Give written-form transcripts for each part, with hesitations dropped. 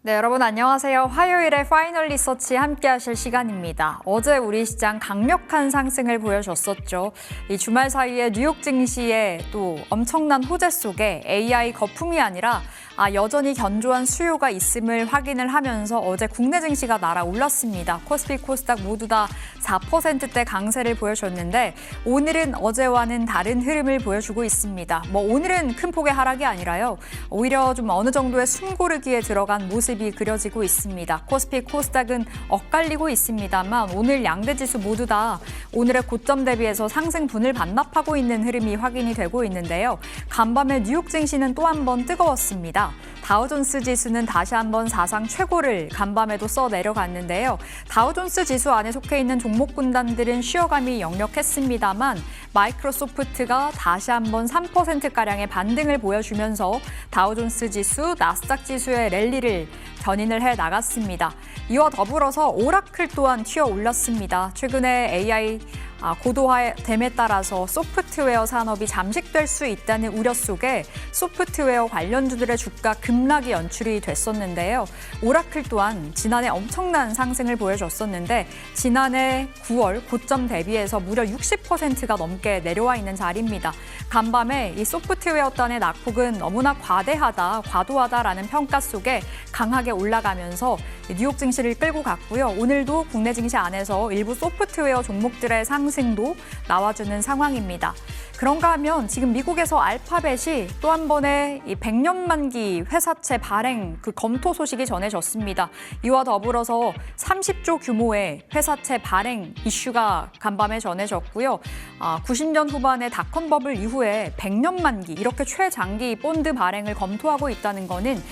네, 여러분 안녕하세요. 화요일에 파이널 리서치 함께 하실 시간입니다. 어제 우리 시장 강력한 상승을 보여줬었죠. 이 주말 사이에 뉴욕 증시에 또 엄청난 호재 속에 AI 거품이 아니라 여전히 견조한 수요가 있음을 확인을 하면서 어제 국내 증시가 날아올랐습니다. 코스피, 코스닥 모두 다 4%대 강세를 보여줬는데 오늘은 어제와는 다른 흐름을 보여주고 있습니다. 오늘은 큰 폭의 하락이 아니라요. 오히려 좀 어느 정도의 숨고르기에 들어간 모습이 그려지고 있습니다. 코스피, 코스닥은 엇갈리고 있습니다만 오늘 양대 지수 모두 다 오늘의 고점 대비해서 상승분을 반납하고 있는 흐름이 확인이 되고 있는데요. 간밤에 뉴욕 증시는 또 한 번 뜨거웠습니다. 다우존스 지수는 다시 한번 사상 최고를 간밤에도 써 내려갔는데요. 다우존스 지수 안에 속해 있는 종목 군단들은 쉬어감이 역력했습니다만 마이크로소프트가 다시 한번 3%가량의 반등을 보여주면서 다우존스 지수, 나스닥 지수의 랠리를 견인을 해 나갔습니다. 이와 더불어서 오라클 또한 튀어 올랐습니다. 최근에 AI 고도화됨에 따라서 소프트웨어 산업이 잠식될 수 있다는 우려 속에 소프트웨어 관련주들의 주가 급락이 연출이 됐었는데요. 오라클 또한 지난해 엄청난 상승을 보여줬었는데 지난해 9월 고점 대비해서 무려 60%가 넘게 내려와 있는 자리입니다. 간밤에 이 소프트웨어단의 낙폭은 너무나 과도하다라는 평가 속에 강하게 올라가면서 뉴욕 증시를 끌고 갔고요. 오늘도 국내 증시 안에서 일부 소프트웨어 종목들의 상승도 나와주는 상황입니다. 그런가 하면 지금 미국에서 알파벳이 또 한 번의 이 100년 만기 회사채 발행 검토 소식이 전해졌습니다. 이와 더불어서 30조 규모의 회사채 발행 이슈가 간밤에 전해졌고요. 90년 후반의 닷컴 버블 이후에 100년 만기 이렇게 최장기 본드 발행을 검토하고 있다는 거는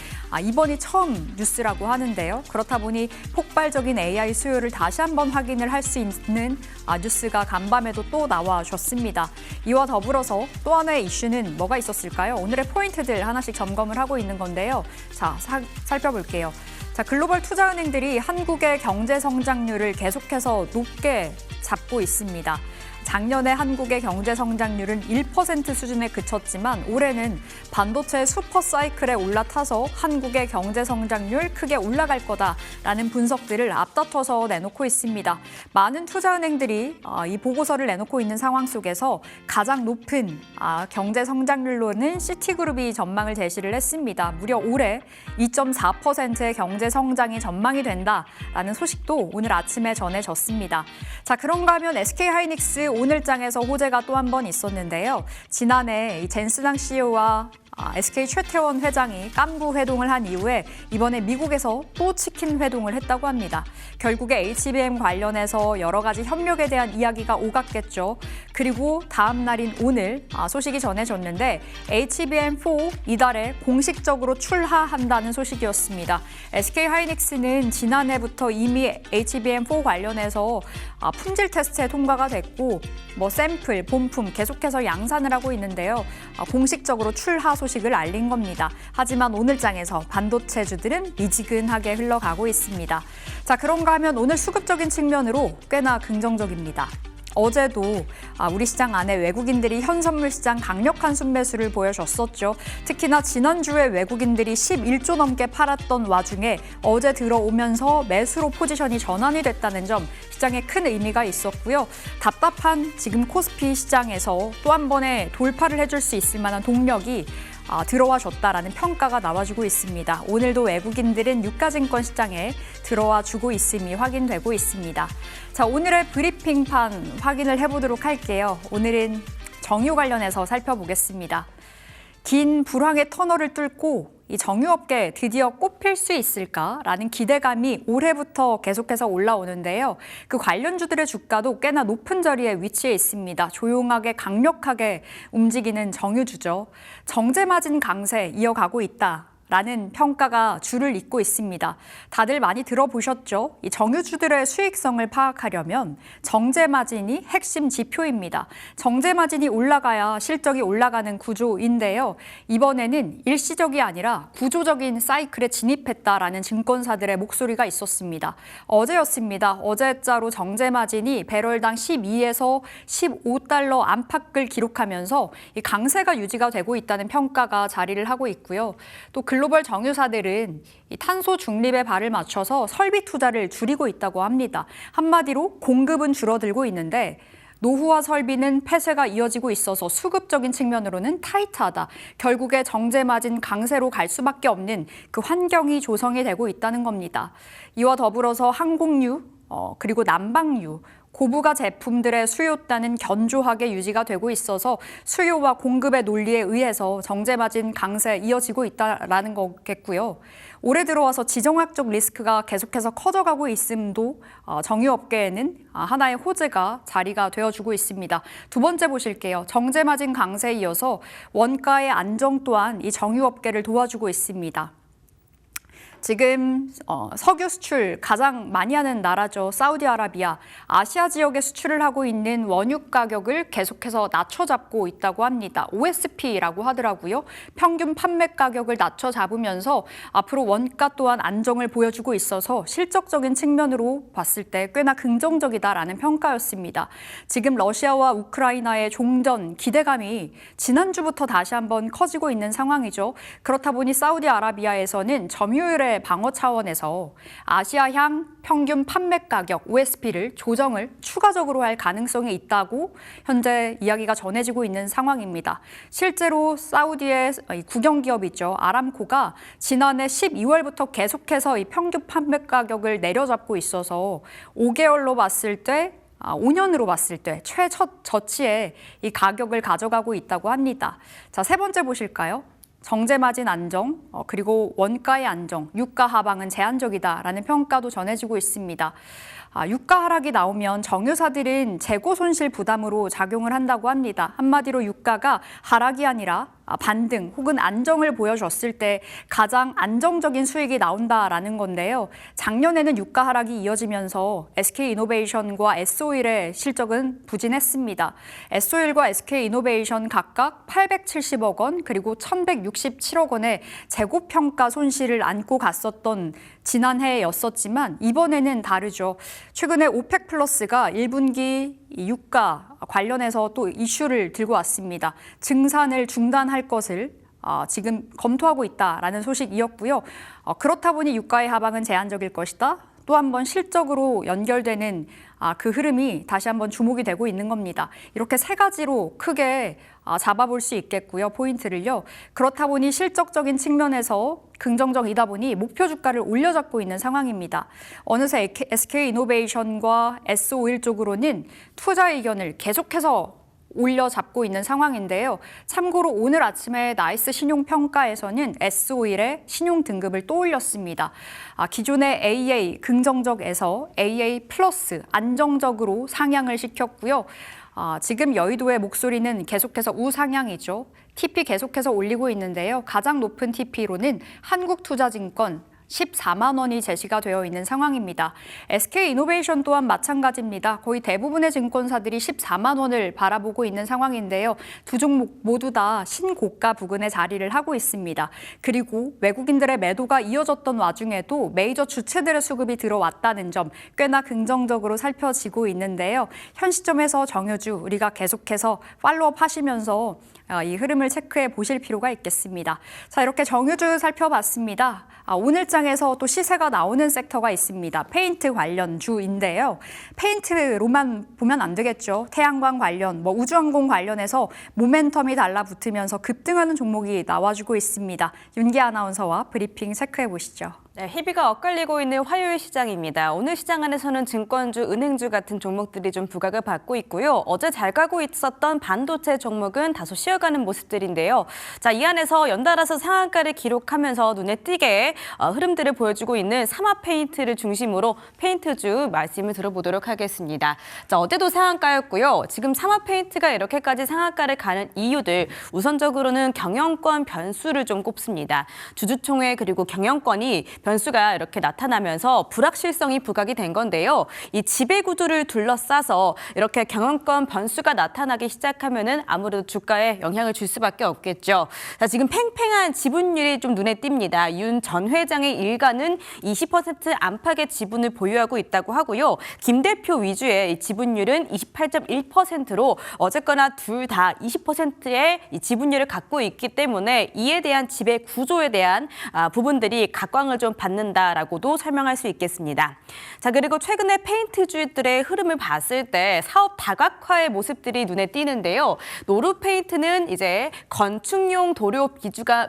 이번이 처음 뉴스라고 하는데요. 그렇다 보니 폭발적인 AI 수요를 다시 한번 확인을 할 수 있는 뉴스가 간밤에도 또 나와줬습니다. 이와 더불어서 또 하나의 이슈는 뭐가 있었을까요? 오늘의 포인트들 하나씩 점검을 하고 있는 건데요. 자, 살펴볼게요. 자, 글로벌 투자은행들이 한국의 경제 성장률을 계속해서 높게 잡고 있습니다. 작년에 한국의 경제 성장률은 1% 수준에 그쳤지만 올해는 반도체 슈퍼 사이클에 올라타서 한국의 경제 성장률 크게 올라갈 거다라는 분석들을 앞다퉈서 내놓고 있습니다. 많은 투자은행들이 이 보고서를 내놓고 있는 상황 속에서 가장 높은 경제 성장률로는 시티그룹이 전망을 제시를 했습니다. 무려 올해 2.4%의 경제 성장이 전망이 된다라는 소식도 오늘 아침에 전해졌습니다. 자, 그런가 하면 SK하이닉스 오늘장에서 호재가 또 한 번 있었는데요. 지난해 이 젠스당 CEO와 SK 최태원 회장이 깐부 회동을 한 이후에 이번에 미국에서 또 치킨 회동을 했다고 합니다. 결국에 HBM 관련해서 여러 가지 협력에 대한 이야기가 오갔겠죠. 그리고 다음 날인 오늘 소식이 전해졌는데 HBM4 이달에 공식적으로 출하한다는 소식이었습니다. SK하이닉스는 지난해부터 이미 HBM4 관련해서 품질 테스트에 통과가 됐고 샘플, 본품 계속해서 양산을 하고 있는데요. 공식적으로 출하 소식을 알린 겁니다. 하지만 오늘장에서 반도체주들은 미지근하게 흘러가고 있습니다. 자, 그런가 하면 오늘 수급적인 측면으로 꽤나 긍정적입니다. 어제도 우리 시장 안에 외국인들이 현선물 시장 강력한 순매수를 보여줬었죠. 특히나 지난주에 외국인들이 11조 넘게 팔았던 와중에 어제 들어오면서 매수로 포지션이 전환이 됐다는 점 시장에 큰 의미가 있었고요. 답답한 지금 코스피 시장에서 또 한 번의 돌파를 해줄 수 있을 만한 동력이 들어와 줬다라는 평가가 나와주고 있습니다. 오늘도 외국인들은 유가증권 시장에 들어와 주고 있음이 확인되고 있습니다. 자, 오늘의 브리핑판 확인을 해보도록 할게요. 오늘은 정유 관련해서 살펴보겠습니다. 긴 불황의 터널을 뚫고 이 정유업계 드디어 꼽힐 수 있을까라는 기대감이 올해부터 계속해서 올라오는데요. 그 관련주들의 주가도 꽤나 높은 자리에 위치해 있습니다. 조용하게 강력하게 움직이는 정유주죠. 정제마진 강세 이어가고 있다. 라는 평가가 줄을 잇고 있습니다. 다들 많이 들어보셨죠? 이 정유주들의 수익성을 파악하려면 정제마진이 핵심 지표입니다. 정제마진이 올라가야 실적이 올라가는 구조인데요. 이번에는 일시적이 아니라 구조적인 사이클에 진입했다라는 증권사들의 목소리가 있었습니다. 어제였습니다. 어제자로 정제마진이 배럴당 12에서 15달러 안팎을 기록하면서 이 강세가 유지가 되고 있다는 평가가 자리를 하고 있고요. 또 글로벌 정유사들은 이 탄소 중립에 발을 맞춰서 설비 투자를 줄이고 있다고 합니다. 한마디로 공급은 줄어들고 있는데 노후화 설비는 폐쇄가 이어지고 있어서 수급적인 측면으로는 타이트하다. 결국에 정제마진 강세로 갈 수밖에 없는 그 환경이 조성이 되고 있다는 겁니다. 이와 더불어서 항공유, 그리고 난방유, 고부가 제품들의 수요 따는 견조하게 유지가 되고 있어서 수요와 공급의 논리에 의해서 정제마진 강세 이어지고 있다라는 거겠고요. 올해 들어와서 지정학적 리스크가 계속해서 커져가고 있음도 정유업계에는 하나의 호재가 자리가 되어주고 있습니다. 두 번째 보실게요. 정제마진 강세에 이어서 원가의 안정 또한 이 정유업계를 도와주고 있습니다. 지금 석유 수출 가장 많이 하는 나라죠. 사우디아라비아. 아시아 지역에 수출을 하고 있는 원유 가격을 계속해서 낮춰잡고 있다고 합니다. OSP라고 하더라고요. 평균 판매 가격을 낮춰잡으면서 앞으로 원가 또한 안정을 보여주고 있어서 실적적인 측면으로 봤을 때 꽤나 긍정적이다라는 평가였습니다. 지금 러시아와 우크라이나의 종전 기대감이 지난주부터 다시 한번 커지고 있는 상황이죠. 그렇다 보니 사우디아라비아에서는 점유율의 방어 차원에서 아시아향 평균 판매 가격 OSP를 조정을 추가적으로 할 가능성이 있다고 현재 이야기가 전해지고 있는 상황입니다. 실제로 사우디의 국영기업이죠. 아람코가 지난해 12월부터 계속해서 이 평균 판매 가격을 내려잡고 있어서 5개월로 봤을 때 5년으로 봤을 때 최저치의 이 가격을 가져가고 있다고 합니다. 자, 세 번째 보실까요? 정제마진 안정, 그리고 원가의 안정, 유가 하방은 제한적이다라는 평가도 전해지고 있습니다. 유가 하락이 나오면 정유사들은 재고 손실 부담으로 작용을 한다고 합니다. 한마디로 유가가 하락이 아니라 반등 혹은 안정을 보여줬을 때 가장 안정적인 수익이 나온다라는 건데요. 작년에는 유가 하락이 이어지면서 SK이노베이션과 S오일의 실적은 부진했습니다. S오일과 SK이노베이션 각각 870억 원 그리고 1167억 원의 재고평가 손실을 안고 갔었던 지난해였었지만 이번에는 다르죠. 최근에 오펙 플러스가 1분기 유가 관련해서 또 이슈를 들고 왔습니다. 증산을 중단할 것을 지금 검토하고 있다라는 소식이었고요. 그렇다 보니 유가의 하방은 제한적일 것이다. 또 한 번 실적으로 연결되는 그 흐름이 다시 한번 주목이 되고 있는 겁니다. 이렇게 세 가지로 크게 잡아볼 수 있겠고요. 포인트를요. 그렇다 보니 실적적인 측면에서 긍정적이다 보니 목표 주가를 올려잡고 있는 상황입니다. 어느새 SK이노베이션과 S오일 쪽으로는 투자 의견을 계속해서 올려잡고 있는 상황인데요. 참고로 오늘 아침에 나이스 신용평가에서는 S오일의 신용 등급을 또 올렸습니다. 기존의 AA 긍정적에서 AA 플러스 안정적으로 상향을 시켰고요. 지금 여의도의 목소리는 계속해서 우상향이죠. TP 계속해서 올리고 있는데요. 가장 높은 TP로는 한국투자증권 14만 원이 제시가 되어 있는 상황입니다. SK이노베이션 또한 마찬가지입니다. 거의 대부분의 증권사들이 14만 원을 바라보고 있는 상황인데요. 두 종목 모두 다 신고가 부근에 자리를 하고 있습니다. 그리고 외국인들의 매도가 이어졌던 와중에도 메이저 주체들의 수급이 들어왔다는 점 꽤나 긍정적으로 살펴지고 있는데요. 현 시점에서 정유주 우리가 계속해서 팔로업 하시면서 이 흐름을 체크해 보실 필요가 있겠습니다. 자, 이렇게 정유주 살펴봤습니다. 오늘 장에서 또 시세가 나오는 섹터가 있습니다. 페인트 관련주인데요. 페인트로만 보면 안 되겠죠. 태양광 관련, 우주항공 관련해서 모멘텀이 달라붙으면서 급등하는 종목이 나와주고 있습니다. 윤기 아나운서와 브리핑 체크해 보시죠. 네, 희비가 엇갈리고 있는 화요일 시장입니다. 오늘 시장 안에서는 증권주, 은행주 같은 종목들이 좀 부각을 받고 있고요. 어제 잘 가고 있었던 반도체 종목은 다소 쉬어가는 모습들인데요. 자, 이 안에서 연달아서 상한가를 기록하면서 눈에 띄게 흐름들을 보여주고 있는 삼화페인트를 중심으로 페인트주 말씀을 들어보도록 하겠습니다. 자, 어제도 상한가였고요. 지금 삼화페인트가 이렇게까지 상한가를 가는 이유들 우선적으로는 경영권 변수를 좀 꼽습니다. 주주총회 그리고 경영권이 변수가 이렇게 나타나면서 불확실성이 부각이 된 건데요. 이 지배 구조를 둘러싸서 이렇게 경영권 변수가 나타나기 시작하면은 아무래도 주가에 영향을 줄 수밖에 없겠죠. 자, 지금 팽팽한 지분율이 좀 눈에 띕니다. 윤 전 회장의 일가는 20% 안팎의 지분을 보유하고 있다고 하고요. 김 대표 위주의 이 지분율은 28.1%로 어쨌거나 둘 다 20%의 이 지분율을 갖고 있기 때문에 이에 대한 지배 구조에 대한 부분들이 각광을 좀 받는다라고도 설명할 수 있겠습니다. 자, 그리고 최근에 페인트주들의 흐름을 봤을 때 사업 다각화의 모습들이 눈에 띄는데요. 노루페인트는 이제 건축용 도료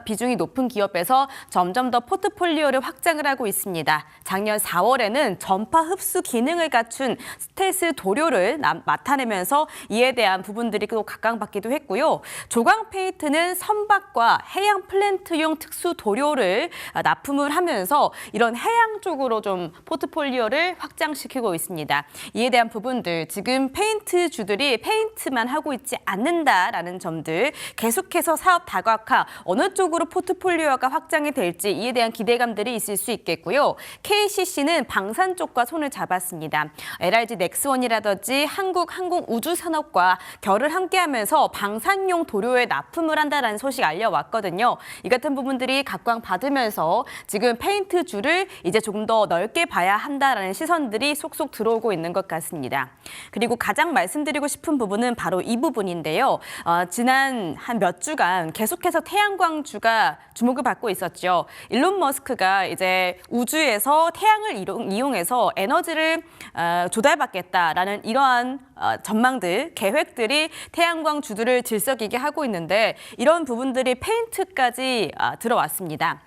비중이 높은 기업에서 점점 더 포트폴리오를 확장을 하고 있습니다. 작년 4월에는 전파 흡수 기능을 갖춘 스텔스 도료를 맡아내면서 이에 대한 부분들이 또 각광받기도 했고요. 조광페인트는 선박과 해양 플랜트용 특수 도료를 납품을 하면서 이런 해양 쪽으로 좀 포트폴리오를 확장시키고 있습니다. 이에 대한 부분들, 지금 페인트주들이 페인트만 하고 있지 않는다라는 점들, 계속해서 사업 다각화, 어느 쪽으로 포트폴리오가 확장이 될지 이에 대한 기대감들이 있을 수 있겠고요. KCC는 방산 쪽과 손을 잡았습니다. LRG 넥스원이라든지 한국항공우주산업과 결을 함께하면서 방산용 도료에 납품을 한다는 소식 알려왔거든요. 이 같은 부분들이 각광받으면서 지금 페인트주를 이제 조금 더 넓게 봐야 한다라는 시선들이 속속 들어오고 있는 것 같습니다. 그리고 가장 말씀드리고 싶은 부분은 바로 이 부분인데요. 지난 한 몇 주간 계속해서 태양광주가 주목을 받고 있었죠. 일론 머스크가 이제 우주에서 태양을 이용해서 에너지를 조달받겠다라는 이러한 전망들, 계획들이 태양광주들을 들썩이게 하고 있는데 이런 부분들이 페인트까지 들어왔습니다.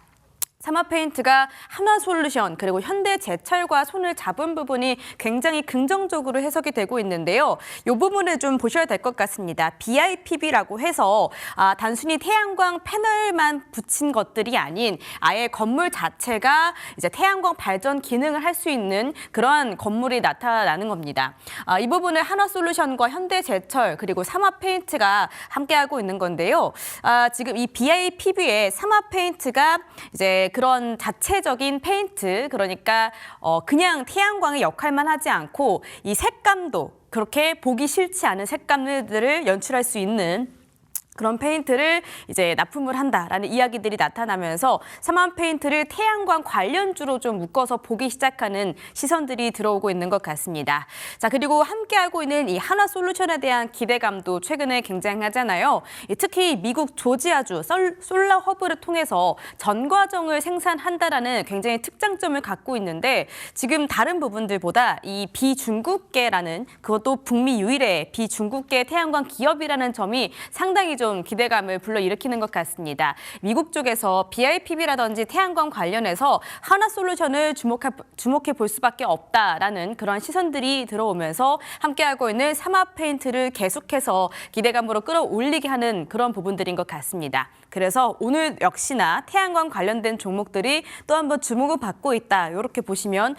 사마페인트가 한화솔루션 그리고 현대제철과 손을 잡은 부분이 굉장히 긍정적으로 해석이 되고 있는데요. 이 부분을 좀 보셔야 될 것 같습니다. BIPB라고 해서 단순히 태양광 패널만 붙인 것들이 아닌 아예 건물 자체가 이제 태양광 발전 기능을 할 수 있는 그러한 건물이 나타나는 겁니다. 이 부분을 한화솔루션과 현대제철 그리고 사마페인트가 함께하고 있는 건데요. 지금 이 BIPB의 사마페인트가 이제 그런 자체적인 페인트, 그러니까 그냥 태양광의 역할만 하지 않고 이 색감도 그렇게 보기 싫지 않은 색감들을 연출할 수 있는 그런 페인트를 이제 납품을 한다라는 이야기들이 나타나면서 사마페인트를 태양광 관련주로 좀 묶어서 보기 시작하는 시선들이 들어오고 있는 것 같습니다. 자, 그리고 함께하고 있는 이 한화솔루션에 대한 기대감도 최근에 굉장하잖아요. 특히 미국 조지아주 솔라 허브를 통해서 전과정을 생산한다라는 굉장히 특장점을 갖고 있는데 지금 다른 부분들보다 이 비중국계라는 그것도 북미 유일의 비중국계 태양광 기업이라는 점이 상당히 좀 기대감을 불러일으키는 것 같습니다. 미국 쪽에서 BIPB라든지 태양광 관련해서 한화솔루션을 주목해 볼 수밖에 없다라는 그런 시선들이 들어오면서 함께하고 있는 사마페인트를 계속해서 기대감으로 끌어올리게 하는 그런 부분들인 것 같습니다. 그래서 오늘 역시나 태양광 관련된 종목들이 또 한번 주목을 받고 있다. 이렇게 보시면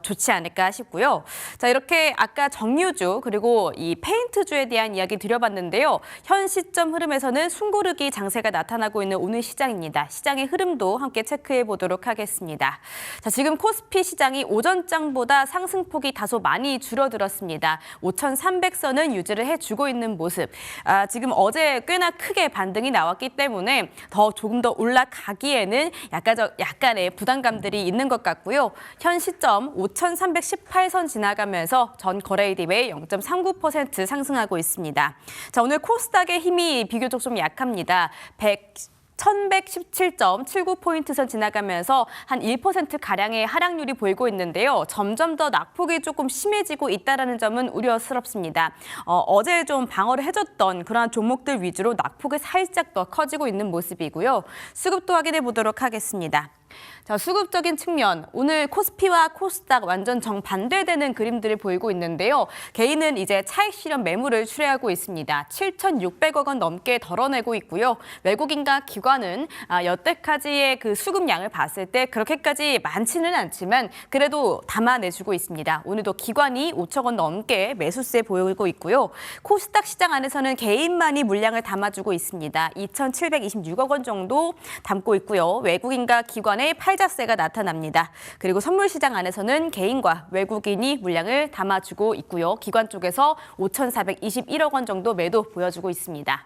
좋지 않을까 싶고요. 자, 이렇게 아까 정유주 그리고 이 페인트주에 대한 이야기 드려봤는데요. 현 시점 흐름에서는 숨고르기 장세가 나타나고 있는 오늘 시장입니다. 시장의 흐름도 함께 체크해 보도록 하겠습니다. 자, 지금 코스피 시장이 오전장보다 상승폭이 다소 많이 줄어들었습니다. 5,300선은 유지를 해주고 있는 모습. 지금 어제 꽤나 크게 반등이 나왔기 때문에 조금 더 올라가기에는 약간의 부담감들이 있는 것 같고요. 현 시점 5,318선 지나가면서 전 거래일 대비 0.39% 상승하고 있습니다. 자, 오늘 코스닥의 힘이 비교적 좀 약합니다. 1117.79포인트선 지나가면서 한 1%가량의 하락률이 보이고 있는데요. 점점 더 낙폭이 조금 심해지고 있다는 점은 우려스럽습니다. 어제 좀 방어를 해줬던 그러한 종목들 위주로 낙폭이 살짝 더 커지고 있는 모습이고요. 수급도 확인해 보도록 하겠습니다. 자, 수급적인 측면, 오늘 코스피와 코스닥 완전 정반대되는 그림들을 보이고 있는데요. 개인은 이제 차익 실현 매물을 출회하고 있습니다. 7,600억 원 넘게 덜어내고 있고요. 외국인과 기관은 여태까지의 그 수급량을 봤을 때 그렇게까지 많지는 않지만 그래도 담아내주고 있습니다. 오늘도 기관이 5천 원 넘게 매수세 보이고 있고요. 코스닥 시장 안에서는 개인만이 물량을 담아주고 있습니다. 2,726억 원 정도 담고 있고요. 외국인과 기관의 만에 팔자세가 나타납니다. 그리고 선물 시장 안에서는 개인과 외국인이 물량을 담아주고 있고요. 기관 쪽에서 5,421억 원 정도 매도 보여주고 있습니다.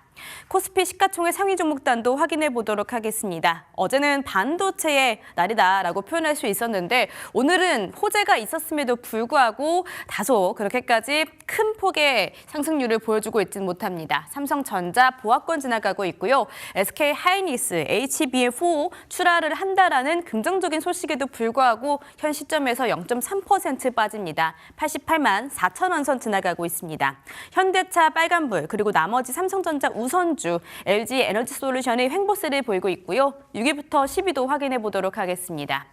코스피 시가총액 상위 종목단도 확인해 보도록 하겠습니다. 어제는 반도체의 날이다라고 표현할 수 있었는데 오늘은 호재가 있었음에도 불구하고 다소 그렇게까지 큰 폭의 상승률을 보여주고 있지는 못합니다. 삼성전자 보합권 지나가고 있고요. SK 하이닉스, HBM4 출하를 한다라는 긍정적인 소식에도 불구하고 현 시점에서 0.3% 빠집니다. 88만 4천 원 선 지나가고 있습니다. 현대차 빨간불 그리고 나머지 삼성전자 우선주, LG 에너지솔루션의 횡보세를 보이고 있고요. 6위부터 10위도 확인해 보도록 하겠습니다.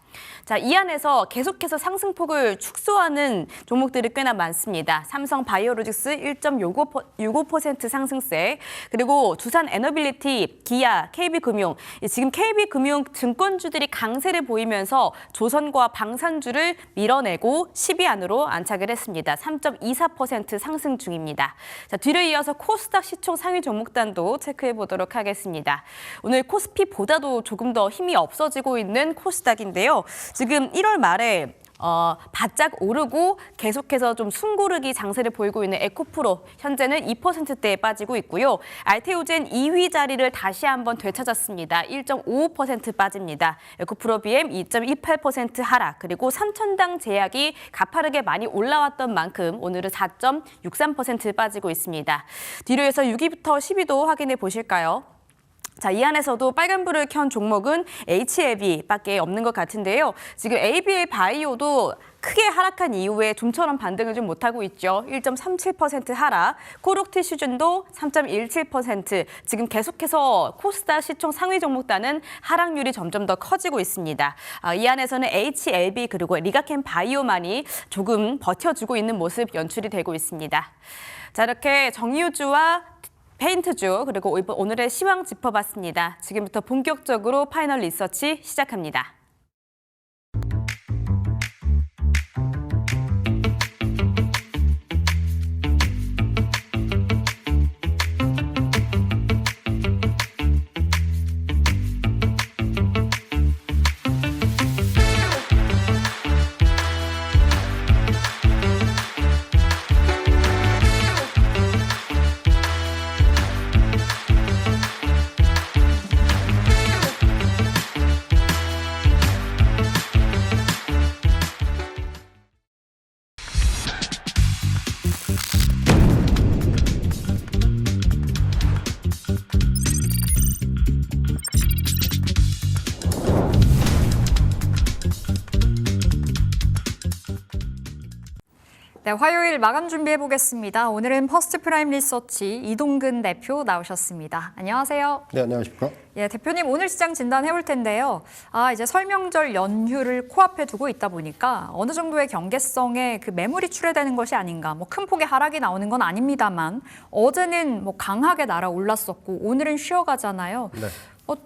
자, 이 안에서 계속해서 상승폭을 축소하는 종목들이 꽤나 많습니다. 삼성 바이오로직스 1.65% 상승세, 그리고 두산 에너빌리티, 기아, KB금융. 지금 KB금융 증권주들이 강세를 보이면서 조선과 방산주를 밀어내고 10위 안으로 안착을 했습니다. 3.24% 상승 중입니다. 자, 뒤를 이어서 코스닥 시총 상위 종목단도 체크해 보도록 하겠습니다. 오늘 코스피보다도 조금 더 힘이 없어지고 있는 코스닥인데요. 지금 1월 말에 바짝 오르고 계속해서 좀 숨고르기 장세를 보이고 있는 에코프로 현재는 2%대에 빠지고 있고요. 알테오젠 2위 자리를 다시 한번 되찾았습니다. 1.55% 빠집니다. 에코프로 BM 2.28% 하락, 그리고 삼천당 제약이 가파르게 많이 올라왔던 만큼 오늘은 4.63% 빠지고 있습니다. 뒤로 해서 6위부터 10위도 확인해 보실까요? 자, 이 안에서도 빨간불을 켠 종목은 HLB밖에 없는 것 같은데요. 지금 ABL 바이오도 크게 하락한 이후에 좀처럼 반등을 좀 못하고 있죠. 1.37% 하락, 코록티슈전도 3.17%. 지금 계속해서 코스닥 시총 상위 종목단은 하락률이 점점 더 커지고 있습니다. 이 안에서는 HLB 그리고 리가켄 바이오만이 조금 버텨주고 있는 모습 연출이 되고 있습니다. 자, 이렇게 정유주와 페인트주 그리고 오늘의 시황 짚어봤습니다. 지금부터 본격적으로 파이널 리서치 시작합니다. 네, 화요일 마감 준비해 보겠습니다. 오늘은 퍼스트 프라임 리서치 이동근 대표 나오셨습니다. 안녕하세요. 네, 안녕하십니까? 예, 대표님 오늘 시장 진단해 볼 텐데요. 이제 설명절 연휴를 코앞에 두고 있다 보니까 어느 정도의 경계성에 그 매물이 출회되는 것이 아닌가. 뭐 큰 폭의 하락이 나오는 건 아닙니다만 어제는 뭐 강하게 날아올랐었고 오늘은 쉬어가잖아요. 네.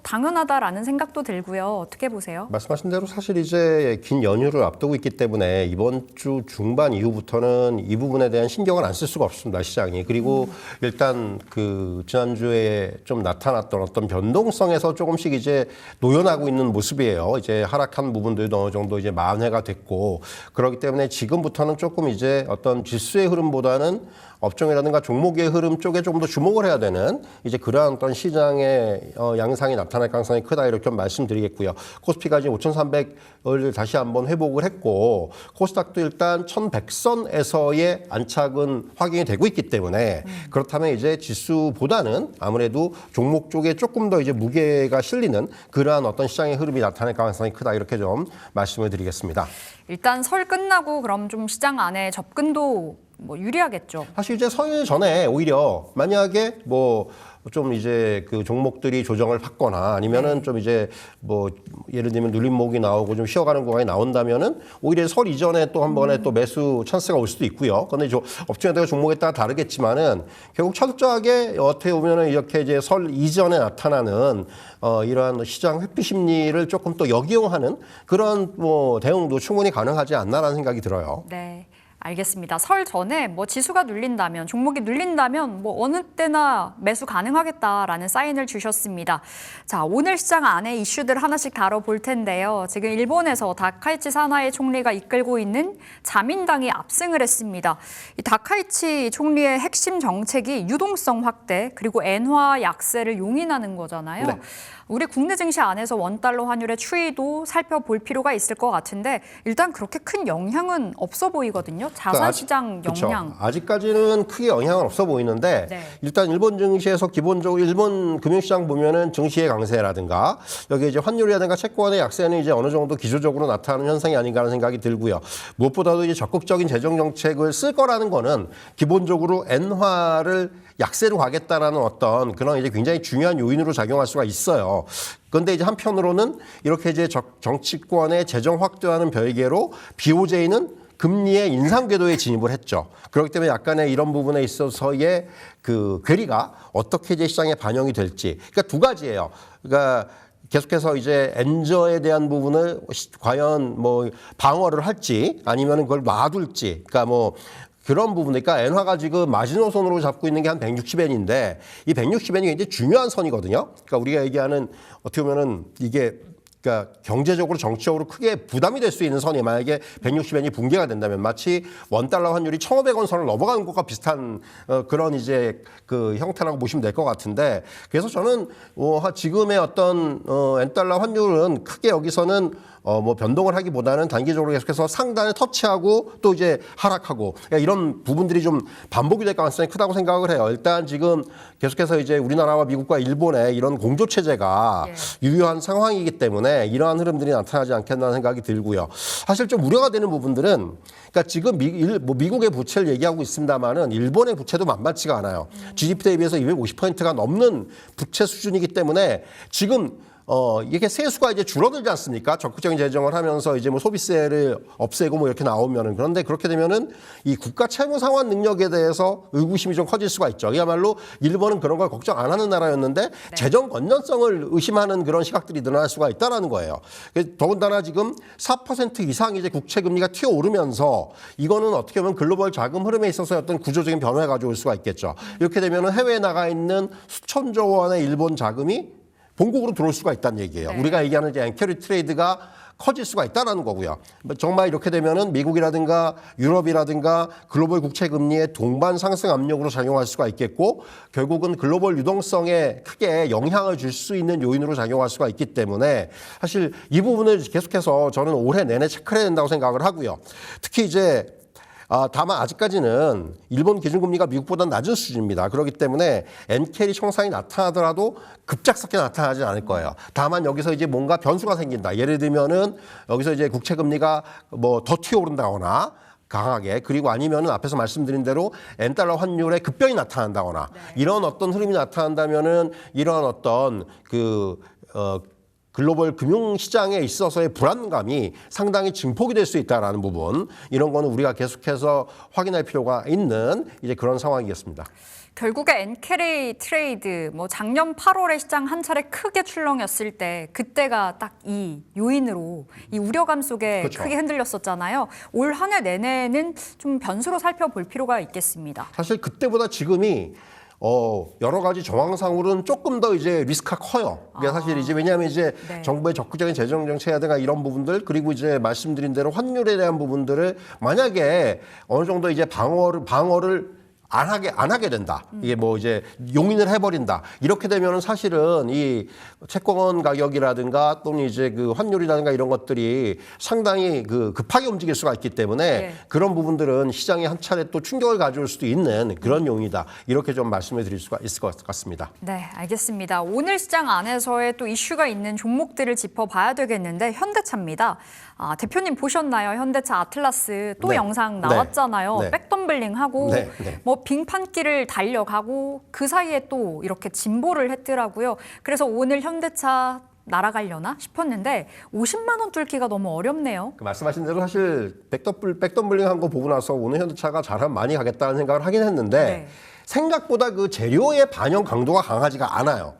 당연하다라는 생각도 들고요. 어떻게 보세요? 말씀하신 대로 사실 이제 긴 연휴를 앞두고 있기 때문에 이번 주 중반 이후부터는 이 부분에 대한 신경을 안 쓸 수가 없습니다, 시장이. 그리고 일단 그 지난주에 좀 나타났던 어떤 변동성에서 조금씩 이제 노연하고 있는 모습이에요. 이제 하락한 부분들도 어느 정도 이제 만회가 됐고, 그렇기 때문에 지금부터는 조금 이제 어떤 지수의 흐름보다는 업종이라든가 종목의 흐름 쪽에 조금 더 주목을 해야 되는 이제 그러한 어떤 시장의 양상이 나타날 가능성이 크다, 이렇게 말씀드리겠고요. 코스피가 이제 5,300을 다시 한번 회복을 했고, 코스닥도 일단 1,100선에서의 안착은 확인이 되고 있기 때문에 그렇다면 이제 지수보다는 아무래도 종목 쪽에 조금 더 이제 무게가 실리는 그러한 어떤 시장의 흐름이 나타날 가능성이 크다, 이렇게 좀 말씀을 드리겠습니다. 일단 설 끝나고 그럼 좀 시장 안에 접근도 뭐 유리하겠죠. 사실 이제 설 전에 오히려 만약에 뭐 좀 이제 그 종목들이 조정을 받거나 아니면은 좀 이제 뭐 예를 들면 눌림목이 나오고 좀 쉬어가는 구간이 나온다면은 오히려 설 이전에 또 한 번에 또 매수 찬스가 올 수도 있고요. 그런데 업종에 따라 종목에 따라 다르겠지만은 결국 철저하게 어떻게 보면은 이렇게 이제 설 이전에 나타나는 이러한 시장 회피 심리를 조금 또 역이용하는 그런 뭐 대응도 충분히 가능하지 않나라는 생각이 들어요. 네. 알겠습니다. 설 전에 뭐 지수가 눌린다면, 종목이 눌린다면 뭐 어느 때나 매수 가능하겠다라는 사인을 주셨습니다. 자, 오늘 시장 안에 이슈들 하나씩 다뤄볼 텐데요. 지금 일본에서 다카이치 사나이 총리가 이끌고 있는 자민당이 압승을 했습니다. 이 다카이치 총리의 핵심 정책이 유동성 확대 그리고 엔화 약세를 용인하는 거잖아요. 네. 우리 국내 증시 안에서 원달러 환율의 추이도 살펴볼 필요가 있을 것 같은데 일단 그렇게 큰 영향은 없어 보이거든요. 자산 시장 영향. 그렇죠. 아직까지는 크게 영향은 없어 보이는데 네. 일단 일본 증시에서 기본적으로 일본 금융시장 보면은 증시의 강세라든가 여기 이제 환율이라든가 채권의 약세는 이제 어느 정도 기조적으로 나타나는 현상이 아닌가 하는 생각이 들고요. 무엇보다도 이제 적극적인 재정 정책을 쓸 거라는 거는 기본적으로 엔화를 약세로 가겠다라는 어떤 그런 이제 굉장히 중요한 요인으로 작용할 수가 있어요. 그런데 이제 한편으로는 이렇게 이제 정치권의 재정 확대와는 별개로 BOJ는 금리의 인상 궤도에 진입을 했죠. 그렇기 때문에 약간의 이런 부분에 있어서의 그 괴리가 어떻게 이제 시장에 반영이 될지. 그러니까 두 가지예요. 그러니까 계속해서 이제 엔저에 대한 부분을 과연 뭐 방어를 할지 아니면 그걸 놔둘지. 그러니까 뭐 그런 부분, 그러니까 엔화가 지금 마지노선으로 잡고 있는 게 한 160엔인데 이 160엔이 굉장히 중요한 선이거든요. 그러니까 우리가 얘기하는 어떻게 보면은 이게 그러니까 경제적으로 정치적으로 크게 부담이 될 수 있는 선이 만약에 160엔이 붕괴가 된다면 마치 원달러 환율이 1,500원 선을 넘어가는 것과 비슷한 그런 이제 그 형태라고 보시면 될 것 같은데 그래서 저는 지금의 어떤 엔달러 환율은 크게 여기서는 뭐 변동을 하기보다는 단기적으로 계속해서 상단을 터치하고 또 이제 하락하고 그러니까 이런 부분들이 좀 반복이 될 가능성이 크다고 생각을 해요. 일단 지금 계속해서 이제 우리나라와 미국과 일본의 이런 공조 체제가 유효한 상황이기 때문에 이러한 흐름들이 나타나지 않겠나 생각이 들고요. 사실 좀 우려가 되는 부분들은 그러니까 지금 미국의 부채를 얘기하고 있습니다만은 일본의 부채도 만만치가 않아요. GDP 대비해서 250%가 넘는 부채 수준이기 때문에 지금 이게 세수가 이제 줄어들지 않습니까? 적극적인 재정을 하면서 이제 뭐 소비세를 없애고 뭐 이렇게 나오면은 그런데 그렇게 되면은 이 국가 채무 상환 능력에 대해서 의구심이 좀 커질 수가 있죠. 그야말로 일본은 그런 걸 걱정 안 하는 나라였는데 재정 건전성을 의심하는 그런 시각들이 늘어날 수가 있다라는 거예요. 더군다나 지금 4% 이상 이제 국채 금리가 튀어오르면서 이거는 어떻게 보면 글로벌 자금 흐름에 있어서 어떤 구조적인 변화를 가져올 수가 있겠죠. 이렇게 되면은 해외에 나가 있는 수천조 원의 일본 자금이 본국으로 들어올 수가 있다는 얘기예요. 네. 우리가 얘기하는 이제 앵커리 트레이드가 커질 수가 있다는 거고요. 정말 이렇게 되면은 미국이라든가 유럽이라든가 글로벌 국채 금리의 동반 상승 압력으로 작용할 수가 있겠고 결국은 글로벌 유동성에 크게 영향을 줄 수 있는 요인으로 작용할 수가 있기 때문에 사실 이 부분을 계속해서 저는 올해 내내 체크를 해야 된다고 생각을 하고요. 특히 이제 다만 아직까지는 일본 기준금리가 미국보다는 낮은 수준입니다. 그렇기 때문에 엔캐리 청산이 나타나더라도 급작스럽게 나타나지 않을 거예요. 다만 여기서 이제 뭔가 변수가 생긴다. 예를 들면은 여기서 이제 국채금리가 뭐 더 튀어오른다거나 강하게 그리고 아니면은 앞에서 말씀드린 대로 엔달러 환율의 급변이 나타난다거나 이런 어떤 흐름이 나타난다면은 이런 어떤 글로벌 금융시장에 있어서의 불안감이 상당히 증폭이 될 수 있다는 부분 이런 거는 우리가 계속해서 확인할 필요가 있는 이제 그런 상황이겠습니다. 결국에 엔캐리 트레이드 뭐 작년 8월에 시장 한 차례 크게 출렁였을 때 그때가 딱 이 요인으로 이 우려감 속에 그렇죠. 크게 흔들렸었잖아요. 올 한 해 내내는 좀 변수로 살펴볼 필요가 있겠습니다. 사실 그때보다 지금이 여러 가지 정황상으로는 조금 더 이제 리스크가 커요. 그게 사실 이제 왜냐하면 이제 네. 정부의 적극적인 재정 정책이라든가 이런 부분들 그리고 이제 말씀드린 대로 환율에 대한 부분들을 만약에 어느 정도 이제 방어를 안 하게 된다. 이게 뭐 이제 용인을 해버린다. 이렇게 되면은 사실은 이 채권 가격이라든가 또는 이제 그 환율이라든가 이런 것들이 상당히 급하게 움직일 수가 있기 때문에 그런 부분들은 시장에 한 차례 또 충격을 가져올 수도 있는 그런 용이다. 이렇게 좀 말씀을 드릴 수가 있을 것 같습니다. 네, 알겠습니다. 오늘 시장 안에서의 또 이슈가 있는 종목들을 짚어봐야 되겠는데 현대차입니다. 대표님 보셨나요? 현대차 아틀라스 또 네. 영상 나왔잖아요. 네. 백덤블링하고 네. 네. 뭐 빙판길을 달려가고 그 사이에 또 이렇게 진보를 했더라고요. 그래서 오늘 현대차 날아가려나 싶었는데 50만 원 뚫기가 너무 어렵네요. 말씀하신 대로 사실 백덤블링 한 거 보고 나서 오늘 현대차가 잘하면 많이 가겠다는 생각을 하긴 했는데 생각보다 그 재료의 반영 강도가 강하지가 않아요.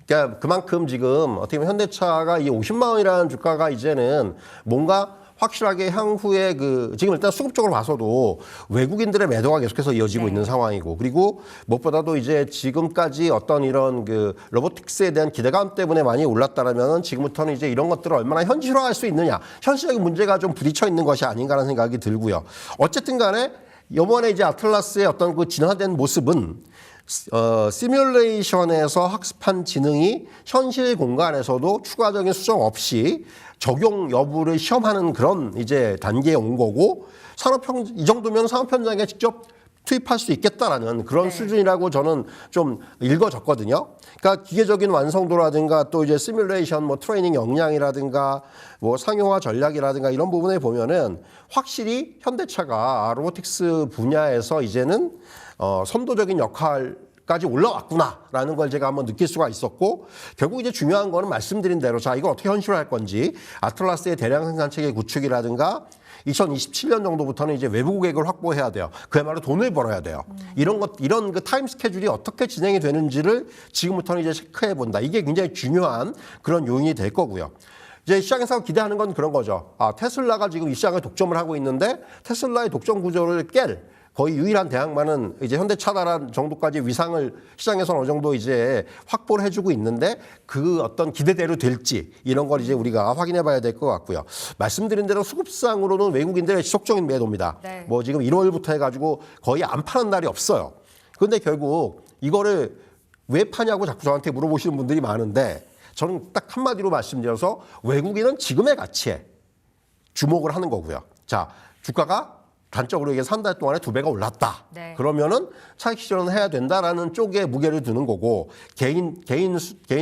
그러니까 그만큼 지금 어떻게 보면 현대차가 이 50만 원이라는 주가가 이제는 뭔가 확실하게 향후에 지금 일단 수급적으로 봐서도 외국인들의 매도가 계속해서 이어지고 있는 상황이고, 그리고 무엇보다도 이제 지금까지 어떤 이런 로보틱스에 대한 기대감 때문에 많이 올랐다라면 지금부터는 이제 이런 것들을 얼마나 현실화할 수 있느냐, 현실적인 문제가 좀 부딪혀 있는 것이 아닌가라는 생각이 들고요. 어쨌든 간에 이번에 이제 아틀라스의 어떤 진화된 모습은 시뮬레이션에서 학습한 지능이 현실 공간에서도 추가적인 수정 없이 적용 여부를 시험하는 그런 이제 단계에 온 거고, 이 정도면 산업 현장에 직접 투입할 수 있겠다라는 그런 수준이라고 저는 좀 읽어졌거든요. 그러니까 기계적인 완성도라든가 또 이제 시뮬레이션, 트레이닝 역량이라든가 상용화 전략이라든가 이런 부분에 보면은 확실히 현대차가 로보틱스 분야에서 이제는 선도적인 역할까지 올라왔구나라는 걸 제가 한번 느낄 수가 있었고, 결국 이제 중요한 거는 말씀드린 대로 자, 이거 어떻게 현실화할 건지, 아틀라스의 대량 생산 체계 구축이라든가 2027년 정도부터는 이제 외부 고객을 확보해야 돼요. 그야말로 돈을 벌어야 돼요. 이런 타임 스케줄이 어떻게 진행이 되는지를 지금부터는 이제 체크해 본다. 이게 굉장히 중요한 그런 요인이 될 거고요. 이제 시장에서 기대하는 건 그런 거죠. 테슬라가 지금 이 시장을 독점을 하고 있는데 테슬라의 독점 구조를 깰 거의 유일한 대항마는 이제 현대차다라는 정도까지 위상을 시장에서는 어느 정도 이제 확보를 해주고 있는데, 그 어떤 기대대로 될지 이런 걸 이제 우리가 확인해 봐야 될 것 같고요. 말씀드린 대로 수급상으로는 외국인들의 지속적인 매도입니다. 네. 지금 1월부터 해가지고 거의 안 파는 날이 없어요. 그런데 결국 이거를 왜 파냐고 자꾸 저한테 물어보시는 분들이 많은데, 저는 딱 한마디로 말씀드려서 외국인은 지금의 가치에 주목을 하는 거고요. 자, 주가가 단적으로 이게 3달 동안에 2배가 올랐다. 네. 그러면은 차익 실현을 해야 된다라는 쪽에 무게를 두는 거고, 개인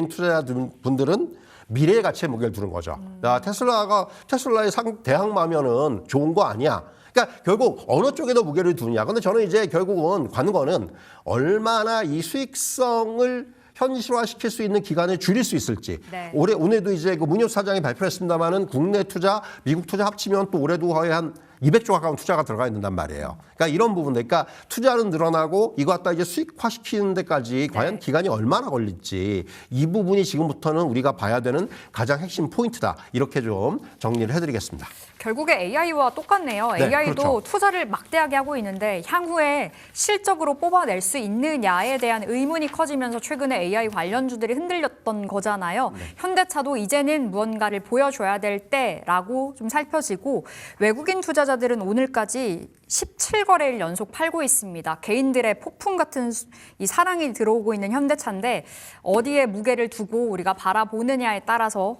투자자분들은 미래의 가치에 무게를 두는 거죠. 야, 테슬라의 대항마면은 좋은 거 아니야. 그러니까 결국 어느 쪽에 더 무게를 두느냐. 근데 저는 이제 결국은 관건은 얼마나 이 수익성을 현실화시킬 수 있는 기간을 줄일 수 있을지. 네. 오늘도 이제 문효 사장이 발표했습니다만은 국내 투자, 미국 투자 합치면 또 올해도 거의 한 200조 가까운 투자가 들어가 있는단 말이에요. 그러니까 이런 부분들, 그러니까 투자는 늘어나고 이거 갖다 이제 수익화시키는 데까지 과연 기간이 얼마나 걸릴지, 이 부분이 지금부터는 우리가 봐야 되는 가장 핵심 포인트다. 이렇게 좀 정리를 해드리겠습니다. 결국에 AI와 똑같네요. 네, AI도 그렇죠. 투자를 막대하게 하고 있는데 향후에 실적으로 뽑아낼 수 있느냐에 대한 의문이 커지면서 최근에 AI 관련주들이 흔들렸던 거잖아요. 현대차도 이제는 무언가를 보여줘야 될 때라고 좀 살펴지고, 외국인 투자자들은 오늘까지 17거래일 연속 팔고 있습니다. 개인들의 폭풍 같은 이 사랑이 들어오고 있는 현대차인데 어디에 무게를 두고 우리가 바라보느냐에 따라서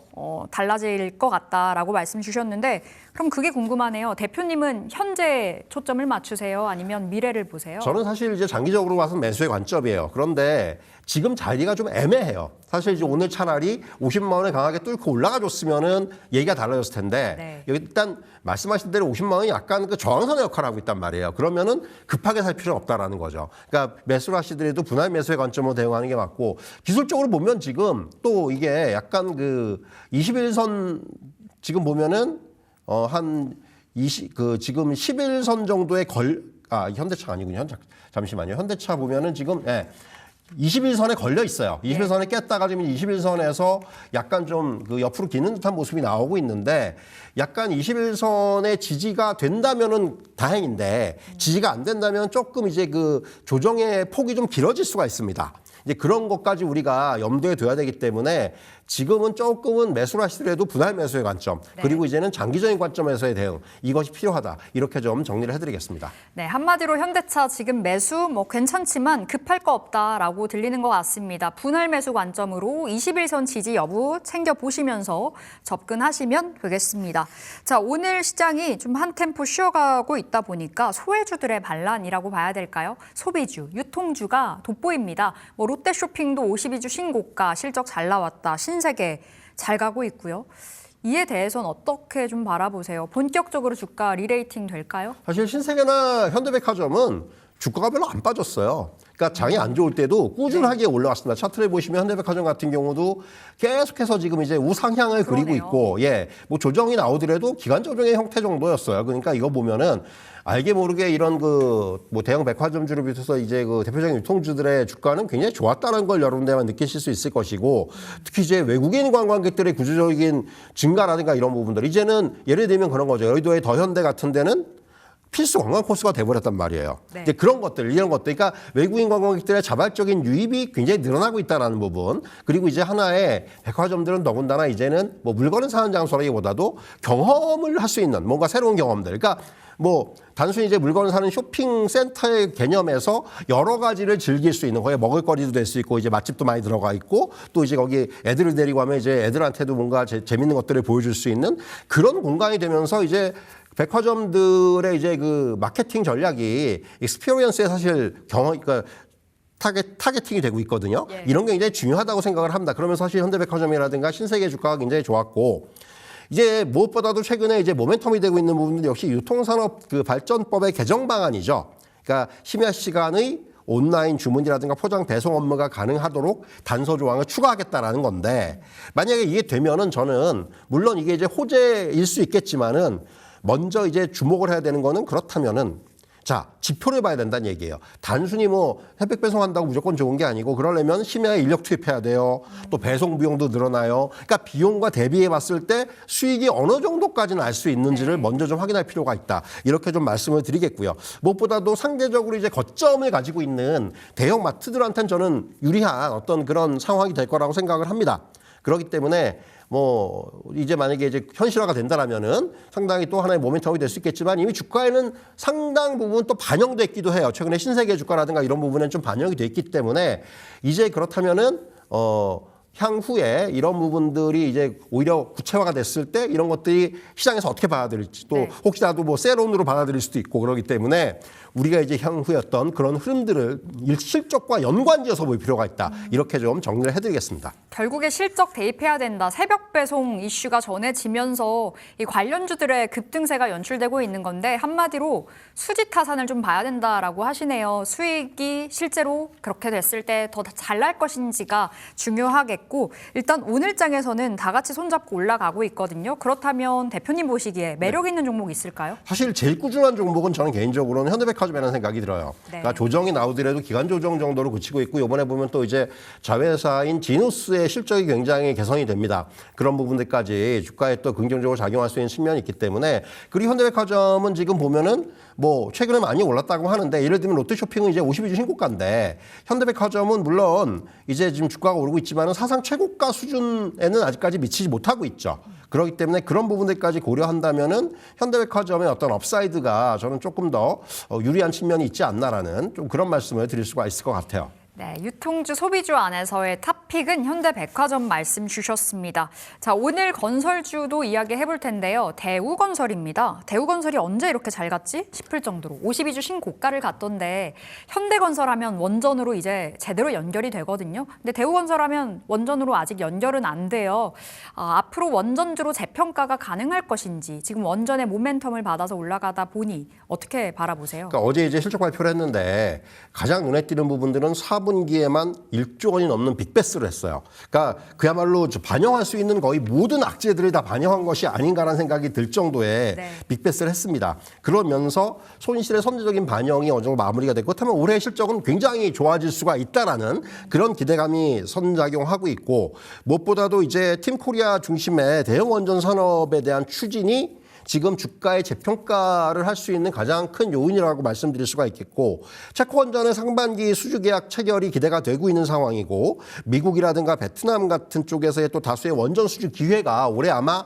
달라질 것 같다라고 말씀 주셨는데, 그럼 그게 궁금하네요. 대표님은 현재 초점을 맞추세요? 아니면 미래를 보세요? 저는 사실 이제 장기적으로 봐서 매수의 관점이에요. 그런데 지금 자리가 좀 애매해요. 사실 이제 오늘 차라리 50만 원을 강하게 뚫고 올라가 줬으면은 얘기가 달라졌을 텐데, 네. 여기 일단 말씀하신 대로 50만 원이 약간 저항선의 역할을 하고 있단 말이에요. 그러면은 급하게 살 필요는 없다라는 거죠. 그러니까 매수를 하시더라도 분할 매수의 관점으로 대응하는 게 맞고, 기술적으로 보면 지금 또 이게 약간 21선 지금 보면은 지금 11선 정도의 현대차 아니군요. 잠시만요. 현대차 보면은 지금 21선에 걸려 있어요. 21선에 깼다가 지금 21선에서 약간 좀 옆으로 기는 듯한 모습이 나오고 있는데, 약간 21선의 지지가 된다면은 다행인데, 지지가 안 된다면 조금 이제 조정의 폭이 좀 길어질 수가 있습니다. 이제 그런 것까지 우리가 염두에 둬야 되기 때문에 지금은 조금은 매수를 하시더라도 분할 매수의 관점, 그리고 이제는 장기적인 관점에서의 대응, 이것이 필요하다. 이렇게 좀 정리를 해드리겠습니다. 네, 한마디로 현대차 지금 매수 괜찮지만 급할 거 없다라고 들리는 것 같습니다. 분할 매수 관점으로 21선 지지 여부 챙겨보시면서 접근하시면 되겠습니다. 자, 오늘 시장이 좀 한 템포 쉬어가고 있다 보니까 소외주들의 반란이라고 봐야 될까요? 소비주, 유통주가 돋보입니다. 롯데쇼핑도 52주 신고가, 실적 잘 나왔다, 신세계 잘 가고 있고요. 이에 대해서는 어떻게 좀 바라보세요? 본격적으로 주가 리레이팅 될까요? 사실 신세계나 현대백화점은 주가가 별로 안 빠졌어요. 그러니까 장이 안 좋을 때도 꾸준하게 올라왔습니다. 차트를 보시면 현대백화점 같은 경우도 계속해서 지금 이제 우상향을 그리고 그러네요. 있고, 예, 뭐 조정이 나오더라도 기간 조정의 형태 정도였어요. 그러니까 이거 보면은 알게 모르게 이런 그 뭐 대형 백화점주를 비롯해서 이제 그 대표적인 유통주들의 주가는 굉장히 좋았다는 걸 여러분들만 느끼실 수 있을 것이고, 특히 이제 외국인 관광객들의 구조적인 증가라든가 이런 부분들, 이제는 예를 들면 그런 거죠. 여의도의 더현대 같은 데는 필수 관광 코스가 돼버렸단 말이에요. 네. 이제 그런 것들, 이런 것들, 그러니까 외국인 관광객들의 자발적인 유입이 굉장히 늘어나고 있다는 부분. 그리고 이제 하나의 백화점들은 더군다나 이제는 뭐 물건을 사는 장소라기보다도 경험을 할 수 있는 뭔가 새로운 경험들. 그러니까 뭐 단순히 이제 물건을 사는 쇼핑 센터의 개념에서 여러 가지를 즐길 수 있는, 거기에 먹을거리도 될 수 있고 이제 맛집도 많이 들어가 있고 또 이제 거기 애들을 데리고 가면 이제 애들한테도 뭔가 재밌는 것들을 보여줄 수 있는 그런 공간이 되면서 이제 백화점들의 이제 그 마케팅 전략이 익스피리언스에 사실 그러니까 타겟팅이 되고 있거든요. 예. 이런 게 굉장히 중요하다고 생각을 합니다. 그러면 사실 현대백화점이라든가 신세계 주가가 굉장히 좋았고, 이제 무엇보다도 최근에 이제 모멘텀이 되고 있는 부분도 역시 유통산업 그 발전법의 개정 방안이죠. 그러니까 심야 시간의 온라인 주문이라든가 포장 배송 업무가 가능하도록 단서 조항을 추가하겠다라는 건데, 만약에 이게 되면은 저는 물론 이게 이제 호재일 수 있겠지만은 먼저 이제 주목을 해야 되는 거는, 그렇다면은 자, 지표를 봐야 된다는 얘기예요. 단순히 뭐 햇빛 배송한다고 무조건 좋은 게 아니고, 그러려면 심야에 인력 투입해야 돼요. 또 배송 비용도 늘어나요. 그러니까 비용과 대비해 봤을 때 수익이 어느 정도까지는 알 수 있는지를 먼저 좀 확인할 필요가 있다. 이렇게 좀 말씀을 드리겠고요. 무엇보다도 상대적으로 이제 거점을 가지고 있는 대형 마트들한테는 저는 유리한 어떤 그런 상황이 될 거라고 생각을 합니다. 그렇기 때문에 뭐 이제 만약에 이제 현실화가 된다라면은 상당히 또 하나의 모멘텀이 될 수 있겠지만, 이미 주가에는 상당 부분 또 반영됐기도 해요. 최근에 신세계 주가라든가 이런 부분은 좀 반영이 됐기 때문에, 이제 그렇다면은 향후에 이런 부분들이 이제 오히려 구체화가 됐을 때 이런 것들이 시장에서 어떻게 받아들일지, 또 네. 혹시라도 뭐 세론으로 받아들일 수도 있고, 그렇기 때문에 우리가 이제 향후에 어떤 그런 흐름들을 실적과 연관지어서 볼 필요가 있다. 이렇게 좀 정리를 해드리겠습니다. 결국에 실적 대입해야 된다. 새벽 배송 이슈가 전해지면서 이 관련주들의 급등세가 연출되고 있는 건데, 한마디로 수직 타산을 좀 봐야 된다라고 하시네요. 수익이 실제로 그렇게 됐을 때 더 잘 날 것인지가 중요하겠고, 일단 오늘 장에서는 다 같이 손잡고 올라가고 있거든요. 그렇다면 대표님 보시기에 매력 있는 종목 있을까요? 사실 제일 꾸준한 종목은 저는 개인적으로는 현대백화점이라는 생각이 들어요. 네. 그러니까 조정이 나오더라도 기간 조정 정도로 그치고 있고, 이번에 보면 또 이제 자회사인 지누스의 실적이 굉장히 개선이 됩니다. 그런 부분들까지 주가에 또 긍정적으로 작용할 수 있는 측면이 있기 때문에. 그리고 현대백화점은 지금 보면은 뭐 최근에 많이 올랐다고 하는데, 예를 들면 롯데쇼핑은 이제 52주 신고가인데, 현대백화점은 물론 이제 지금 주가가 오르고 있지만은 사상 최고가 수준에는 아직까지 미치지 못하고 있죠. 그렇기 때문에 그런 부분들까지 고려한다면은 현대백화점의 어떤 업사이드가 저는 조금 더 유리한 측면이 있지 않나라는 좀 그런 말씀을 드릴 수가 있을 것 같아요. 네, 유통주, 소비주 안에서의 탑픽은 현대백화점 말씀 주셨습니다. 자, 오늘 건설주도 이야기해 볼 텐데요. 대우건설입니다. 대우건설이 언제 이렇게 잘 갔지 싶을 정도로 52주 신고가를 갔던데, 현대건설하면 원전으로 이제 제대로 연결이 되거든요. 근데 대우건설하면 원전으로 아직 연결은 안 돼요. 앞으로 원전주로 재평가가 가능할 것인지, 지금 원전의 모멘텀을 받아서 올라가다 보니 어떻게 바라보세요? 그러니까 어제 이제 실적 발표를 했는데, 가장 눈에 띄는 부분들은 4분기에만 1조 원이 넘는 빅베스를 했어요. 그러니까 그야말로 반영할 수 있는 거의 모든 악재들을 다 반영한 것이 아닌가라는 생각이 들 정도의 네. 빅베스를 했습니다. 그러면서 손실의 선제적인 반영이 어느 정도 마무리가 됐고, 그렇다면 올해 실적은 굉장히 좋아질 수가 있다라는 그런 기대감이 선작용하고 있고, 무엇보다도 이제 팀코리아 중심의 대형 원전 산업에 대한 추진이 지금 주가의 재평가를 할 수 있는 가장 큰 요인이라고 말씀드릴 수가 있겠고, 체코원전의 상반기 수주 계약 체결이 기대가 되고 있는 상황이고, 미국이라든가 베트남 같은 쪽에서의 또 다수의 원전 수주 기회가 올해 아마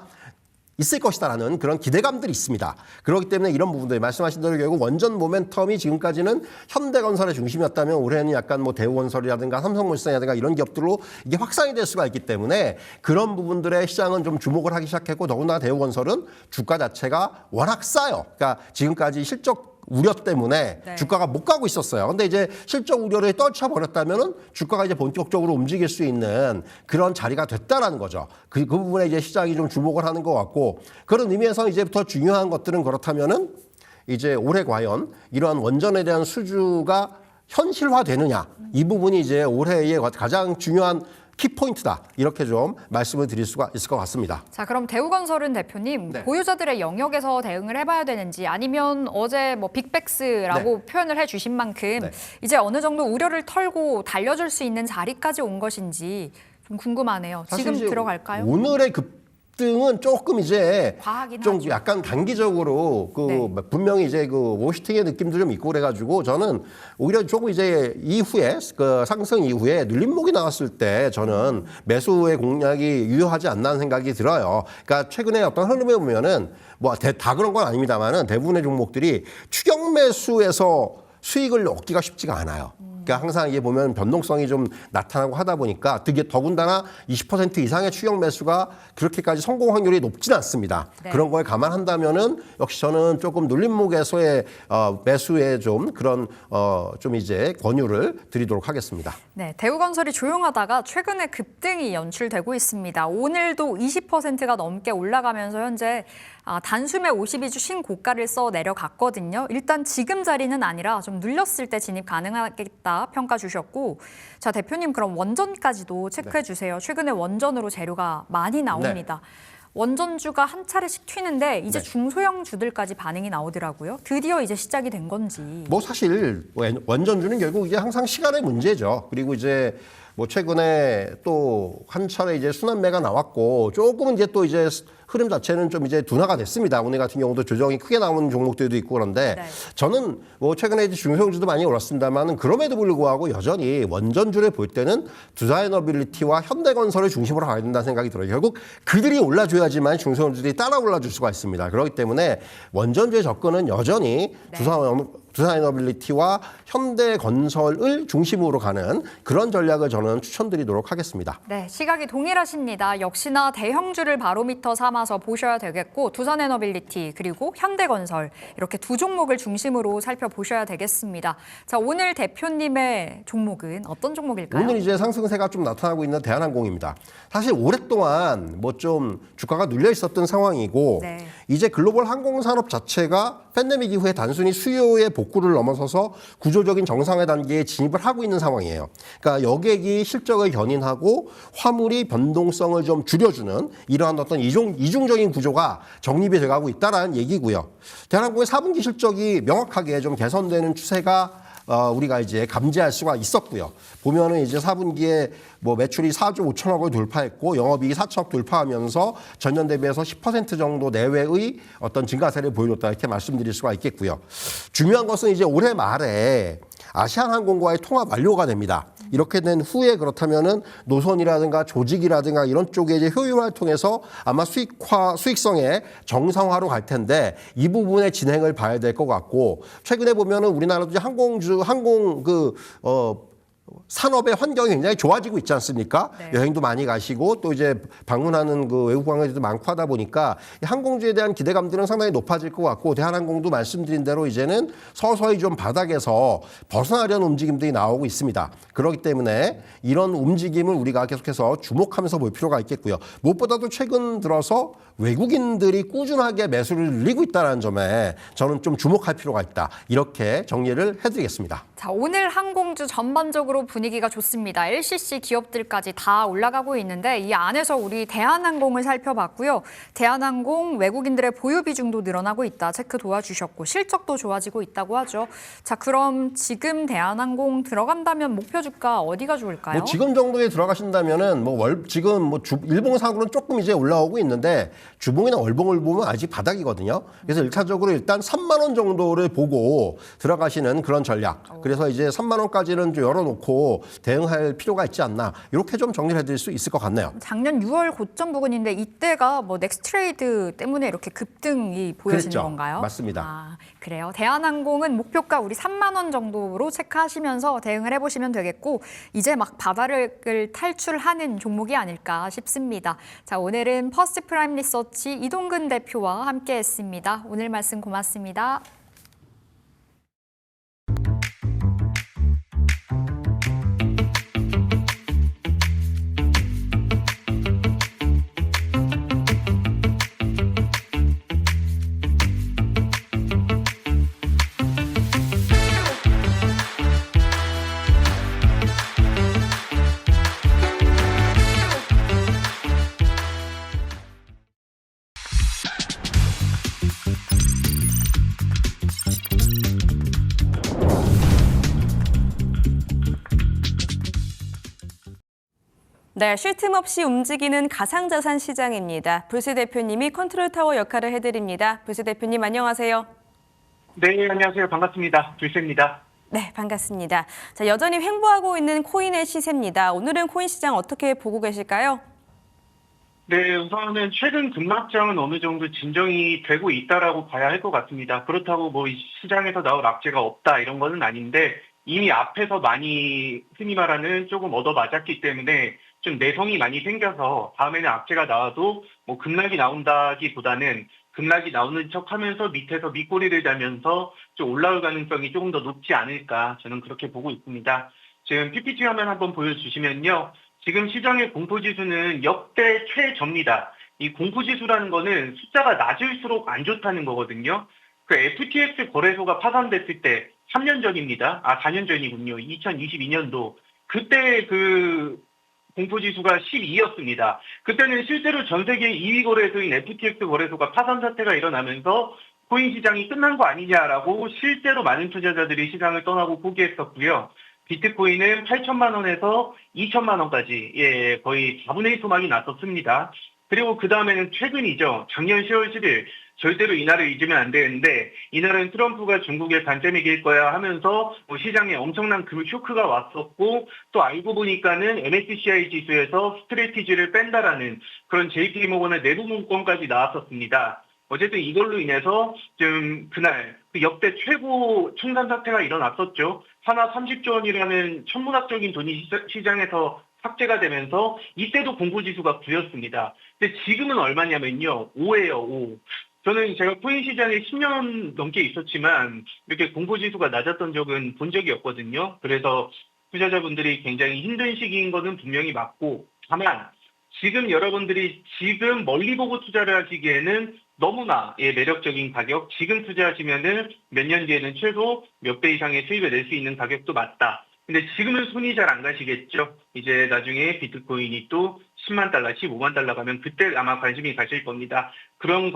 있을 것이다라는 그런 기대감들이 있습니다. 그렇기 때문에 이런 부분들 말씀하신 대로 결국 원전 모멘텀이 지금까지는 현대건설의 중심이었다면, 올해는 약간 뭐 대우건설이라든가 삼성물산이라든가 이런 기업들로 이게 확산이 될 수가 있기 때문에 그런 부분들의 시장은 좀 주목을 하기 시작했고, 더군다나 대우건설은 주가 자체가 워낙 싸요. 그러니까 지금까지 실적 우려 때문에 네. 주가가 못 가고 있었어요. 근데 이제 실적 우려를 떨쳐버렸다면은 주가가 이제 본격적으로 움직일 수 있는 그런 자리가 됐다라는 거죠. 그 부분에 이제 시장이 좀 주목을 하는 것 같고, 그런 의미에서 이제부터 중요한 것들은, 그렇다면은 이제 올해 과연 이러한 원전에 대한 수주가 현실화되느냐 이 부분이 이제 올해의 가장 중요한 키포인트다 이렇게 좀 말씀을 드릴 수가 있을 것 같습니다. 자, 그럼 대우건설은 대표님 네. 보유자들의 영역에서 대응을 해봐야 되는지 아니면 어제 뭐 빅백스라고 표현을 해주신 만큼 네. 이제 어느 정도 우려를 털고 달려줄 수 있는 자리까지 온 것인지 좀 궁금하네요. 사실 지금 이제 들어갈까요? 오늘의 급등은 조금 이제 과하긴 좀 하죠. 약간 단기적으로 네. 분명히 이제 워시팅의 느낌도 좀 있고 그래가지고 저는 오히려 조금 이제 이후에 그 상승 이후에 눌림목이 나왔을 때 저는 매수의 공략이 유효하지 않나 하는 생각이 들어요. 그러니까 최근에 어떤 흐름에 보면은 뭐 다 그런 건 아닙니다만은 대부분의 종목들이 추격 매수에서 수익을 얻기가 쉽지가 않아요. 그러니까 항상 이게 보면 변동성이 좀 나타나고 하다 보니까 더군다나 20% 이상의 추격 매수가 그렇게까지 성공 확률이 높지는 않습니다. 네. 그런 걸 감안한다면은 역시 저는 조금 눌림목에서의 매수에 좀 그런 좀 이제 권유를 드리도록 하겠습니다. 네, 대우건설이 조용하다가 최근에 급등이 연출되고 있습니다. 오늘도 20%가 넘게 올라가면서 현재 단숨에 52주 신고가를 써 내려갔거든요. 일단 지금 자리는 아니라 좀 눌렸을 때 진입 가능하겠다 평가 주셨고, 자 대표님 그럼 원전까지도 체크해 주세요. 최근에 원전으로 재료가 많이 나옵니다. 원전주가 한 차례씩 튀는데 이제 네. 중소형주들까지 반응이 나오더라고요. 드디어 이제 시작이 된 건지. 뭐 사실 원전주는 결국 이제 항상 시간의 문제죠. 그리고 이제 뭐 최근에 또 한 차례 이제 순환매가 나왔고 조금은 이제 또 이제 흐름 자체는 좀 이제 둔화가 됐습니다. 오늘 같은 경우도 조정이 크게 나오는 종목들도 있고 그런데 네. 저는 뭐 최근에 이제 중소형주도 많이 올랐습니다만은 그럼에도 불구하고 여전히 원전주를 볼 때는 두산에너빌리티와 현대건설을 중심으로 가야 된다는 생각이 들어요. 결국 그들이 올라줘야지만 중소형주들이 따라 올라줄 수가 있습니다. 그렇기 때문에 원전주의 접근은 여전히 두산에너빌리티와 현대건설을 중심으로 가는 그런 전략을 저는 추천드리도록 하겠습니다. 네, 시각이 동일하십니다. 역시나 대형주를 바로미터 삼아서 보셔야 되겠고 두산에너빌리티 그리고 현대건설 이렇게 두 종목을 중심으로 살펴보셔야 되겠습니다. 자, 오늘 대표님의 종목은 어떤 종목일까요? 오늘 이제 상승세가 좀 나타나고 있는 대한항공입니다. 사실 오랫동안 뭐 좀 주가가 눌려 있었던 상황이고 네. 이제 글로벌 항공산업 자체가 팬데믹 이후에 단순히 수요의 복구를 넘어서서 구조적인 정상화 단계에 진입을 하고 있는 상황이에요. 그러니까 여객이 실적을 견인하고 화물이 변동성을 좀 줄여주는 이러한 어떤 이중적인 구조가 정립이 돼가고 있다라는 얘기고요. 대한항공의 4분기 실적이 명확하게 좀 개선되는 추세가 우리가 이제 감지할 수가 있었고요. 보면은 이제 4분기에 뭐 매출이 4조 5천억을 돌파했고 영업이익이 4천억 돌파하면서 전년 대비해서 10% 정도 내외의 어떤 증가세를 보여줬다 이렇게 말씀드릴 수가 있겠고요. 중요한 것은 이제 올해 말에 아시아나항공과의 통합 완료가 됩니다. 이렇게 된 후에 그렇다면은 노선이라든가 조직이라든가 이런 쪽에 이제 효율화를 통해서 아마 수익성의 정상화로 갈 텐데 이 부분의 진행을 봐야 될 것 같고 최근에 보면은 우리나라도 이제 항공 산업의 환경이 굉장히 좋아지고 있지 않습니까? 네. 여행도 많이 가시고 또 이제 방문하는 그 외국 관광객도 많고 하다 보니까 이 항공주에 대한 기대감들은 상당히 높아질 것 같고 대한항공도 말씀드린 대로 이제는 서서히 좀 바닥에서 벗어나려는 움직임들이 나오고 있습니다. 그렇기 때문에 이런 움직임을 우리가 계속해서 주목하면서 볼 필요가 있겠고요. 무엇보다도 최근 들어서 외국인들이 꾸준하게 매수를 늘리고 있다는 점에 저는 좀 주목할 필요가 있다. 이렇게 정리를 해드리겠습니다. 자, 오늘 항공주 전반적으로 분위기가 좋습니다. LCC 기업들까지 다 올라가고 있는데 이 안에서 우리 대한항공을 살펴봤고요. 대한항공 외국인들의 보유 비중도 늘어나고 있다. 체크 도와주셨고 실적도 좋아지고 있다고 하죠. 자, 그럼 지금 대한항공 들어간다면 목표 주가 어디가 좋을까요? 뭐 지금 정도에 들어가신다면은 지금 일봉상으로는 조금 이제 올라오고 있는데 주봉이나 월봉을 보면 아직 바닥이거든요. 그래서 1차적으로 일단 3만 원 정도를 보고 들어가시는 그런 전략. 그래서 이제 3만 원까지는 좀 열어놓고 대응할 필요가 있지 않나. 이렇게 좀 정리를 해드릴 수 있을 것 같네요. 작년 6월 고점 부근인데 이때가 뭐 넥스트레이드 때문에 이렇게 급등이 보여지는 그랬죠. 건가요? 맞습니다. 아, 그래요. 대한항공은 목표가 우리 3만 원 정도로 체크하시면서 대응을 해보시면 되겠고 이제 막 바닥을 탈출하는 종목이 아닐까 싶습니다. 자, 오늘은 퍼스트 프라임 리서치 이동근 대표와 함께했습니다. 오늘 말씀 고맙습니다. 네, 쉴 틈 없이 움직이는 가상자산 시장입니다. 불세 대표님이 컨트롤타워 역할을 해드립니다. 불세 대표님 안녕하세요. 네, 안녕하세요. 반갑습니다. 불세입니다. 네, 반갑습니다. 자, 여전히 횡보하고 있는 코인의 시세입니다. 오늘은 코인 시장 어떻게 보고 계실까요? 네, 우선은 최근 급락장은 어느 정도 진정이 되고 있다라고 봐야 할 것 같습니다. 그렇다고 뭐 시장에서 나올 악재가 없다 이런 거는 아닌데 이미 앞에서 많이 흔히 말하는 조금 얻어맞았기 때문에 좀 내성이 많이 생겨서 다음에는 악재가 나와도 뭐 급락이 나온다기보다는 급락이 나오는 척하면서 밑에서 밑꼬리를 달면서 좀 올라올 가능성이 조금 더 높지 않을까 저는 그렇게 보고 있습니다. 지금 PPT 화면 한번 보여주시면요. 지금 시장의 공포지수는 역대 최저입니다. 이 공포지수라는 거는 숫자가 낮을수록 안 좋다는 거거든요. 그 FTX 거래소가 파산됐을 때 3년 전입니다. 4년 전이군요. 2022년도. 그때 그 공포지수가 12였습니다. 그때는 실제로 전 세계 2위 거래소인 FTX 거래소가 파산 사태가 일어나면서 코인 시장이 끝난 거 아니냐라고 실제로 많은 투자자들이 시장을 떠나고 포기했었고요. 비트코인은 8천만 원에서 2천만 원까지 거의 4분의 1 소막이 났었습니다. 그리고 그 다음에는 최근이죠. 작년 10월 10일 절대로 이날을 잊으면 안 되는데 이날은 트럼프가 중국의 반대미길 거야 하면서 시장에 엄청난 그 쇼크가 왔었고 또 알고 보니까는 MSCI 지수에서 스트래티지를 뺀다라는 그런 JP모건의 내부 문건까지 나왔었습니다. 어쨌든 이걸로 인해서 좀 그날 그 역대 최고 청산 사태가 일어났었죠. 하나 30조 원이라는 천문학적인 돈이 시장에서 삭제가 되면서 이때도 공포지수가 9였습니다. 근데 지금은 얼마냐면요. 5예요, 5. 저는 제가 코인 시장에 10년 넘게 있었지만 이렇게 공포지수가 낮았던 적은 본 적이 없거든요. 그래서 투자자분들이 굉장히 힘든 시기인 것은 분명히 맞고 다만 지금 여러분들이 지금 멀리 보고 투자를 하시기에는 너무나 매력적인 가격, 지금 투자하시면은 몇 년 뒤에는 최소 몇 배 이상의 수익을 낼 수 있는 가격도 맞다. 근데 지금은 손이 잘 안 가시겠죠. 이제 나중에 비트코인이 또 10만 달러, 15만 달러 가면 그때 아마 관심이 가실 겁니다. 그런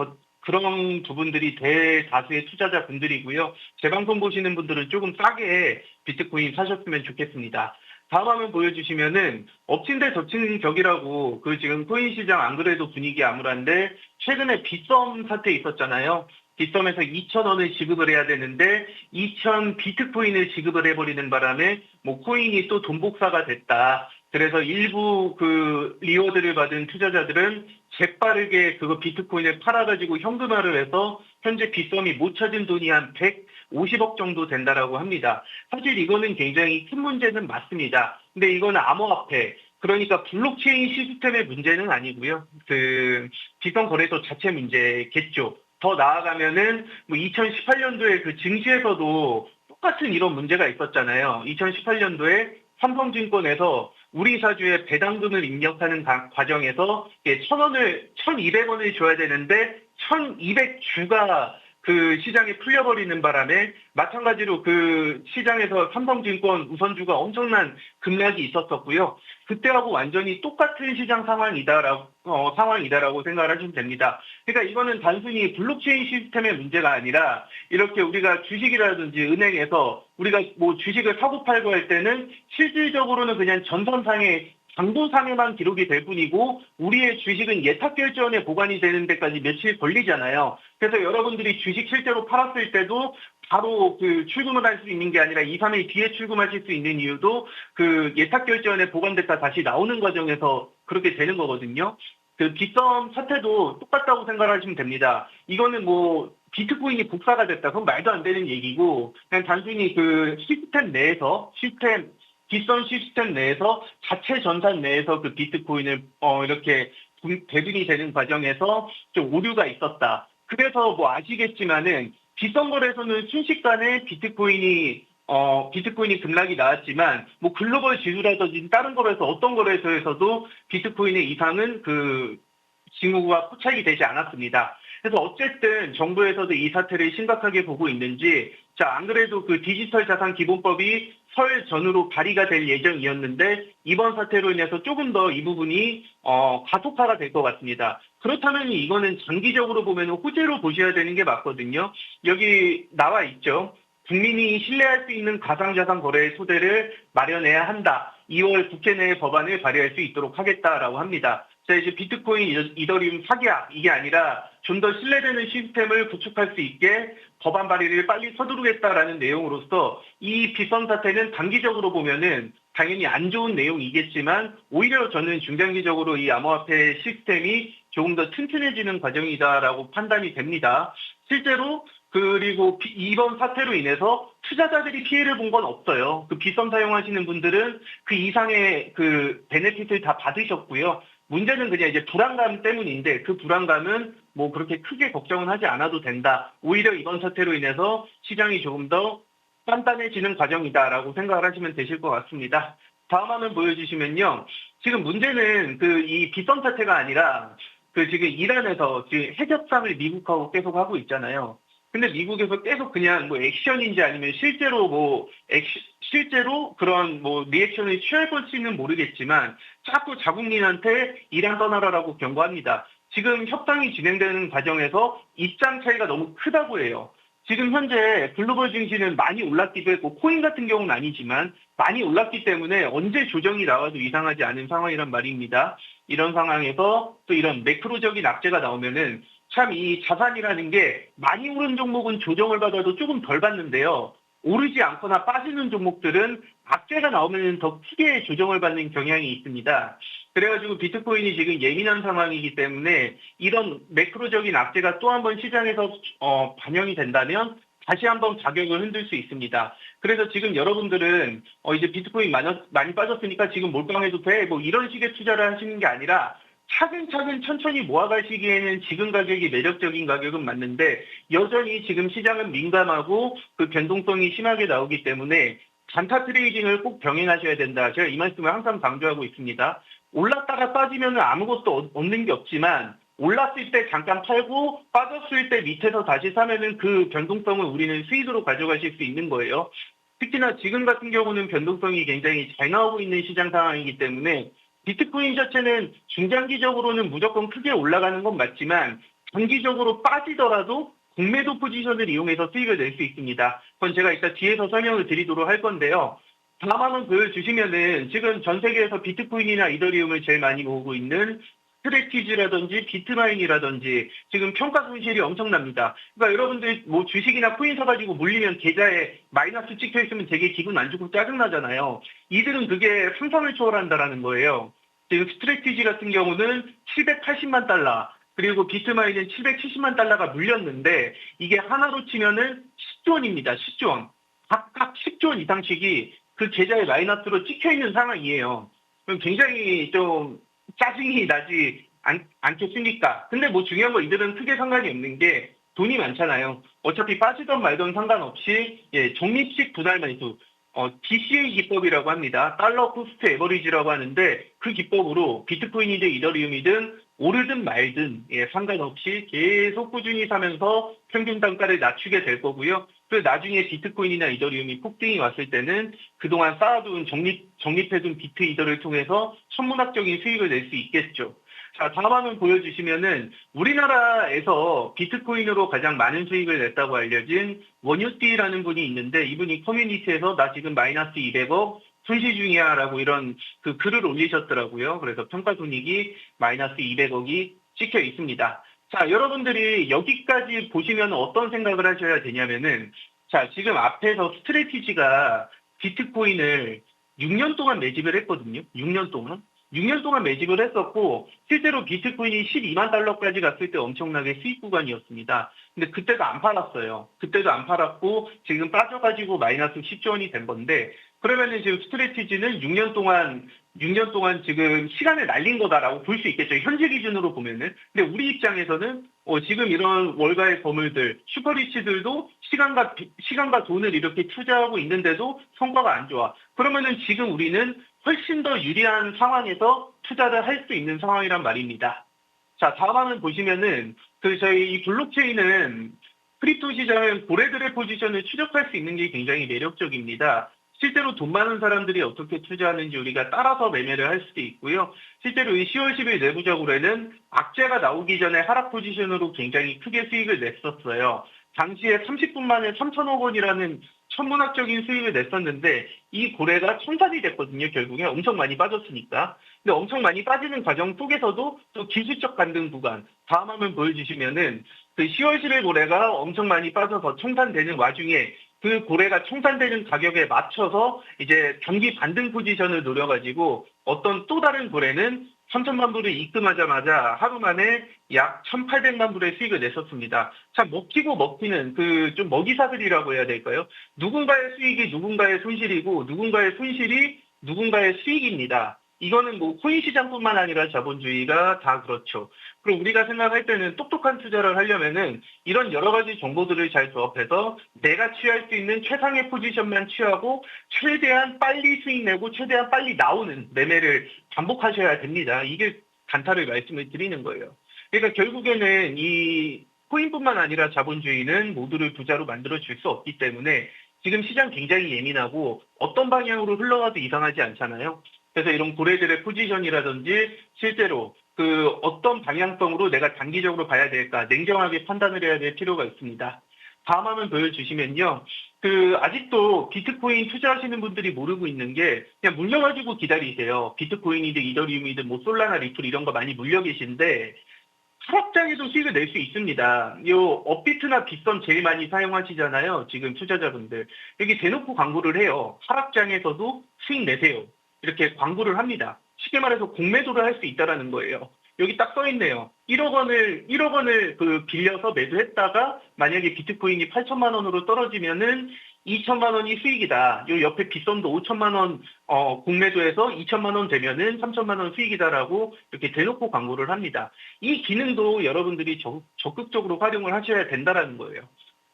부분들이 대다수의 투자자분들이고요. 제 방송 보시는 분들은 조금 싸게 비트코인 사셨으면 좋겠습니다. 다음 화면 보여주시면은 엎친 데 덮친 격이라고 그 지금 코인 시장 안 그래도 분위기 암울한데 최근에 빗썸 사태 있었잖아요. 빗썸에서 2,000원을 지급을 해야 되는데 2,000 비트코인을 지급을 해버리는 바람에 뭐 코인이 또 돈 복사가 됐다. 그래서 일부 그 리워드를 받은 투자자들은 재빠르게 그거 비트코인을 팔아가지고 현금화를 해서 현재 빗썸이 못 찾은 돈이 한 150억 정도 된다라고 합니다. 사실 이거는 굉장히 큰 문제는 맞습니다. 근데 이거는 암호화폐, 그러니까 블록체인 시스템의 문제는 아니고요. 그 빗썸 거래소 자체 문제겠죠. 더 나아가면은 뭐 2018년도에 그 증시에서도 똑같은 이런 문제가 있었잖아요. 2018년도에 삼성증권에서 우리 사주에 배당금을 입력하는 과정에서 1,200원을 줘야 되는데 1,200주가 그 시장에 풀려버리는 바람에 마찬가지로 그 시장에서 삼성증권 우선주가 엄청난 급락이 있었었고요. 그때하고 완전히 똑같은 시장 상황이다라고 생각을 하시면 됩니다. 그러니까 이거는 단순히 블록체인 시스템의 문제가 아니라 이렇게 우리가 주식이라든지 은행에서 우리가 뭐 주식을 사고 팔고 할 때는 실질적으로는 그냥 전선상의 장부상에만 기록이 될 뿐이고 우리의 주식은 예탁결제원에 보관이 되는 데까지 며칠 걸리잖아요. 그래서 여러분들이 주식 실제로 팔았을 때도 바로 그 출금을 할 수 있는 게 아니라 2, 3일 뒤에 출금하실 수 있는 이유도 그 예탁결제원에 보관됐다 다시 나오는 과정에서 그렇게 되는 거거든요. 그 빗썸 사태도 똑같다고 생각하시면 됩니다. 이거는 뭐 비트코인이 복사가 됐다. 그건 말도 안 되는 얘기고 그냥 단순히 그 시스템 내에서 빗썸 시스템 내에서 자체 전산 내에서 그 비트코인을 이렇게 배분이 되는 과정에서 좀 오류가 있었다. 그래서 뭐 아시겠지만은 빗썸 거래소는 순식간에 비트코인이 급락이 나왔지만 뭐 글로벌 지수라든지 다른 거래소 어떤 거래소에서도 비트코인의 이상은 그 징후가 포착이 되지 않았습니다. 그래서 어쨌든 정부에서도 이 사태를 심각하게 보고 있는지 안 그래도 그 디지털 자산 기본법이 설 전후로 발의가 될 예정이었는데 이번 사태로 인해서 조금 더 이 부분이 가속화가 될 것 같습니다. 그렇다면 이거는 장기적으로 보면 호재로 보셔야 되는 게 맞거든요. 여기 나와 있죠. 국민이 신뢰할 수 있는 가상자산 거래의 토대를 마련해야 한다. 2월 국회 내 법안을 발의할 수 있도록 하겠다라고 합니다. 자, 이제 비트코인, 이더리움 사기야 이게 아니라 좀 더 신뢰되는 시스템을 구축할 수 있게 법안 발의를 빨리 서두르겠다라는 내용으로서 이 빗썸 사태는 단기적으로 보면은 당연히 안 좋은 내용이겠지만 오히려 저는 중장기적으로 이 암호화폐 시스템이 조금 더 튼튼해지는 과정이다라고 판단이 됩니다. 실제로 그리고 이번 사태로 인해서 투자자들이 피해를 본 건 없어요. 그 빗썸 사용하시는 분들은 그 이상의 그 베네핏을 다 받으셨고요. 문제는 그냥 이제 불안감 때문인데 그 불안감은 뭐 그렇게 크게 걱정은 하지 않아도 된다. 오히려 이번 사태로 인해서 시장이 조금 더 단단해지는 과정이다라고 생각을 하시면 되실 것 같습니다. 다음 화면 보여주시면요. 지금 문제는 그 이 빗썸 사태가 아니라 그 지금 이란에서 지금 핵 협상을 미국하고 계속 하고 있잖아요. 근데 미국에서 계속 그냥 뭐 액션인지 아니면 실제로 그런 뭐 리액션을 취할 것인지는 모르겠지만 자꾸 자국민한테 이란 떠나라라고 경고합니다. 지금 협상이 진행되는 과정에서 입장 차이가 너무 크다고 해요. 지금 현재 글로벌 증시는 많이 올랐기도 했고 코인 같은 경우는 아니지만 많이 올랐기 때문에 언제 조정이 나와도 이상하지 않은 상황이란 말입니다. 이런 상황에서 또 이런 매크로적인 악재가 나오면은 참 이 자산이라는 게 많이 오른 종목은 조정을 받아도 조금 덜 받는데요. 오르지 않거나 빠지는 종목들은 악재가 나오면 더 크게 조정을 받는 경향이 있습니다. 그래가지고 비트코인이 지금 예민한 상황이기 때문에 이런 매크로적인 악재가 또 한 번 시장에서 반영이 된다면 다시 한번 가격을 흔들 수 있습니다. 그래서 지금 여러분들은 이제 비트코인 많이 빠졌으니까 지금 몰빵해도 돼? 뭐 이런 식의 투자를 하시는 게 아니라 차근차근 천천히 모아가시기에는 지금 가격이 매력적인 가격은 맞는데 여전히 지금 시장은 민감하고 그 변동성이 심하게 나오기 때문에 단타 트레이딩을 꼭 병행하셔야 된다. 제가 이 말씀을 항상 강조하고 있습니다. 올랐다가 빠지면 아무것도 얻는 게 없지만 올랐을 때 잠깐 팔고 빠졌을 때 밑에서 다시 사면은 그 변동성을 우리는 수익으로 가져가실 수 있는 거예요. 특히나 지금 같은 경우는 변동성이 굉장히 잘 나오고 있는 시장 상황이기 때문에 비트코인 자체는 중장기적으로는 무조건 크게 올라가는 건 맞지만 단기적으로 빠지더라도 공매도 포지션을 이용해서 수익을 낼 수 있습니다. 그건 제가 이따 뒤에서 설명을 드리도록 할 건데요. 다음 화면 보여주시면은 지금 전 세계에서 비트코인이나 이더리움을 제일 많이 모으고 있는 스트레티지라든지 비트마인이라든지 지금 평가 손실이 엄청납니다. 그러니까 여러분들 뭐 주식이나 코인 사가지고 물리면 계좌에 마이너스 찍혀 있으면 되게 기분 안 좋고 짜증나잖아요. 이들은 그게 상상을 초월한다라는 거예요. 지금 스트레티지 같은 경우는 780만 달러 그리고 비트마인은 770만 달러가 물렸는데 이게 하나로 치면은 10조 원입니다. 10조 원. 각각 10조 원 이상씩이 그 계좌에 마이너스로 찍혀 있는 상황이에요. 그럼 굉장히 좀 짜증이 나지 않겠습니까? 근데 뭐 중요한 건 이들은 크게 상관이 없는 게 돈이 많잖아요. 어차피 빠지던 말던 상관없이 적립식 분할 매수, DCA 기법이라고 합니다. 달러 코스트 에버리지라고 하는데 그 기법으로 비트코인이든 이더리움이든 오르든 말든 상관없이 계속 꾸준히 사면서 평균 단가를 낮추게 될 거고요. 그래서 나중에 비트코인이나 이더리움이 폭등이 왔을 때는 그동안 쌓아둔 적립해둔 비트 이더를 통해서 천문학적인 수익을 낼 수 있겠죠. 자, 다음 화면 보여주시면은 우리나라에서 비트코인으로 가장 많은 수익을 냈다고 알려진 원유띠라는 분이 있는데 이분이 커뮤니티에서 나 지금 마이너스 200억 손실 중이야라고 이런 그 글을 올리셨더라고요. 그래서 평가 손익이 마이너스 200억이 찍혀 있습니다. 자, 여러분들이 여기까지 보시면 어떤 생각을 하셔야 되냐면은 자, 지금 앞에서 스트레티지가 비트코인을 6년 동안 매집을 했거든요. 6년 동안. 6년 동안 매집을 했었고 실제로 비트코인이 12만 달러까지 갔을 때 엄청나게 수익 구간이었습니다. 근데 그때도 안 팔았어요. 그때도 안 팔았고 지금 빠져가지고 마이너스 10조 원이 된 건데 그러면은 지금 스트레티지는 6년 동안 지금 시간을 날린 거다라고 볼 수 있겠죠. 현재 기준으로 보면은. 근데 우리 입장에서는 지금 이런 월가의 거물들, 슈퍼리치들도 시간과 돈을 이렇게 투자하고 있는데도 성과가 안 좋아. 그러면은 지금 우리는 훨씬 더 유리한 상황에서 투자를 할 수 있는 상황이란 말입니다. 자, 다음 화면 보시면은 저희 이 블록체인은 크립토 시장은 고래들의 포지션을 추적할 수 있는 게 굉장히 매력적입니다. 실제로 돈 많은 사람들이 어떻게 투자하는지 우리가 따라서 매매를 할 수도 있고요. 실제로 이 10월 10일 내부적으로는 악재가 나오기 전에 하락 포지션으로 굉장히 크게 수익을 냈었어요. 당시에 30분 만에 3천억 원이라는 천문학적인 수익을 냈었는데 이 고래가 청산이 됐거든요. 결국에 엄청 많이 빠졌으니까. 근데 엄청 많이 빠지는 과정 속에서도 또 기술적 반등 구간, 다음 화면 보여주시면은 그 10월 10일 고래가 엄청 많이 빠져서 청산되는 와중에 그 고래가 청산되는 가격에 맞춰서 이제 단기 반등 포지션을 노려가지고 어떤 또 다른 고래는 3천만 불을 입금하자마자 하루 만에 약 1,800만 불의 수익을 냈었습니다. 참 먹히고 먹히는 그 좀 먹이사슬이라고 해야 될까요? 누군가의 수익이 누군가의 손실이고 누군가의 손실이 누군가의 수익입니다. 이거는 뭐 코인 시장뿐만 아니라 자본주의가 다 그렇죠. 그리고 우리가 생각할 때는 똑똑한 투자를 하려면은 이런 여러 가지 정보들을 잘 조합해서 내가 취할 수 있는 최상의 포지션만 취하고 최대한 빨리 수익 내고 최대한 빨리 나오는 매매를 반복하셔야 됩니다. 이게 단타를 말씀을 드리는 거예요. 그러니까 결국에는 이 코인뿐만 아니라 자본주의는 모두를 부자로 만들어 줄 수 없기 때문에 지금 시장 굉장히 예민하고 어떤 방향으로 흘러가도 이상하지 않잖아요. 그래서 이런 고래들의 포지션이라든지 실제로 그 어떤 방향성으로 내가 단기적으로 봐야 될까 냉정하게 판단을 해야 될 필요가 있습니다. 다음 화면 보여주시면요. 그 아직도 비트코인 투자하시는 분들이 모르고 있는 게 그냥 물려가지고 기다리세요. 비트코인이든 이더리움이든 뭐 솔라나 리플 이런 거 많이 물려 계신데 하락장에도 수익을 낼 수 있습니다. 요 업비트나 빗썸 제일 많이 사용하시잖아요. 지금 투자자분들. 여기 대놓고 광고를 해요. 하락장에서도 수익 내세요. 이렇게 광고를 합니다. 쉽게 말해서 공매도를 할 수 있다라는 거예요. 여기 딱 써있네요. 1억 원을 그 빌려서 매도했다가 만약에 비트코인이 8천만 원으로 떨어지면은 2천만 원이 수익이다. 요 옆에 빗썸도 5천만 원 공매도해서 2천만 원 되면은 3천만 원 수익이다라고 이렇게 대놓고 광고를 합니다. 이 기능도 여러분들이 적극적으로 활용을 하셔야 된다라는 거예요.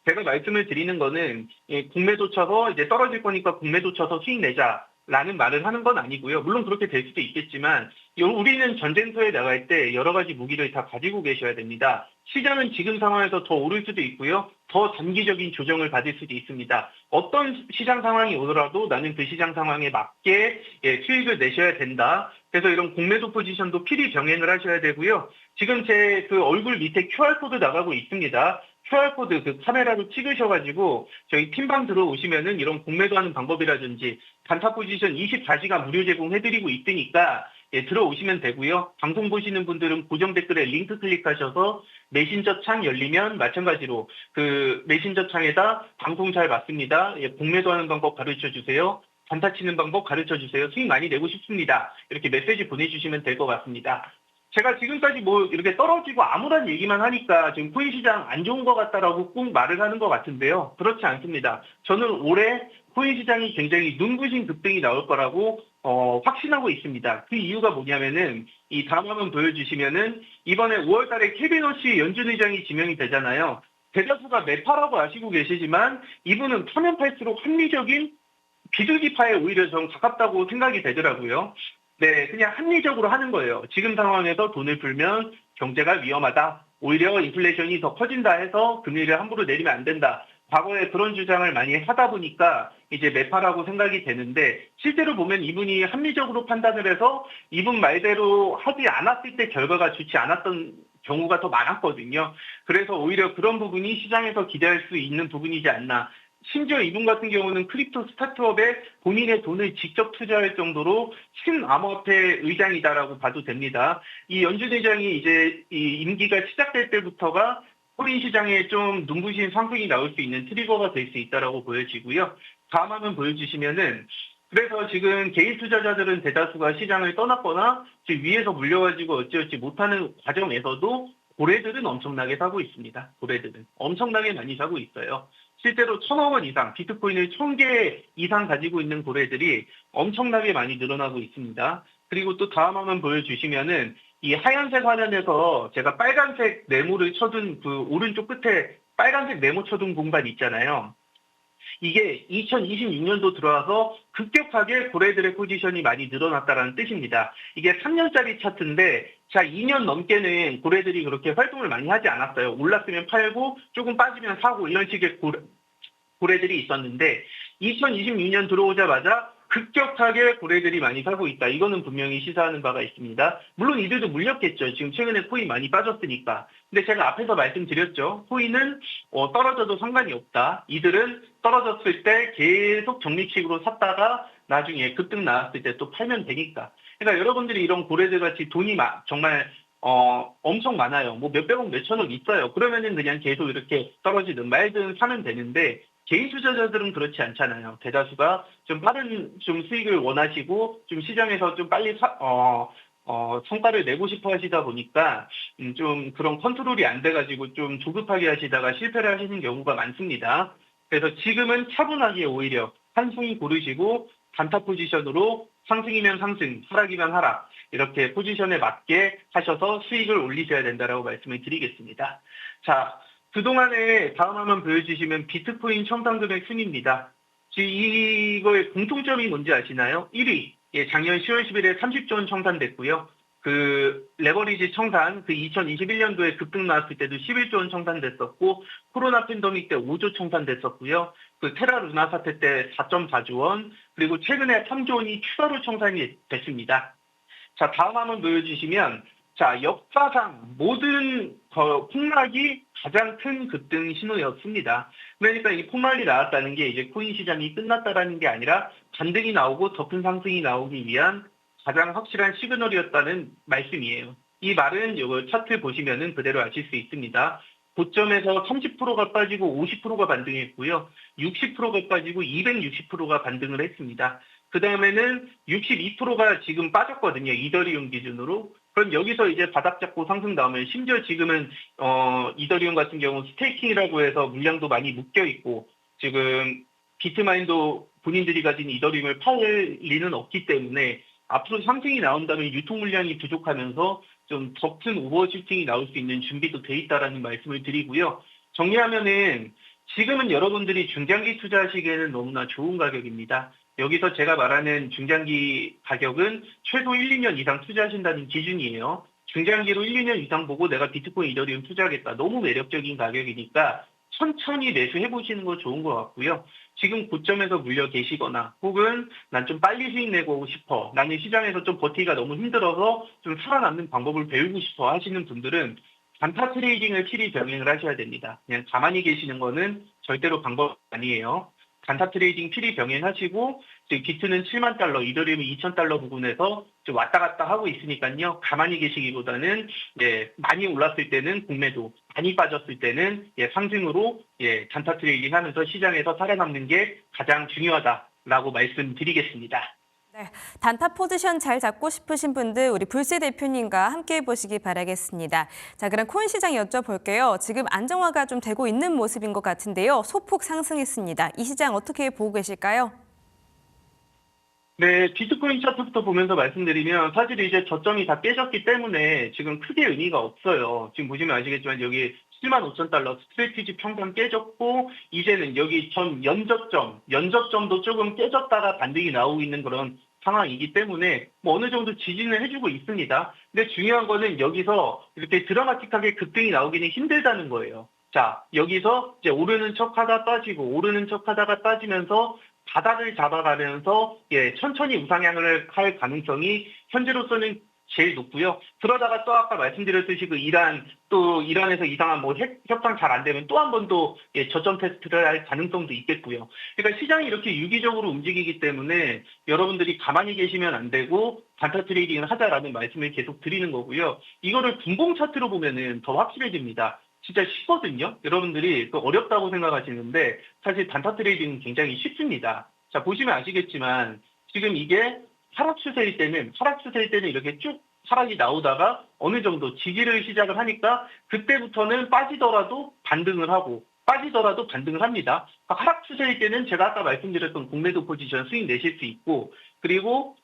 제가 말씀을 드리는 거는 공매도 쳐서 이제 떨어질 거니까 공매도 쳐서 수익 내자라는 말을 하는 건 아니고요. 물론 그렇게 될 수도 있겠지만 우리는 전쟁터에 나갈 때 여러 가지 무기를 다 가지고 계셔야 됩니다. 시장은 지금 상황에서 더 오를 수도 있고요. 더 단기적인 조정을 받을 수도 있습니다. 어떤 시장 상황이 오더라도 나는 그 시장 상황에 맞게 수익을 내셔야 된다. 그래서 이런 공매도 포지션도 필히 병행을 하셔야 되고요. 지금 제 그 얼굴 밑에 QR코드 나가고 있습니다. QR코드 그 카메라로 찍으셔가지고 저희 팀방 들어오시면은 이런 공매도하는 방법이라든지 단타 포지션 24시간 무료 제공해드리고 있으니까 들어오시면 되고요. 방송 보시는 분들은 고정 댓글에 링크 클릭하셔서 메신저 창 열리면 마찬가지로 그 메신저 창에다 방송 잘 봤습니다. 공매도하는 방법 가르쳐주세요. 단타 치는 방법 가르쳐주세요. 수익 많이 내고 싶습니다. 이렇게 메시지 보내주시면 될 것 같습니다. 제가 지금까지 뭐 이렇게 떨어지고 암울한 얘기만 하니까 지금 코인 시장 안 좋은 것 같다라고 꼭 말을 하는 것 같은데요. 그렇지 않습니다. 저는 올해 코인 시장이 굉장히 눈부신 급등이 나올 거라고 확신하고 있습니다. 그 이유가 뭐냐면은 이 다음 화면 보여주시면은 이번에 5월 달에 케빈 오시 연준 의장이 지명이 되잖아요. 대다수가 매파라고 아시고 계시지만 이분은 파면 팔수록 합리적인 비둘기파에 오히려 좀 가깝다고 생각이 되더라고요. 네, 그냥 합리적으로 하는 거예요. 지금 상황에서 돈을 풀면 경제가 위험하다. 오히려 인플레이션이 더 커진다 해서 금리를 함부로 내리면 안 된다. 과거에 그런 주장을 많이 하다 보니까 이제 매파라고 생각이 되는데 실제로 보면 이분이 합리적으로 판단을 해서 이분 말대로 하지 않았을 때 결과가 좋지 않았던 경우가 더 많았거든요. 그래서 오히려 그런 부분이 시장에서 기대할 수 있는 부분이지 않나. 심지어 이분 같은 경우는 크립토 스타트업에 본인의 돈을 직접 투자할 정도로 신암호화폐 의장이다라고 봐도 됩니다. 이 연준 의장이 이제 이 임기가 시작될 때부터가 코인 시장에 좀 눈부신 상승이 나올 수 있는 트리거가 될 수 있다라고 보여지고요. 다음 화면 보여주시면은 그래서 지금 개인 투자자들은 대다수가 시장을 떠났거나 지금 위에서 물려가지고 어찌어찌 못하는 과정에서도 고래들은 엄청나게 사고 있습니다. 고래들은 엄청나게 많이 사고 있어요. 실제로 1,000억 원 이상, 비트코인을 1,000개 이상 가지고 있는 고래들이 엄청나게 많이 늘어나고 있습니다. 그리고 또 다음 화면 보여주시면은 이 하얀색 화면에서 제가 빨간색 네모를 쳐둔 그 오른쪽 끝에 빨간색 네모 쳐둔 공간 있잖아요. 이게 2026년도 들어와서 급격하게 고래들의 포지션이 많이 늘어났다는 뜻입니다. 이게 3년짜리 차트인데 자 2년 넘게는 고래들이 그렇게 활동을 많이 하지 않았어요. 올랐으면 팔고 조금 빠지면 사고 이런 식의 고래들이 있었는데 2026년 들어오자마자 급격하게 고래들이 많이 사고 있다. 이거는 분명히 시사하는 바가 있습니다. 물론 이들도 물렸겠죠. 지금 최근에 코인 많이 빠졌으니까. 근데 제가 앞에서 말씀드렸죠. 코인은 떨어져도 상관이 없다. 이들은 떨어졌을 때 계속 적립식으로 샀다가 나중에 급등 나왔을 때 또 팔면 되니까. 그러니까 여러분들이 이런 고래들 같이 돈이 정말 엄청 많아요. 뭐 몇백억, 몇천억 있어요. 그러면은 그냥 계속 이렇게 떨어지든 말든 사면 되는데 개인 투자자들은 그렇지 않잖아요. 대다수가 좀 빠른 좀 수익을 원하시고 좀 시장에서 좀 빨리 성과를 내고 싶어 하시다 보니까 좀 그런 컨트롤이 안 돼가지고 좀 조급하게 하시다가 실패를 하시는 경우가 많습니다. 그래서 지금은 차분하게 오히려 한순위 고르시고 단타 포지션으로 상승이면 상승, 하락이면 하락 이렇게 포지션에 맞게 하셔서 수익을 올리셔야 된다라고 말씀을 드리겠습니다. 자, 그동안에 다음 화면 보여주시면 비트코인 청산금액 순입니다. 이거의 공통점이 뭔지 아시나요? 1위, 작년 10월 10일에 30조 원 청산됐고요. 그 레버리지 청산, 그 2021년도에 급등 나왔을 때도 11조 원 청산됐었고, 코로나 팬데믹 때 5조 청산됐었고요. 그 테라 루나 사태 때 4.4조 원, 그리고 최근에 3조 원이 추가로 청산이 됐습니다. 자, 다음 한번 보여주시면, 자, 역사상 모든 폭락이 가장 큰 급등 신호였습니다. 그러니까 이 폭락이 나왔다는 게 이제 코인 시장이 끝났다라는 게 아니라 반등이 나오고 더 큰 상승이 나오기 위한 가장 확실한 시그널이었다는 말씀이에요. 이 말은 이거 차트 보시면은 그대로 아실 수 있습니다. 고점에서 30%가 빠지고 50%가 반등했고요. 60%가 빠지고 260%가 반등을 했습니다. 그 다음에는 62%가 지금 빠졌거든요. 이더리움 기준으로. 그럼 여기서 이제 바닥 잡고 상승 나오면 심지어 지금은 이더리움 같은 경우 스테이킹이라고 해서 물량도 많이 묶여 있고 지금 비트마인도 본인들이 가진 이더리움을 팔 리는 없기 때문에 앞으로 상승이 나온다면 유통 물량이 부족하면서 좀 더 큰 오버슈팅이 나올 수 있는 준비도 돼 있다라는 말씀을 드리고요. 정리하면은 지금은 여러분들이 중장기 투자하시기에는 너무나 좋은 가격입니다. 여기서 제가 말하는 중장기 가격은 최소 1, 2년 이상 투자하신다는 기준이에요. 중장기로 1, 2년 이상 보고 내가 비트코인, 이더리움 투자하겠다. 너무 매력적인 가격이니까 천천히 매수해 보시는 거 좋은 것 같고요. 지금 고점에서 물려 계시거나 혹은 난 좀 빨리 수익 내고 싶어. 나는 시장에서 좀 버티기가 너무 힘들어서 좀 살아남는 방법을 배우고 싶어 하시는 분들은 단타 트레이딩을 필히 병행을 하셔야 됩니다. 그냥 가만히 계시는 거는 절대로 방법 아니에요. 단타 트레이딩 필히 병행하시고 지금 비트는 7만 달러, 이더리움이 2천 달러 부근에서 좀 왔다 갔다 하고 있으니까요. 가만히 계시기보다는 많이 올랐을 때는 공매도, 많이 빠졌을 때는 상승으로 단타 트레이딩 하면서 시장에서 살아남는 게 가장 중요하다라고 말씀드리겠습니다. 네, 단타 포지션 잘 잡고 싶으신 분들 우리 불세 대표님과 함께 해보시기 바라겠습니다. 자, 그럼 코인 시장 여쭤볼게요. 지금 안정화가 좀 되고 있는 모습인 것 같은데요. 소폭 상승했습니다. 이 시장 어떻게 보고 계실까요? 네, 비트코인 차트부터 보면서 말씀드리면 사실 이제 저점이 다 깨졌기 때문에 지금 크게 의미가 없어요. 지금 보시면 아시겠지만 여기 7만 5천 달러 스트레티지 평단 깨졌고 이제는 여기 전 연저점도 조금 깨졌다가 반등이 나오고 있는 그런 상황이기 때문에 뭐 어느 정도 지지는 해주고 있습니다. 근데 중요한 거는 여기서 이렇게 드라마틱하게 급등이 나오기는 힘들다는 거예요. 자, 여기서 이제 오르는 척 하다 빠지고 오르는 척 하다가 빠지면서 바닥을 잡아가면서 천천히 우상향을 할 가능성이 현재로서는 제일 높고요. 그러다가 또 아까 말씀드렸듯이 그 이란에서 이상한 뭐 협상 잘 안 되면 또 한 번 더 저점 테스트를 할 가능성도 있겠고요. 그러니까 시장이 이렇게 유기적으로 움직이기 때문에 여러분들이 가만히 계시면 안 되고 단타 트레이딩을 하자라는 말씀을 계속 드리는 거고요. 이거를 분봉 차트로 보면은 더 확실해집니다. 진짜 쉽거든요. 여러분들이 또 어렵다고 생각하시는데 사실 단타 트레이딩은 굉장히 쉽습니다. 자, 보시면 아시겠지만 지금 이게 하락 추세일 때는 이렇게 쭉 하락이 나오다가 어느 정도 지지를 시작을 하니까 그때부터는 빠지더라도 반등을 합니다. 하락 추세일 때는 제가 아까 말씀드렸던 공매도 포지션 수익 내실 수 있고 그리고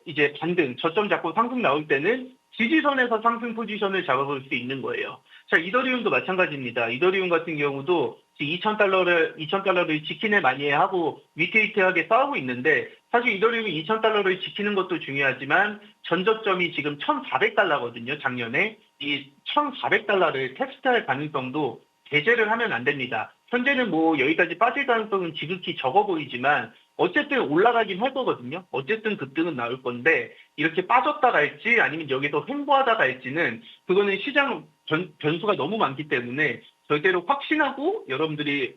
이제 반등 저점 잡고 상승 나올 때는 지지선에서 상승 포지션을 잡아볼 수 있는 거예요. 자, 이더리움도 마찬가지입니다. 이더리움 같은 경우도 2,000달러를 지키네 마니에 하고 위태위태하게 싸우고 있는데 사실 이더리움이 2,000달러를 지키는 것도 중요하지만 전저점이 지금 1,400달러거든요. 작년에 이 1,400달러를 테스트할 가능성도 배제를 하면 안 됩니다. 현재는 뭐 여기까지 빠질 가능성은 지극히 적어 보이지만 어쨌든 올라가긴 할 거거든요. 어쨌든 급등은 나올 건데 이렇게 빠졌다 갈지 아니면 여기서 횡보하다 갈지는 그거는 시장 변수가 너무 많기 때문에 절대로 확신하고 여러분들이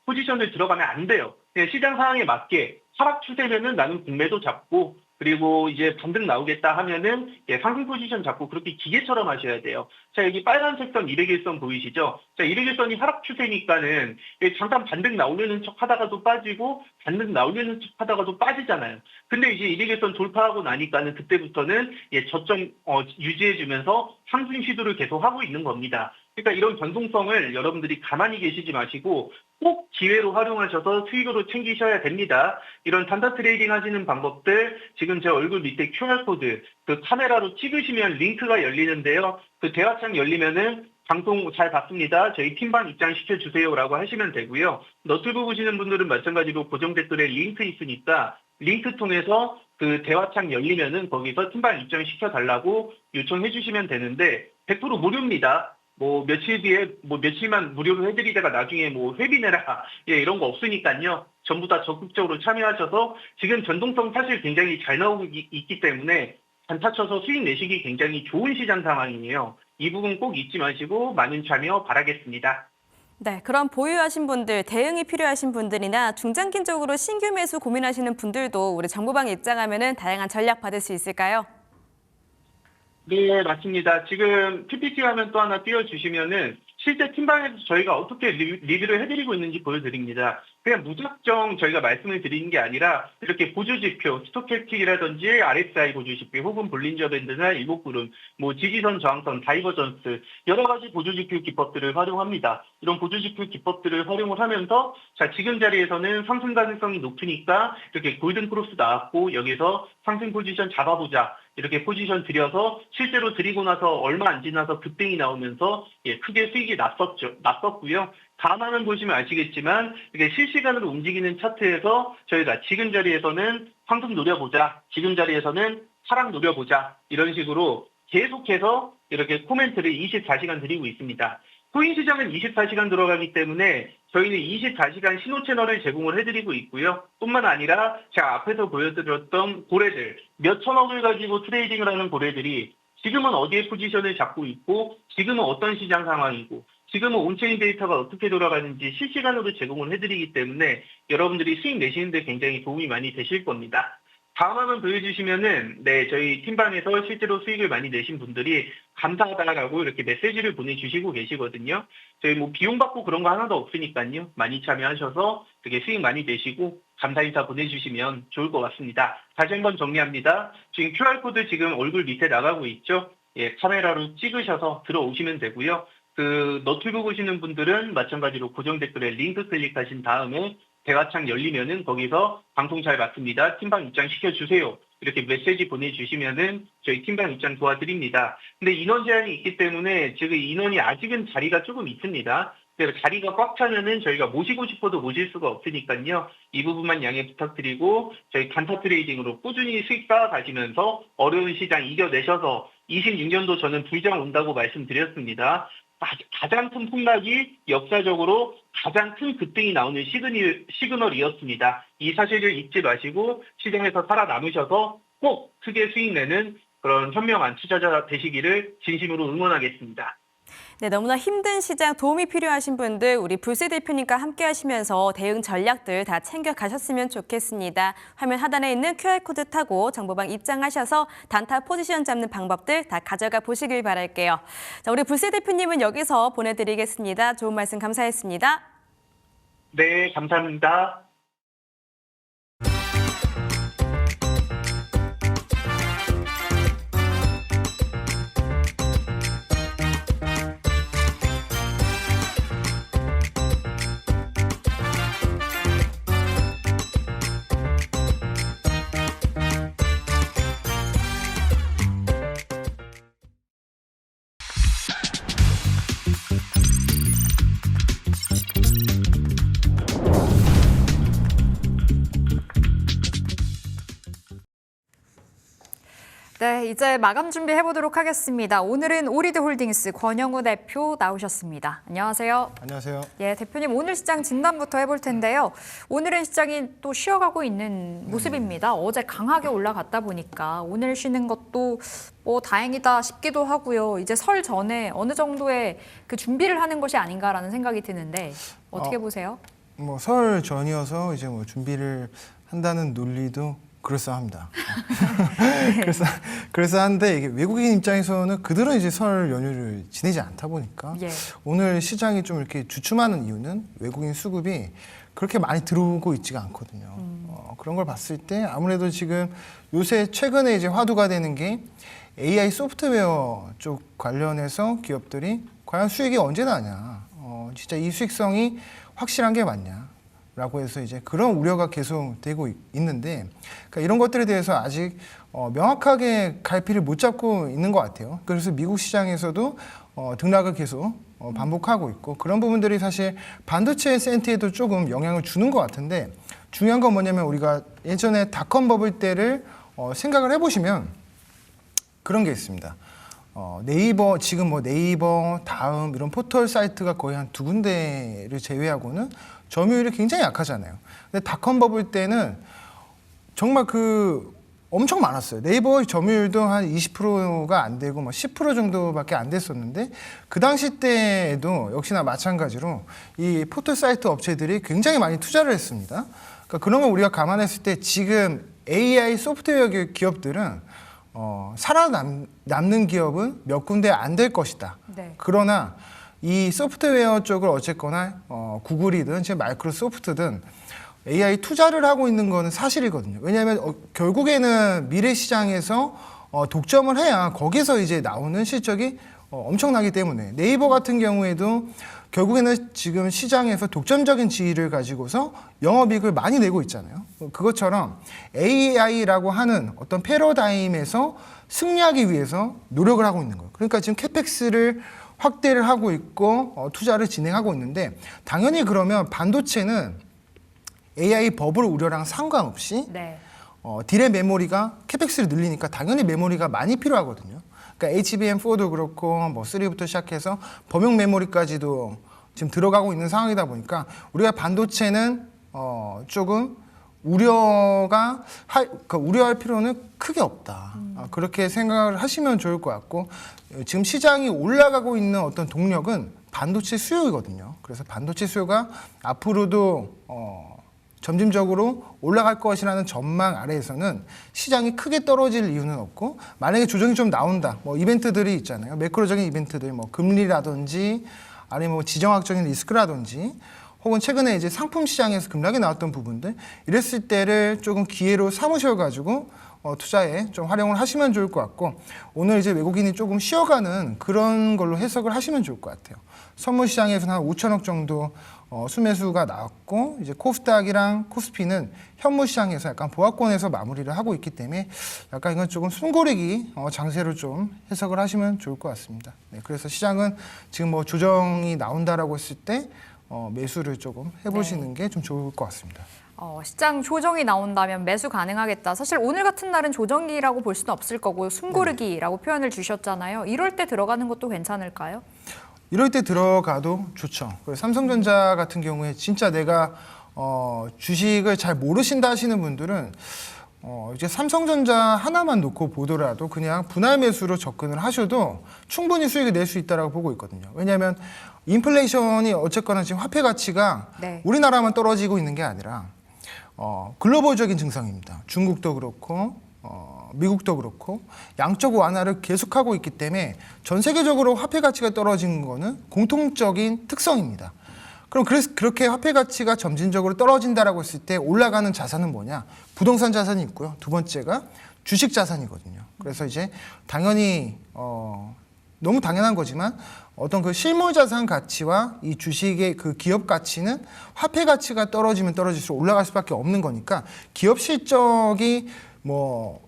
포지션을 들어가면 안 돼요. 그냥 시장 상황에 맞게 하락 추세면은 나는 공매도 잡고 그리고 이제 반등 나오겠다 하면은 상승 포지션 잡고 그렇게 기계처럼 하셔야 돼요. 자, 여기 빨간색 선 201선 보이시죠? 자, 201선이 하락 추세니까는 잠깐 반등 나오려는 척 하다가도 빠지고 반등 나오려는 척 하다가도 빠지잖아요. 근데 이제 201선 돌파하고 나니까는 그때부터는 저점 유지해주면서 상승 시도를 계속 하고 있는 겁니다. 그러니까 이런 변동성을 여러분들이 가만히 계시지 마시고 꼭 기회로 활용하셔서 수익으로 챙기셔야 됩니다. 이런 단타 트레이딩 하시는 방법들 지금 제 얼굴 밑에 QR코드 그 카메라로 찍으시면 링크가 열리는데요. 그 대화창 열리면은 방송 잘 봤습니다. 저희 팀방 입장시켜 주세요라고 하시면 되고요. 너튜브 보시는 분들은 마찬가지로 고정 댓글에 링크 있으니까 링크 통해서 그 대화창 열리면은 거기서 팀방 입장시켜 달라고 요청해 주시면 되는데 100% 무료입니다. 뭐 며칠 뒤에 뭐 며칠만 무료로 해드리다가 나중에 뭐 회비 내라 이런 거 없으니까요. 전부 다 적극적으로 참여하셔서 지금 변동성 사실 굉장히 잘 나오고 있기 때문에 단타 쳐서 수익 내시기 굉장히 좋은 시장 상황이에요. 이 부분 꼭 잊지 마시고 많은 참여 바라겠습니다. 네, 그럼 보유하신 분들, 대응이 필요하신 분들이나 중장기적으로 신규 매수 고민하시는 분들도 우리 정보방에 입장하면은 다양한 전략 받을 수 있을까요? 네, 맞습니다. 지금 PPT 화면 또 하나 띄워주시면은 실제 팀방에서 저희가 어떻게 리뷰를 해드리고 있는지 보여드립니다. 그냥 무작정 저희가 말씀을 드리는 게 아니라 이렇게 보조지표, 스토캐스틱이라든지 RSI 보조지표, 혹은 볼린저 밴드나 일목구름, 뭐 지지선, 저항선, 다이버전스 여러 가지 보조지표 기법들을 활용합니다. 이런 보조지표 기법들을 활용을 하면서 자 지금 자리에서는 상승 가능성이 높으니까 이렇게 골든 크로스 나왔고 여기서 상승 포지션 잡아보자. 이렇게 포지션 들여서 실제로 들이고 나서 얼마 안 지나서 급등이 나오면서 크게 수익이 났었고요. 다음 화면 보시면 아시겠지만 이게 실시간으로 움직이는 차트에서 저희가 지금 자리에서는 상승 노려보자, 지금 자리에서는 하락 노려보자 이런 식으로 계속해서 이렇게 코멘트를 24시간 드리고 있습니다. 코인 시장은 24시간 들어가기 때문에 저희는 24시간 신호 채널을 제공을 해드리고 있고요. 뿐만 아니라 제가 앞에서 보여드렸던 고래들, 몇 천억을 가지고 트레이딩을 하는 고래들이 지금은 어디에 포지션을 잡고 있고 지금은 어떤 시장 상황이고 지금은 온체인 데이터가 어떻게 돌아가는지 실시간으로 제공을 해드리기 때문에 여러분들이 수익 내시는 데 굉장히 도움이 많이 되실 겁니다. 다음 화면 보여주시면은 저희 팀방에서 실제로 수익을 많이 내신 분들이 감사하다라고 이렇게 메시지를 보내주시고 계시거든요. 저희 뭐 비용 받고 그런 거 하나도 없으니까요. 많이 참여하셔서 이렇게 수익 많이 내시고 감사 인사 보내주시면 좋을 것 같습니다. 다시 한번 정리합니다. 지금 QR코드 지금 얼굴 밑에 나가고 있죠. 카메라로 찍으셔서 들어오시면 되고요. 그 너튜브 보시는 분들은 마찬가지로 고정 댓글에 링크 클릭하신 다음에 대화창 열리면은 거기서 방송 잘 봤습니다. 팀방 입장 시켜주세요. 이렇게 메시지 보내주시면은 저희 팀방 입장 도와드립니다. 근데 인원 제한이 있기 때문에 지금 인원이 아직은 자리가 조금 있습니다. 그래서 자리가 꽉 차면은 저희가 모시고 싶어도 모실 수가 없으니까요. 이 부분만 양해 부탁드리고 저희 단타 트레이딩으로 꾸준히 수익 쌓아가시면서 어려운 시장 이겨내셔서 26년도 저는 불장 온다고 말씀드렸습니다. 가장 큰 폭락이 역사적으로 가장 큰 급등이 나오는 시그널이었습니다. 이 사실을 잊지 마시고 시장에서 살아남으셔서 꼭 크게 수익 내는 그런 현명한 투자자 되시기를 진심으로 응원하겠습니다. 네, 너무나 힘든 시장 도움이 필요하신 분들 우리 불세 대표님과 함께 하시면서 대응 전략들 다 챙겨 가셨으면 좋겠습니다. 화면 하단에 있는 QR코드 타고 정보방 입장하셔서 단타 포지션 잡는 방법들 다 가져가 보시길 바랄게요. 자, 우리 불세 대표님은 여기서 보내드리겠습니다. 좋은 말씀 감사했습니다. 네, 감사합니다. 네, 이제 마감 준비해 보도록 하겠습니다. 오늘은 오리드홀딩스 권영우 대표 나오셨습니다. 안녕하세요. 안녕하세요. 예, 대표님 오늘 시장 진단부터 해볼 텐데요. 오늘은 시장이 또 쉬어가고 있는 모습입니다. 어제 강하게 올라갔다 보니까 오늘 쉬는 것도 뭐 다행이다 싶기도 하고요. 이제 설 전에 어느 정도의 그 준비를 하는 것이 아닌가라는 생각이 드는데 어떻게 보세요? 뭐 설 전이어서 이제 뭐 준비를 한다는 논리도 그럴싸합니다. 그래서 이게 외국인 입장에서는 그들은 이제 설 연휴를 지내지 않다 보니까 예. 오늘 시장이 좀 이렇게 주춤하는 이유는 외국인 수급이 그렇게 많이 들어오고 있지가 않거든요. 그런 걸 봤을 때 아무래도 지금 요새 최근에 이제 화두가 되는 게 AI 소프트웨어 쪽 관련해서 기업들이 과연 수익이 언제 나냐, 진짜 이 수익성이 확실한 게 맞냐. 라고 해서 이제 그런 우려가 계속 되고 있는데, 그러니까 이런 것들에 대해서 아직 명확하게 갈피를 못 잡고 있는 것 같아요. 그래서 미국 시장에서도 등락을 계속 반복하고 있고, 그런 부분들이 사실 반도체 센트에도 조금 영향을 주는 것 같은데, 중요한 건 뭐냐면 우리가 예전에 닷컴 버블 때를 생각을 해보시면 그런 게 있습니다. 네이버, 지금 뭐 네이버, 다음 이런 포털 사이트가 거의 한 2군데를 제외하고는 점유율이 굉장히 약하잖아요. 근데 닷컴 버블 때는 정말 엄청 많았어요. 네이버 점유율도 한 20%가 안 되고 막 10% 정도밖에 안 됐었는데, 그 당시 때에도 역시나 마찬가지로 이 포털 사이트 업체들이 굉장히 많이 투자를 했습니다. 그러니까 그런 걸 우리가 감안했을 때 지금 AI 소프트웨어 기업들은 살아남는 기업은 몇 군데 안 될 것이다. 네. 그러나 이 소프트웨어 쪽을 어쨌거나 구글이든 지금 마이크로소프트든 AI 투자를 하고 있는 거는 사실이거든요. 왜냐하면 결국에는 미래 시장에서 독점을 해야 거기서 이제 나오는 실적이 엄청나기 때문에, 네이버 같은 경우에도 결국에는 지금 시장에서 독점적인 지위를 가지고서 영업이익을 많이 내고 있잖아요. 그것처럼 AI라고 하는 어떤 패러다임에서 승리하기 위해서 노력을 하고 있는 거예요. 그러니까 지금 캐펙스를 확대를 하고 있고 투자를 진행하고 있는데, 당연히 그러면 반도체는 AI 버블 우려랑 상관없이 네. 딜의 메모리가 캐펙스를 늘리니까 당연히 메모리가 많이 필요하거든요. 그러니까 HBM4도 그렇고 뭐 3부터 시작해서 범용 메모리까지도 지금 들어가고 있는 상황이다 보니까 우리가 반도체는 조금 우려할 필요는 크게 없다. 그렇게 생각을 하시면 좋을 것 같고, 지금 시장이 올라가고 있는 어떤 동력은 반도체 수요이거든요. 그래서 반도체 수요가 앞으로도 점진적으로 올라갈 것이라는 전망 아래에서는 시장이 크게 떨어질 이유는 없고, 만약에 조정이 좀 나온다, 뭐 이벤트들이 있잖아요. 매크로적인 이벤트들, 뭐 금리라든지 아니면 뭐 지정학적인 리스크라든지, 혹은 최근에 이제 상품 시장에서 급락이 나왔던 부분들, 이랬을 때를 조금 기회로 삼으셔가지고 투자에 좀 활용을 하시면 좋을 것 같고, 오늘 이제 외국인이 조금 쉬어가는 그런 걸로 해석을 하시면 좋을 것 같아요. 선물 시장에서는 한 5천억 정도 수매수가 나왔고, 이제 코스닥이랑 코스피는 현물 시장에서 약간 보합권에서 마무리를 하고 있기 때문에 약간 이건 조금 숨고르기 장세로 좀 해석을 하시면 좋을 것 같습니다. 네, 그래서 시장은 지금 뭐 조정이 나온다라고 했을 때 매수를 조금 해보시는 게 좀 좋을 것 같습니다. 시장 조정이 나온다면 매수 가능하겠다. 사실 오늘 같은 날은 조정기라고 볼 수는 없을 거고 숨고르기라고 표현을 주셨잖아요. 이럴 때 들어가는 것도 괜찮을까요? 이럴 때 들어가도 좋죠. 삼성전자 같은 경우에 진짜 내가 주식을 잘 모르신다 하시는 분들은 이제 삼성전자 하나만 놓고 보더라도 그냥 분할 매수로 접근을 하셔도 충분히 수익을 낼 수 있다고 보고 있거든요. 왜냐하면 인플레이션이 어쨌거나 지금 화폐 가치가 네. 우리나라만 떨어지고 있는 게 아니라 글로벌적인 증상입니다. 중국도 그렇고 미국도 그렇고 양적 완화를 계속하고 있기 때문에 전 세계적으로 화폐 가치가 떨어지는 거는 공통적인 특성입니다. 그럼 그렇게 화폐 가치가 점진적으로 떨어진다라고 했을 때 올라가는 자산은 뭐냐? 부동산 자산이 있고요. 두 번째가 주식 자산이거든요. 그래서 이제 당연히 너무 당연한 거지만 어떤 그 실물 자산 가치와 이 주식의 그 기업 가치는 화폐 가치가 떨어지면 떨어질수록 올라갈 수밖에 없는 거니까, 기업 실적이 뭐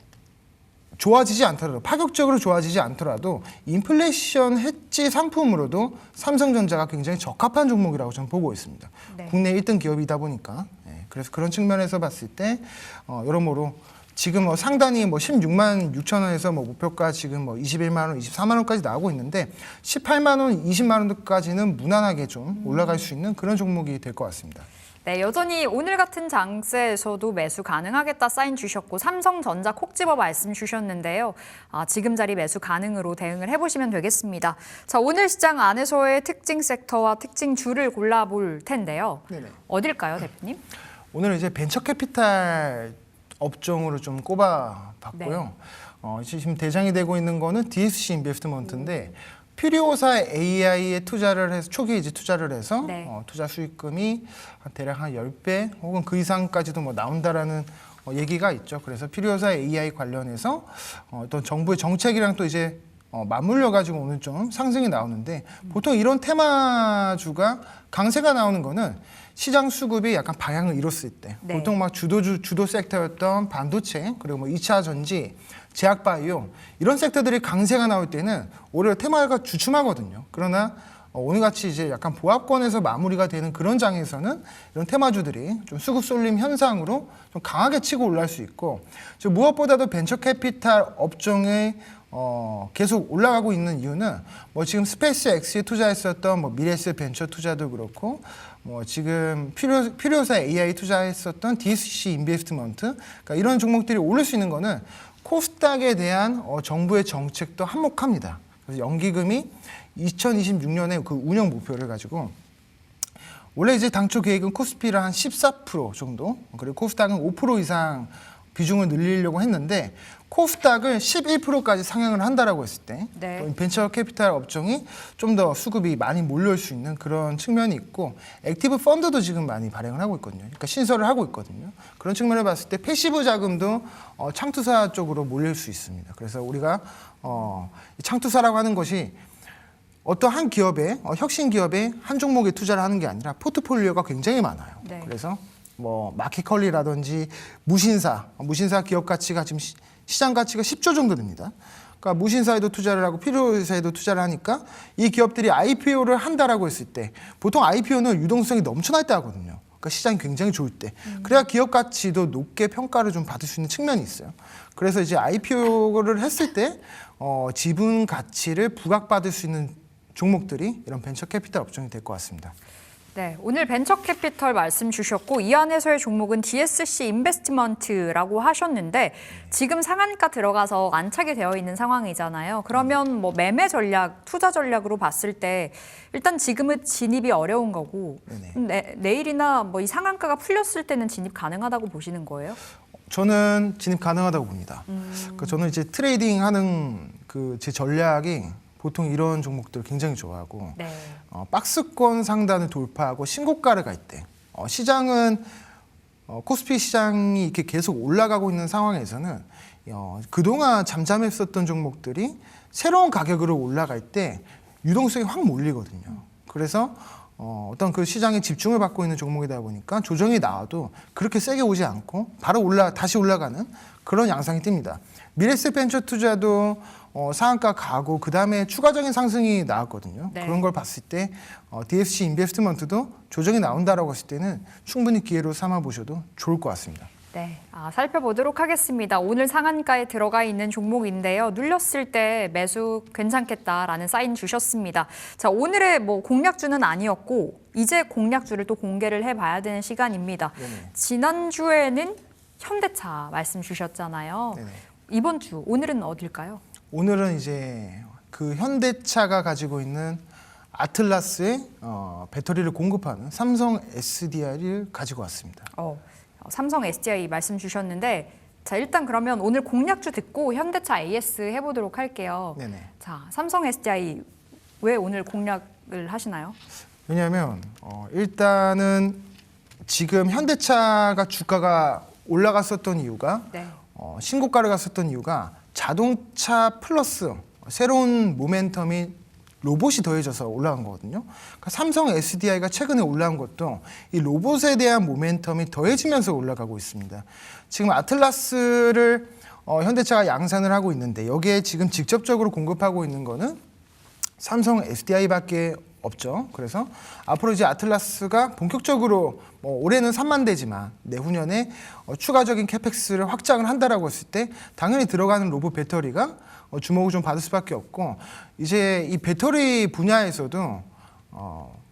좋아지지 않더라도, 파격적으로 좋아지지 않더라도 인플레이션 해지 상품으로도 삼성전자가 굉장히 적합한 종목이라고 저는 보고 있습니다. 네. 국내 1등 기업이다 보니까. 그래서 그런 측면에서 봤을 때 여러모로 지금 상단이 16만 6천 원에서 목표가 지금 21만 원, 24만 원까지 나오고 있는데 18만 원, 20만 원까지는 무난하게 좀 올라갈 수 있는 그런 종목이 될 것 같습니다. 네, 여전히 오늘 같은 장세에서도 매수 가능하겠다 사인 주셨고 삼성전자 콕 집어 말씀 주셨는데요. 지금 자리 매수 가능으로 대응을 해보시면 되겠습니다. 자, 오늘 시장 안에서의 특징 섹터와 특징 주를 골라볼 텐데요. 네네. 어딜까요, 대표님? 오늘은 이제 벤처 캐피탈 업종으로 좀 꼽아봤고요. 지금 대장이 되고 있는 거는 DSC 인베스트먼트인데 퓨리오사 AI에 투자를 해서 초기에 이제 투자를 해서 네. 투자 수익금이 대략 한 10배 혹은 그 이상까지도 뭐 나온다라는 얘기가 있죠. 그래서 퓨리오사 AI 관련해서 어떤 정부의 정책이랑 또 이제 맞물려 가지고 오늘 좀 상승이 나오는데 보통 이런 테마주가 강세가 나오는 거는 시장 수급이 약간 방향을 잃었을 때 네. 보통 막 주도 섹터였던 반도체 그리고 뭐 2차 전지, 제약바이오 이런 섹터들이 강세가 나올 때는 오히려 테마가 주춤하거든요. 그러나 오늘같이 이제 약간 보합권에서 마무리가 되는 그런 장에서는 이런 테마주들이 좀 수급 쏠림 현상으로 좀 강하게 치고 올라갈 수 있고 무엇보다도 벤처 캐피탈 업종의 계속 올라가고 있는 이유는 뭐 지금 스페이스 X에 투자했었던 뭐 미래에셋 벤처 투자도 그렇고 뭐 지금 퓨리오사 AI 투자했었던 DSC 인베스트먼트 그러니까 이런 종목들이 오를 수 있는 거는 코스닥에 대한 정부의 정책도 한몫합니다. 그래서 연기금이 2026년에 그 운영 목표를 가지고 원래 이제 당초 계획은 코스피를 한 14% 정도 그리고 코스닥은 5% 이상 비중을 늘리려고 했는데 코스닥을 11%까지 상향을 한다라고 했을 때 네. 벤처 캐피탈 업종이 좀 더 수급이 많이 몰려올 수 있는 그런 측면이 있고 액티브 펀드도 지금 많이 발행을 하고 있거든요. 그러니까 신설을 하고 있거든요. 그런 측면을 봤을 때 패시브 자금도 창투사 쪽으로 몰릴 수 있습니다. 그래서 우리가 창투사라고 하는 것이 어떤 한 기업에 혁신 기업에 한 종목에 투자를 하는 게 아니라 포트폴리오가 굉장히 많아요. 네. 그래서 뭐 마켓컬리라든지 무신사 기업 가치가 지금 시장 가치가 10조 정도 됩니다. 그러니까 무신사에도 투자를 하고 필요사에도 투자를 하니까 이 기업들이 IPO를 한다라고 했을 때 보통 IPO는 유동성이 넘쳐날 때 하거든요. 그러니까 시장이 굉장히 좋을 때 그래야 기업 가치도 높게 평가를 좀 받을 수 있는 측면이 있어요. 그래서 이제 IPO를 했을 때 지분 가치를 부각받을 수 있는 종목들이 이런 벤처 캐피탈 업종이 될 것 같습니다. 네, 오늘 벤처 캐피털 말씀 주셨고 이 안에서의 종목은 DSC 인베스트먼트라고 하셨는데 지금 상한가 들어가서 안착이 되어 있는 상황이잖아요. 그러면 뭐 매매 전략, 투자 전략으로 봤을 때 일단 지금은 진입이 어려운 거고 내일이나 뭐 이 상한가가 풀렸을 때는 진입 가능하다고 보시는 거예요? 저는 진입 가능하다고 봅니다. 그러니까 저는 이제 트레이딩하는 그 제 전략이 보통 이런 종목들 굉장히 좋아하고 네. 박스권 상단을 돌파하고 신고가를 갈 때 시장은 코스피 시장이 이렇게 계속 올라가고 있는 상황에서는 그동안 잠잠했었던 종목들이 새로운 가격으로 올라갈 때 유동성이 확 몰리거든요. 그래서 어떤 그 시장에 집중을 받고 있는 종목이다 보니까 조정이 나와도 그렇게 세게 오지 않고 바로 다시 올라가는 그런 양상이 뜹니다. 미래에셋 벤처 투자도 상한가 가고 그 다음에 추가적인 상승이 나왔거든요. 네. 그런 걸 봤을 때 DSC 인베스트먼트도 조정이 나온다라고 했을 때는 충분히 기회로 삼아 보셔도 좋을 것 같습니다. 네, 살펴보도록 하겠습니다. 오늘 상한가에 들어가 있는 종목인데요. 눌렸을 때 매수 괜찮겠다라는 사인 주셨습니다. 자, 오늘의 뭐 공략주는 아니었고 이제 공략주를 또 공개를 해봐야 되는 시간입니다. 네네. 지난주에는 현대차 말씀 주셨잖아요. 네네. 이번 주 오늘은 어딜까요? 오늘은 이제 그 현대차가 가지고 있는 아틀라스의 배터리를 공급하는 삼성 SDI를 가지고 왔습니다. 삼성 SDI 말씀 주셨는데 자, 일단 그러면 오늘 공략주 듣고 현대차 AS 해보도록 할게요. 네네. 자, 삼성 SDI 왜 오늘 공략을 하시나요? 왜냐하면 일단은 지금 현대차가 주가가 올라갔었던 이유가 네. 신고가를 갔었던 이유가 자동차 플러스 새로운 모멘텀이 로봇이 더해져서 올라간 거거든요. 그러니까 삼성 SDI가 최근에 올라온 것도 이 로봇에 대한 모멘텀이 더해지면서 올라가고 있습니다. 지금 아틀라스를 현대차가 양산을 하고 있는데 여기에 지금 직접적으로 공급하고 있는 거는 삼성 SDI밖에 없죠. 그래서 앞으로 이제 아틀라스가 본격적으로 올해는 3만 대지만 내후년에 추가적인 캐펙스를 확장을 한다라고 했을 때 당연히 들어가는 로봇 배터리가 주목을 좀 받을 수밖에 없고 이제 이 배터리 분야에서도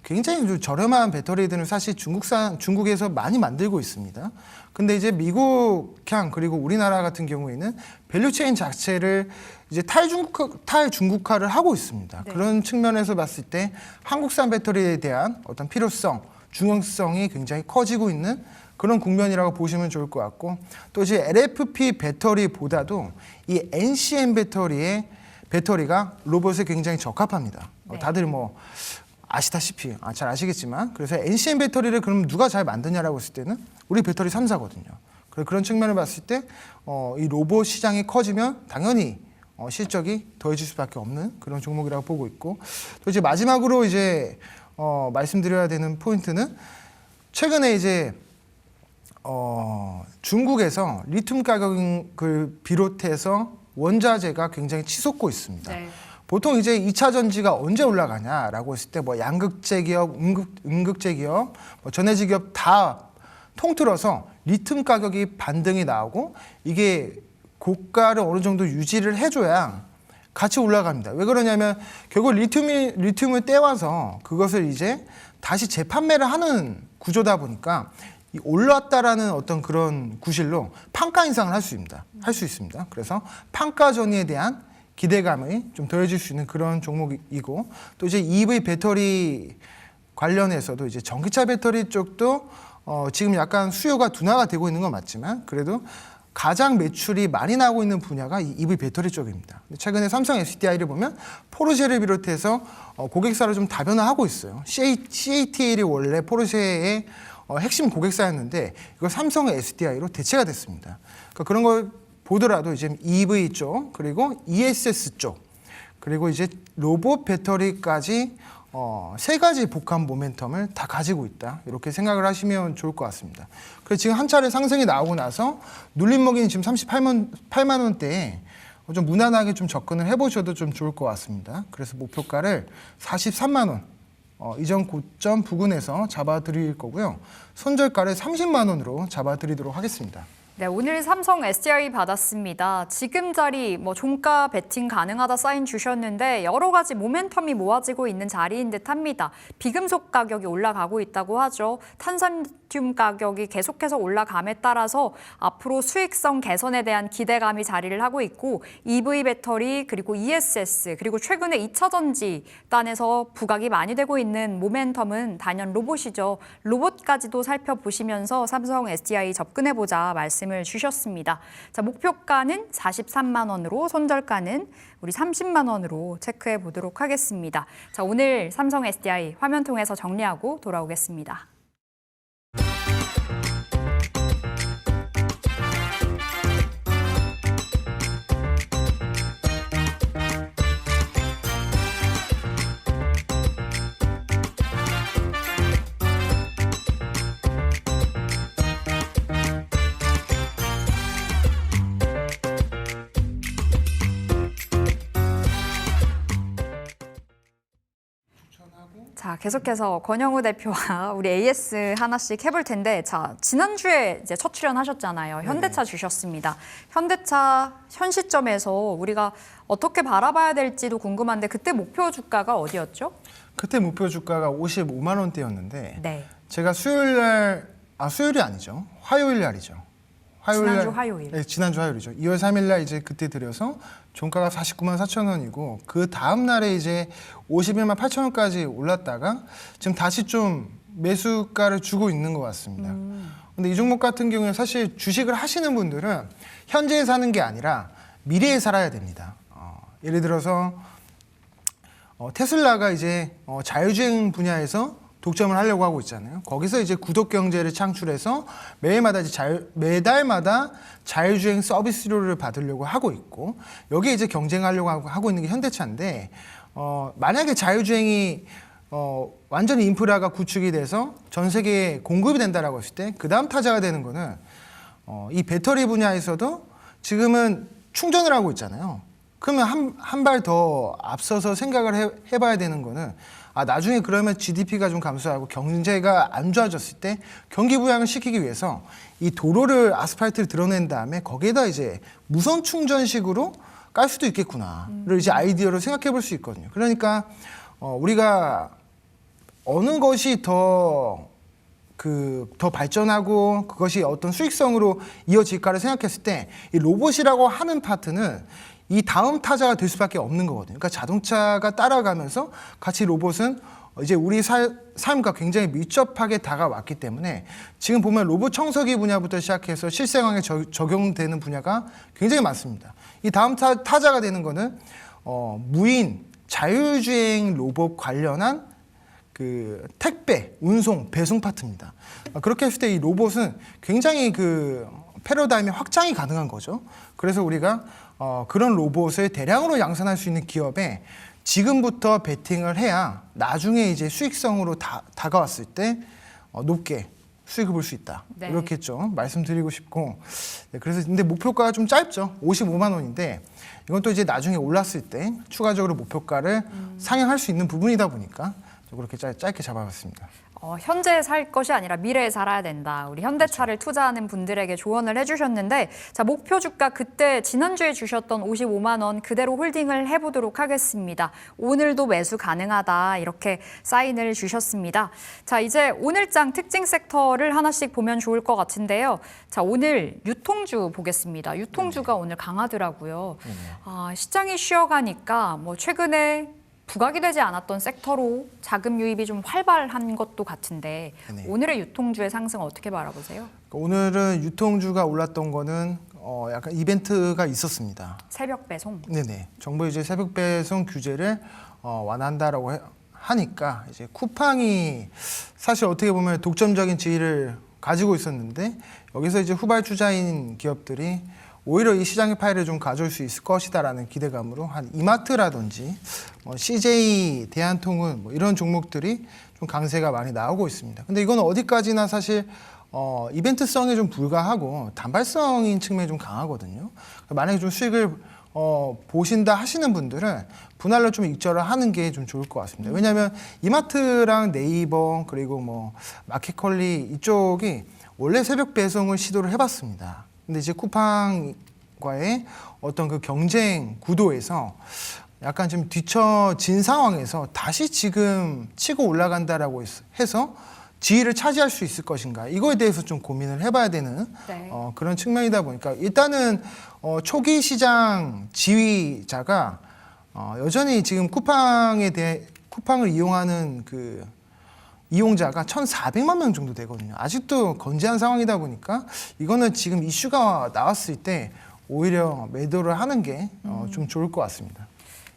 굉장히 좀 저렴한 배터리들은 사실 중국에서 많이 만들고 있습니다. 근데 이제 미국향 그리고 우리나라 같은 경우에는 밸류체인 자체를 이제 탈중국화를 하고 있습니다. 네. 그런 측면에서 봤을 때 한국산 배터리에 대한 어떤 필요성, 중요성이 굉장히 커지고 있는 그런 국면이라고 보시면 좋을 것 같고, 또 이제 LFP 배터리보다도 이 NCM 배터리가 로봇에 굉장히 적합합니다. 네. 다들 뭐 아시다시피 잘 아시겠지만, 그래서 NCM 배터리를 그럼 누가 잘 만드냐라고 했을 때는 우리 배터리 3사거든요. 그런 측면을 봤을 때 이 로봇 시장이 커지면 당연히 실적이 더해질 수밖에 없는 그런 종목이라고 보고 있고, 또 이제 마지막으로 이제 말씀드려야 되는 포인트는 최근에 이제 중국에서 리튬 가격을 비롯해서 원자재가 굉장히 치솟고 있습니다. 네. 보통 이제 2차 전지가 언제 올라가냐라고 했을 때 뭐 양극재 기업, 음극재 기업, 뭐 전해질 기업 다 통틀어서 리튬 가격이 반등이 나오고 이게 고가를 어느 정도 유지를 해줘야 같이 올라갑니다. 왜 그러냐면 결국 리튬을 떼와서 그것을 이제 다시 재판매를 하는 구조다 보니까 이 올랐다라는 어떤 그런 구실로 판가 인상을 할 수 있습니다. 그래서 판가 전이에 대한 기대감이 좀 더해질 수 있는 그런 종목이고, 또 이제 EV 배터리 관련해서도 이제 전기차 배터리 쪽도 지금 약간 수요가 둔화가 되고 있는 건 맞지만 그래도 가장 매출이 많이 나오고 있는 분야가 이 EV 배터리 쪽입니다. 최근에 삼성 SDI를 보면 포르쉐를 비롯해서 고객사를 좀 다변화하고 있어요. CATL이 원래 포르쉐의 핵심 고객사였는데 이걸 삼성의 SDI로 대체가 됐습니다. 그러니까 그런 걸 보더라도 이제 EV 쪽, 그리고 ESS 쪽, 그리고 이제 로봇 배터리까지 세 가지 복합 모멘텀을 다 가지고 있다. 이렇게 생각을 하시면 좋을 것 같습니다. 그래서 지금 한 차례 상승이 나오고 나서 눌림목이 지금 38만 원대에 좀 무난하게 좀 접근을 해보셔도 좀 좋을 것 같습니다. 그래서 목표가를 43만 원 이전 고점 부근에서 잡아드릴 거고요. 손절가를 30만 원으로 잡아드리도록 하겠습니다. 네, 오늘 삼성 SDI 받았습니다. 지금 자리 종가 베팅 가능하다 사인 주셨는데 여러 가지 모멘텀이 모아지고 있는 자리인 듯합니다. 비금속 가격이 올라가고 있다고 하죠. 탄산륨 가격이 계속해서 올라감에 따라서 앞으로 수익성 개선에 대한 기대감이 자리를 하고 있고, EV 배터리 그리고 ESS 그리고 최근에 2차 전지 단에서 부각이 많이 되고 있는 모멘텀은 단연 로봇이죠. 로봇까지도 살펴보시면서 삼성 SDI 접근해보자 말씀을 주셨습니다. 자, 목표가는 43만 원으로, 손절가는 우리 30만 원으로 체크해 보도록 하겠습니다. 자, 오늘 삼성 SDI 화면 통해서 정리하고 돌아오겠습니다. 자, 계속해서 권영우 대표와 우리 AS 하나씩 해볼 텐데, 자, 지난주에 이제 첫 출연하셨잖아요. 현대차 주셨습니다. 현대차 현 시점에서 우리가 어떻게 바라봐야 될지도 궁금한데, 그때 목표 주가가 어디였죠? 그때 목표 주가가 55만 원대였는데 네. 제가 수요일이 아니죠. 화요일 날이죠. 지난주 화요일. 네, 지난주 화요일이죠. 2월 3일 날 이제 그때 들여서 종가가 49만 4천 원이고, 그 다음 날에 이제 51만 8천 원까지 올랐다가 지금 다시 좀 매수가를 주고 있는 것 같습니다. 근데 이 종목 같은 경우에 사실 주식을 하시는 분들은 현재에 사는 게 아니라 미래에 살아야 됩니다. 예를 들어서 테슬라가 이제 자율주행 분야에서 독점을 하려고 하고 있잖아요. 거기서 이제 구독 경제를 창출해서 매달마다 자율주행 서비스료를 받으려고 하고 있고, 여기에 이제 경쟁하려고 하고 있는 게 현대차인데, 만약에 자율주행이 완전히 인프라가 구축이 돼서 전 세계에 공급이 된다라고 했을 때 그 다음 타자가 되는 거는 이 배터리 분야에서도 지금은 충전을 하고 있잖아요. 그러면 한 발 더 앞서서 생각을 해봐야 되는 거는, 나중에 그러면 GDP가 좀 감소하고 경제가 안 좋아졌을 때 경기 부양을 시키기 위해서 이 도로를 아스팔트를 드러낸 다음에 거기에다 이제 무선 충전식으로 깔 수도 있겠구나를 이제 아이디어로 생각해 볼 수 있거든요. 그러니까 우리가 어느 것이 더 발전하고 그것이 어떤 수익성으로 이어질까를 생각했을 때 이 로봇이라고 하는 파트는 이 다음 타자가 될 수밖에 없는 거거든요. 그러니까 자동차가 따라가면서 같이 로봇은 이제 우리 삶과 굉장히 밀접하게 다가왔기 때문에 지금 보면 로봇 청소기 분야부터 시작해서 실생활에 적용되는 분야가 굉장히 많습니다. 이 다음 타자가 되는 거는 무인 자율주행 로봇 관련한 그 택배, 운송, 배송 파트입니다. 그렇게 했을 때 이 로봇은 굉장히 그 패러다임의 확장이 가능한 거죠. 그래서 우리가 그런 로봇을 대량으로 양산할 수 있는 기업에 지금부터 베팅을 해야 나중에 이제 수익성으로 다가왔을 때 높게 수익을 볼 수 있다. 네. 이렇게 좀 말씀드리고 싶고, 네, 그래서 근데 목표가가 좀 짧죠. 55만 원인데 이건 또 이제 나중에 올랐을 때 추가적으로 목표가를 상향할 수 있는 부분이다 보니까 그렇게 짧게 잡아봤습니다. 현재 살 것이 아니라 미래에 살아야 된다. 우리 현대차를 투자하는 분들에게 조언을 해주셨는데, 자, 목표 주가 그때 지난주에 주셨던 55만 원 그대로 홀딩을 해보도록 하겠습니다. 오늘도 매수 가능하다 이렇게 사인을 주셨습니다. 자, 이제 오늘장 특징 섹터를 하나씩 보면 좋을 것 같은데요. 자, 오늘 유통주 보겠습니다. 유통주가 오늘 강하더라고요. 시장이 쉬어가니까 뭐 최근에 부각이 되지 않았던 섹터로 자금 유입이 좀 활발한 것도 같은데 네네. 오늘의 유통주의 상승 어떻게 바라보세요? 오늘은 유통주가 올랐던 거는 약간 이벤트가 있었습니다. 새벽 배송. 네네. 정부 이제 새벽 배송 규제를 완화한다라고 하니까 이제 쿠팡이 사실 어떻게 보면 독점적인 지위를 가지고 있었는데 여기서 이제 후발주자인 기업들이 오히려 이 시장의 파일을 좀 가져올 수 있을 것이다라는 기대감으로 한 이마트라든지 CJ, 대한통운 뭐 이런 종목들이 좀 강세가 많이 나오고 있습니다. 근데 이건 어디까지나 사실 이벤트성에 좀 불과하고 단발성인 측면이 좀 강하거든요. 만약에 좀 수익을 보신다 하시는 분들은 분할로 좀 익절을 하는 게 좀 좋을 것 같습니다. 왜냐하면 이마트랑 네이버 그리고 뭐 마켓컬리 이쪽이 원래 새벽 배송을 시도를 해봤습니다. 근데 이제 쿠팡과의 어떤 그 경쟁 구도에서 약간 좀 뒤처진 상황에서 다시 지금 치고 올라간다라고 해서 지위를 차지할 수 있을 것인가 이거에 대해서 좀 고민을 해봐야 되는 네. 그런 측면이다 보니까 일단은 초기 시장 지위자가 여전히 지금 쿠팡을 이용하는 그 이용자가 1,400만 명 정도 되거든요. 아직도 건재한 상황이다 보니까 이거는 지금 이슈가 나왔을 때 오히려 매도를 하는 게 좀 좋을 것 같습니다.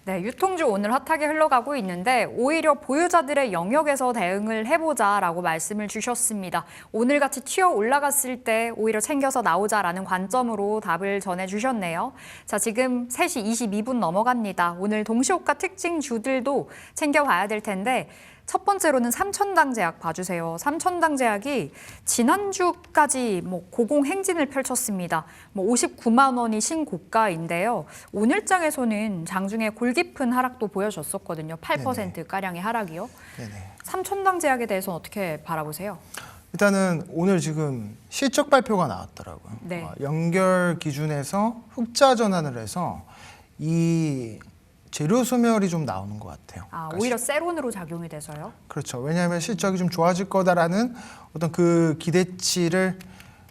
네, 유통주 오늘 핫하게 흘러가고 있는데 오히려 보유자들의 영역에서 대응을 해보자라고 말씀을 주셨습니다. 오늘같이 튀어 올라갔을 때 오히려 챙겨서 나오자라는 관점으로 답을 전해주셨네요. 자, 지금 3시 22분 넘어갑니다. 오늘 동시호가 특징주들도 챙겨봐야 될 텐데 첫 번째로는 삼천당제약 봐주세요. 삼천당제약이 지난주까지 고공행진을 펼쳤습니다. 59만 원이 신고가인데요. 오늘장에서는 장중에 골깊은 하락도 보여줬었거든요. 8%가량의 하락이요. 네네. 삼천당제약에 대해서는 어떻게 바라보세요? 일단은 오늘 지금 실적 발표가 나왔더라고요. 네. 연결 기준에서 흑자 전환을 해서 이 재료 소멸이 좀 나오는 것 같아요. 그러니까 오히려 세론으로 작용이 돼서요? 그렇죠. 왜냐하면 실적이 좀 좋아질 거다라는 어떤 그 기대치를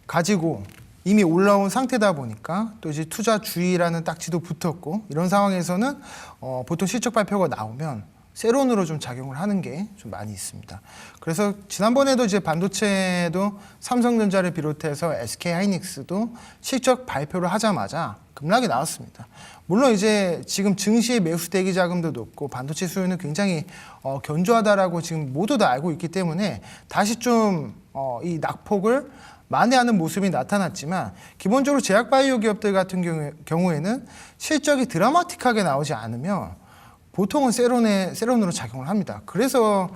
가지고 이미 올라온 상태다 보니까 또 이제 투자 주의라는 딱지도 붙었고 이런 상황에서는 보통 실적 발표가 나오면 세론으로 좀 작용을 하는 게 좀 많이 있습니다. 그래서 지난번에도 이제 반도체도 삼성전자를 비롯해서 SK하이닉스도 실적 발표를 하자마자 급락이 나왔습니다. 물론 이제 지금 증시 매수 대기 자금도 높고 반도체 수요는 굉장히 견조하다라고 지금 모두 다 알고 있기 때문에 다시 좀 이 낙폭을 만회하는 모습이 나타났지만 기본적으로 제약바이오 기업들 같은 경우에는 실적이 드라마틱하게 나오지 않으면 보통은 세론으로 작용을 합니다. 그래서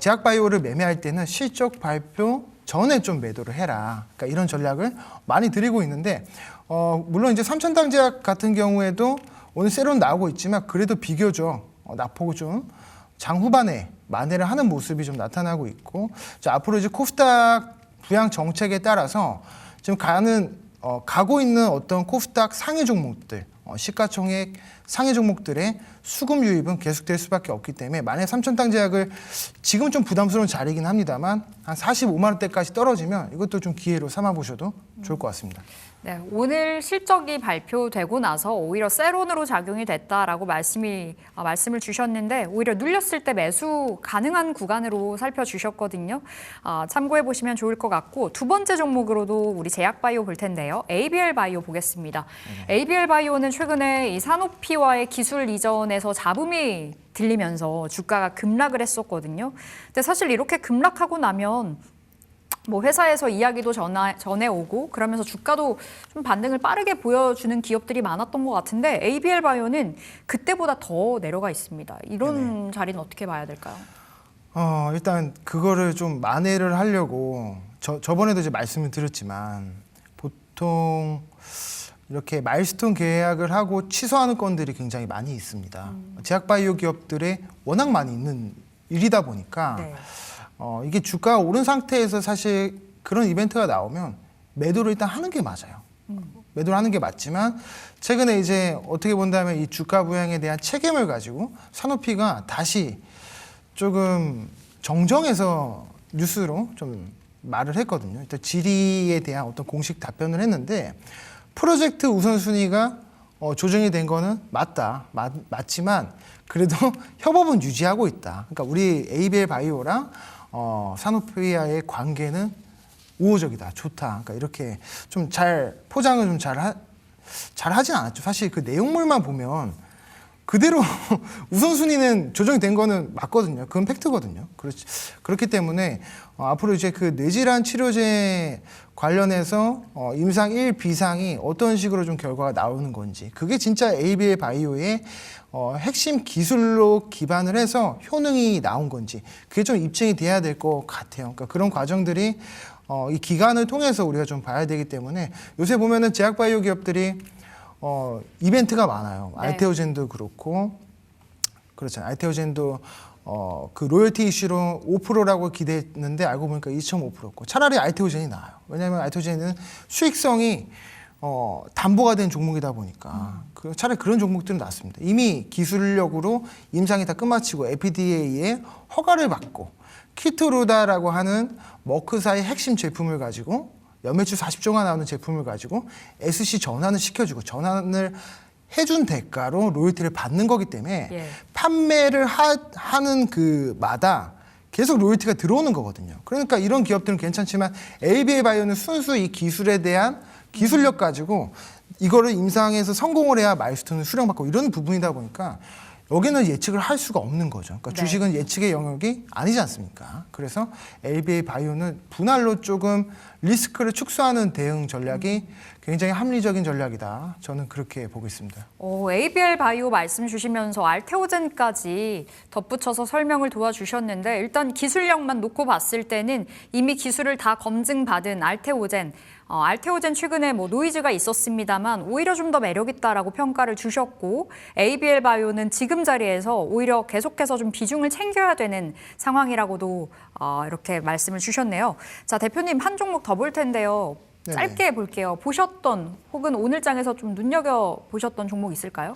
제약바이오를 매매할 때는 실적 발표 전에 좀 매도를 해라. 그러니까 이런 전략을 많이 드리고 있는데 물론 이제 삼천당제약 같은 경우에도 오늘 세론 나오고 있지만 그래도 비교적 낙폭을 좀 장후반에 만회를 하는 모습이 좀 나타나고 있고 앞으로 이제 코스닥 부양 정책에 따라서 지금 가는 가고 있는 어떤 코스닥 상위 종목들, 시가총액 상위 종목들의 수급 유입은 계속될 수밖에 없기 때문에 만약 3,000당 제약을 지금 좀 부담스러운 자리이긴 합니다만 한 45만 원대까지 떨어지면 이것도 좀 기회로 삼아 보셔도 좋을 것 같습니다. 네, 오늘 실적이 발표되고 나서 오히려 세론으로 작용이 됐다라고 말씀을 주셨는데 오히려 눌렸을 때 매수 가능한 구간으로 살펴주셨거든요. 참고해 보시면 좋을 것 같고 두 번째 종목으로도 우리 제약바이오 볼 텐데요. ABL 바이오 보겠습니다. ABL 바이오는 최근에 이 사노피와의 기술 이전에서 잡음이 들리면서 주가가 급락을 했었거든요. 근데 사실 이렇게 급락하고 나면 뭐 회사에서 이야기도 전해오고 그러면서 주가도 좀 반등을 빠르게 보여주는 기업들이 많았던 것 같은데 ABL 바이오는 그때보다 더 내려가 있습니다. 이런 자리는 어떻게 봐야 될까요? 일단 그거를 좀 만회를 하려고 저번에도 이제 말씀을 드렸지만 보통 이렇게 마일스톤 계약을 하고 취소하는 건들이 굉장히 많이 있습니다. 제약바이오 기업들에 워낙 많이 있는 일이다 보니까 네. 이게 주가가 오른 상태에서 사실 그런 이벤트가 나오면 매도를 일단 하는 게 맞아요. 매도를 하는 게 맞지만 최근에 이제 어떻게 본다면 이 주가 부양에 대한 책임을 가지고 사노피가 다시 조금 정정해서 뉴스로 좀 말을 했거든요. 일단 질의에 대한 어떤 공식 답변을 했는데 프로젝트 우선순위가 조정이 된 거는 맞지만 그래도 협업은 유지하고 있다. 그러니까 우리 ABL 바이오랑 사노피와의 관계는 우호적이다, 좋다. 그러니까 이렇게 좀 잘 포장을 좀 잘 하진 않았죠. 사실 그 내용물만 보면 그대로 우선순위는 조정이 된 거는 맞거든요. 그건 팩트거든요. 그렇기 때문에 앞으로 이제 그 뇌질환 치료제 관련해서 임상 1, 비상이 어떤 식으로 좀 결과가 나오는 건지 그게 진짜 ABL 바이오의 핵심 기술로 기반을 해서 효능이 나온 건지 그게 좀 입증이 돼야 될 것 같아요. 그러니까 그런 과정들이 이 기간을 통해서 우리가 좀 봐야 되기 때문에 요새 보면은 제약바이오 기업들이 이벤트가 많아요. 네. 알테오젠도 그렇고 그렇잖아요. 알테오젠도 그 로열티 이슈로 5%라고 기대했는데 알고 보니까 2.5%고 차라리 알테오젠이 나아요. 왜냐하면 알테오젠은 수익성이 담보가 된 종목이다 보니까 차라리 그런 종목들은 낫습니다. 이미 기술력으로 임상이 다 끝마치고 FDA의 허가를 받고 키트루다라고 하는 머크사의 핵심 제품을 가지고 연매출 40조가 나오는 제품을 가지고 SC 전환을 시켜주고 전환을 해준 대가로 로열티를 받는 거기 때문에 예. 판매를 하는 그마다 계속 로열티가 들어오는 거거든요. 그러니까 이런 기업들은 괜찮지만 ABL 바이오는 순수 이 기술에 대한 기술력 가지고 이거를 임상에서 성공을 해야 마일스톤을 수령받고 이런 부분이다 보니까 여기는 예측을 할 수가 없는 거죠. 그러니까 네. 주식은 예측의 영역이 아니지 않습니까? 그래서 ABL 바이오는 분할로 조금 리스크를 축소하는 대응 전략이 굉장히 합리적인 전략이다. 저는 그렇게 보고 있습니다. ABL 바이오 말씀 주시면서 알테오젠까지 덧붙여서 설명을 도와주셨는데 일단 기술력만 놓고 봤을 때는 이미 기술을 다 검증받은 알테오젠 최근에 뭐 노이즈가 있었습니다만 오히려 좀 더 매력 있다라고 평가를 주셨고 ABL 바이오는 지금 자리에서 오히려 계속해서 좀 비중을 챙겨야 되는 상황이라고도 이렇게 말씀을 주셨네요. 자, 대표님 한 종목 더 볼 텐데요. 네네. 짧게 볼게요. 보셨던 혹은 오늘 장에서 좀 눈여겨 보셨던 종목 있을까요?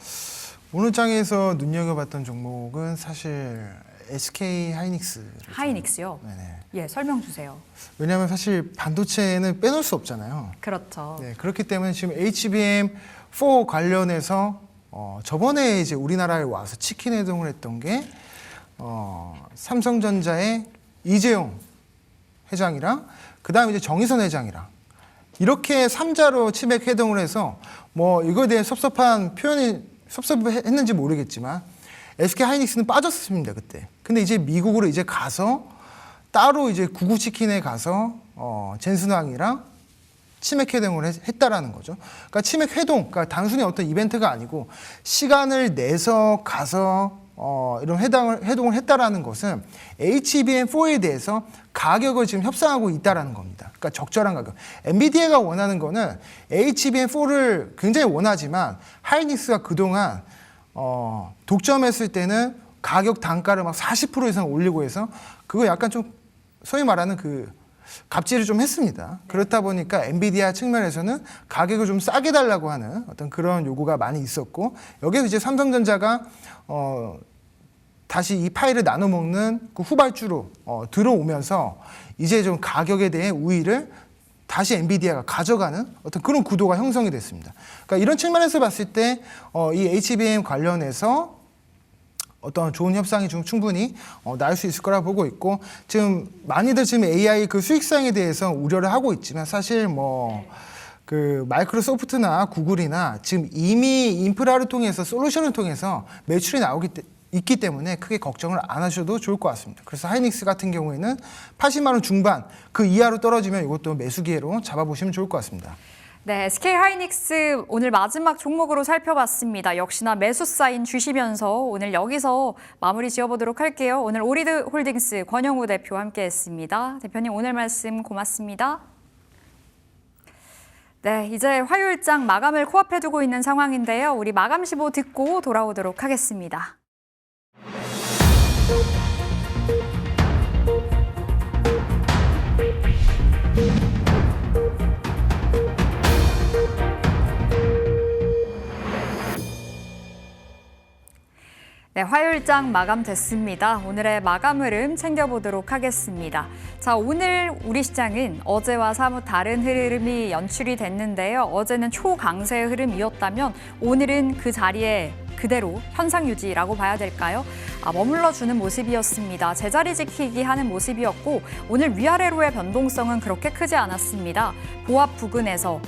오늘 장에서 눈여겨봤던 종목은 사실 SK 하이닉스. 하이닉스요. 네네. 예, 설명 주세요. 왜냐하면 사실 반도체는 빼놓을 수 없잖아요. 그렇죠. 네, 그렇기 때문에 지금 HBM4 관련해서 저번에 이제 우리나라에 와서 치킨 회동을 했던 게 삼성전자의 이재용 회장이랑 그다음에 이제 정의선 회장이랑 이렇게 3자로 치맥 회동을 해서 뭐 이거에 대해 섭섭한 표현이 섭섭했는지 모르겠지만 SK 하이닉스는 빠졌습니다 그때. 근데 이제 미국으로 이제 가서 따로 이제 구구치킨에 가서 젠슨왕이랑 치맥 회동을 했다라는 거죠. 그러니까 치맥 회동, 그러니까 단순히 어떤 이벤트가 아니고 시간을 내서 가서 이런 회동을 했다라는 것은 HBM4에 대해서 가격을 지금 협상하고 있다라는 겁니다. 그러니까 적절한 가격. 엔비디아가 원하는 거는 HBM4를 굉장히 원하지만 하이닉스가 그동안 독점했을 때는 가격 단가를 막 40% 이상 올리고 해서 그거 약간 좀 소위 말하는 그 갑질을 좀 했습니다. 그렇다 보니까 엔비디아 측면에서는 가격을 좀 싸게 달라고 하는 어떤 그런 요구가 많이 있었고, 여기에서 이제 삼성전자가 다시 이 파일을 나눠 먹는 그 후발주로 들어오면서 이제 좀 가격에 대해 우위를 다시 엔비디아가 가져가는 어떤 그런 구도가 형성이 됐습니다. 그러니까 이런 측면에서 봤을 때 이 HBM 관련해서 어떤 좋은 협상이 좀 충분히 나올 수 있을 거라 보고 있고, 지금 많이들 지금 AI 그 수익성에 대해서 우려를 하고 있지만 사실 뭐 그 마이크로소프트나 구글이나 지금 이미 인프라를 통해서 솔루션을 통해서 매출이 있기 때문에 크게 걱정을 안 하셔도 좋을 것 같습니다. 그래서 하이닉스 같은 경우에는 80만 원 중반 그 이하로 떨어지면 이것도 매수 기회로 잡아보시면 좋을 것 같습니다. 네, SK하이닉스 오늘 마지막 종목으로 살펴봤습니다. 역시나 매수 사인 주시면서 오늘 여기서 마무리 지어보도록 할게요. 오늘 오리드 홀딩스 권영우 대표 함께했습니다. 대표님 오늘 말씀 고맙습니다. 네, 이제 화요일장 마감을 코앞에 두고 있는 상황인데요. 우리 마감 시보 듣고 돌아오도록 하겠습니다. 네, 화요일장 마감됐습니다. 오늘의 마감 흐름 챙겨보도록 하겠습니다. 자, 오늘 우리 시장은 어제와 사뭇 다른 흐름이 연출이 됐는데요. 어제는 초강세 흐름이었다면 오늘은 그 자리에 그대로 현상 유지라고 봐야 될까요? 머물러주는 모습이었습니다. 제자리 지키기 하는 모습이었고 오늘 위아래로의 변동성은 그렇게 크지 않았습니다. 보합 부근에서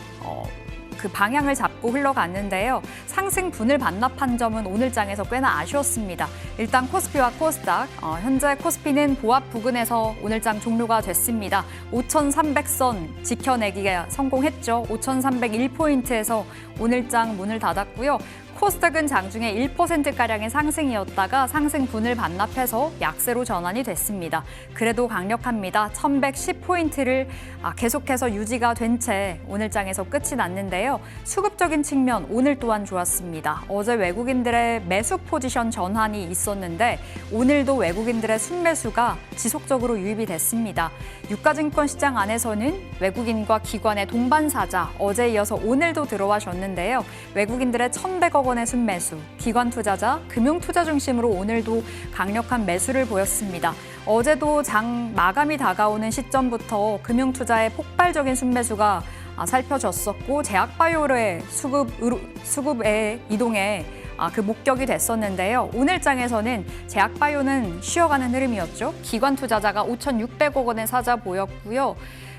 그 방향을 잡고 흘러갔는데요. 상승분을 반납한 점은 오늘 장에서 꽤나 아쉬웠습니다. 일단 코스피와 코스닥, 현재 코스피는 보합 부근에서 오늘 장 종료가 됐습니다. 5,300선 지켜내기가 성공했죠. 5,301포인트에서 오늘 장 문을 닫았고요. 코스닥은 장중에 1%가량의 상승이었다가 상승분을 반납해서 약세로 전환이 됐습니다. 그래도 강력합니다. 1,110포인트를 계속해서 유지가 된 채 오늘 장에서 끝이 났는데요. 수급적인 측면 오늘 또한 좋았습니다. 어제 외국인들의 매수 포지션 전환이 있었는데 오늘도 외국인들의 순매수가 지속적으로 유입이 됐습니다. 유가증권 시장 안에서는 외국인과 기관의 동반사자 어제에 이어서 오늘도 들어와줬는데요. 외국인들의 1,100억 원의 순매수, 기관 투자자, 금융 투자 중심으로 오늘도 강력한 매수를 보였습니다. 어제도 장 마감이 다가오는 시점부터 금융 투자의 폭발적인 순매수가 살펴졌었고 제약바이오의 수급의 이동에 그 목격이 됐었는데요. 오늘 장에서는 제약바이오는 쉬어가는 흐름이었죠. 기관 투자자가 5,600억 원의 사자 보였고요.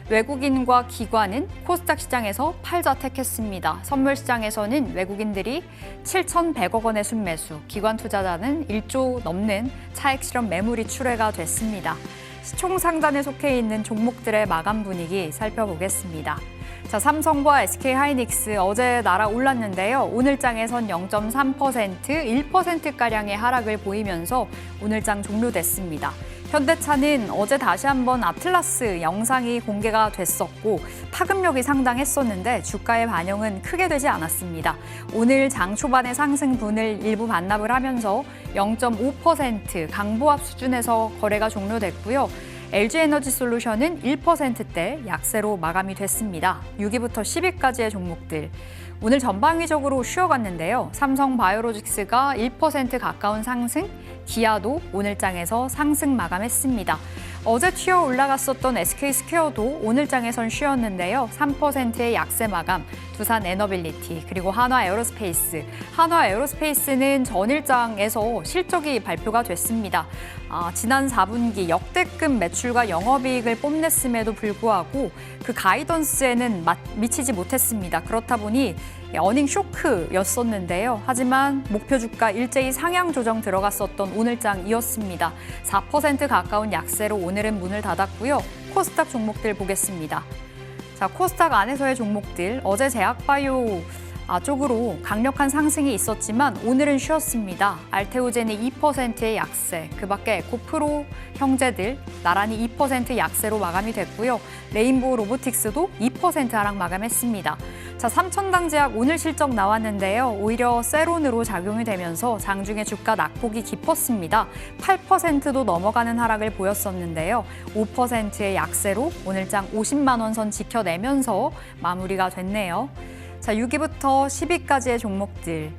외국인과 기관은 코스닥 시장에서 팔자 택했습니다. 선물 시장에서는 외국인들이 7,100억 원의 순매수, 기관 투자자는 1조 넘는 차익 실현 매물이 출회가 됐습니다. 시총상단에 속해 있는 종목들의 마감 분위기 살펴보겠습니다. 자, 삼성과 SK하이닉스 어제 날아올랐는데요. 오늘 장에선 0.3%, 1%가량의 하락을 보이면서 오늘 장 종료됐습니다. 현대차는 어제 다시 한번 아틀라스 영상이 공개가 됐었고 파급력이 상당했었는데 주가의 반영은 크게 되지 않았습니다. 오늘 장 초반의 상승분을 일부 반납을 하면서 0.5% 강보합 수준에서 거래가 종료됐고요. LG에너지솔루션은 1%대 약세로 마감이 됐습니다. 6위부터 10위까지의 종목들. 오늘 전방위적으로 쉬어갔는데요. 삼성바이오로직스가 1% 가까운 상승, 기아도 오늘 장에서 상승 마감했습니다. 어제 튀어 올라갔었던 SK스퀘어도 오늘 장에선 쉬었는데요. 3%의 약세 마감, 두산에너빌리티, 그리고 한화에어로스페이스. 한화에어로스페이스는 전일장에서 실적이 발표가 됐습니다. 지난 4분기 역대급 매출과 영업이익을 뽐냈음에도 불구하고 그 가이던스에는 미치지 못했습니다. 그렇다 보니 어닝 쇼크였었는데요. 하지만 목표 주가 일제히 상향 조정 들어갔었던 오늘장이었습니다. 4% 가까운 약세로 오늘은 문을 닫았고요. 코스닥 종목들 보겠습니다. 자, 코스닥 안에서의 종목들, 어제 제약바이오 쪽으로 강력한 상승이 있었지만 오늘은 쉬었습니다. 알테오젠이 2%의 약세, 그 밖에 에코프로 형제들 나란히 2% 약세로 마감이 됐고요. 레인보우 로보틱스도 2% 하락 마감했습니다. 자, 삼천당제약 오늘 실적 나왔는데요. 오히려 세론으로 작용이 되면서 장중에 주가 낙폭이 깊었습니다. 8%도 넘어가는 하락을 보였었는데요. 5%의 약세로 오늘 장 50만 원 선 지켜내면서 마무리가 됐네요. 자, 6위부터 10위까지의 종목들.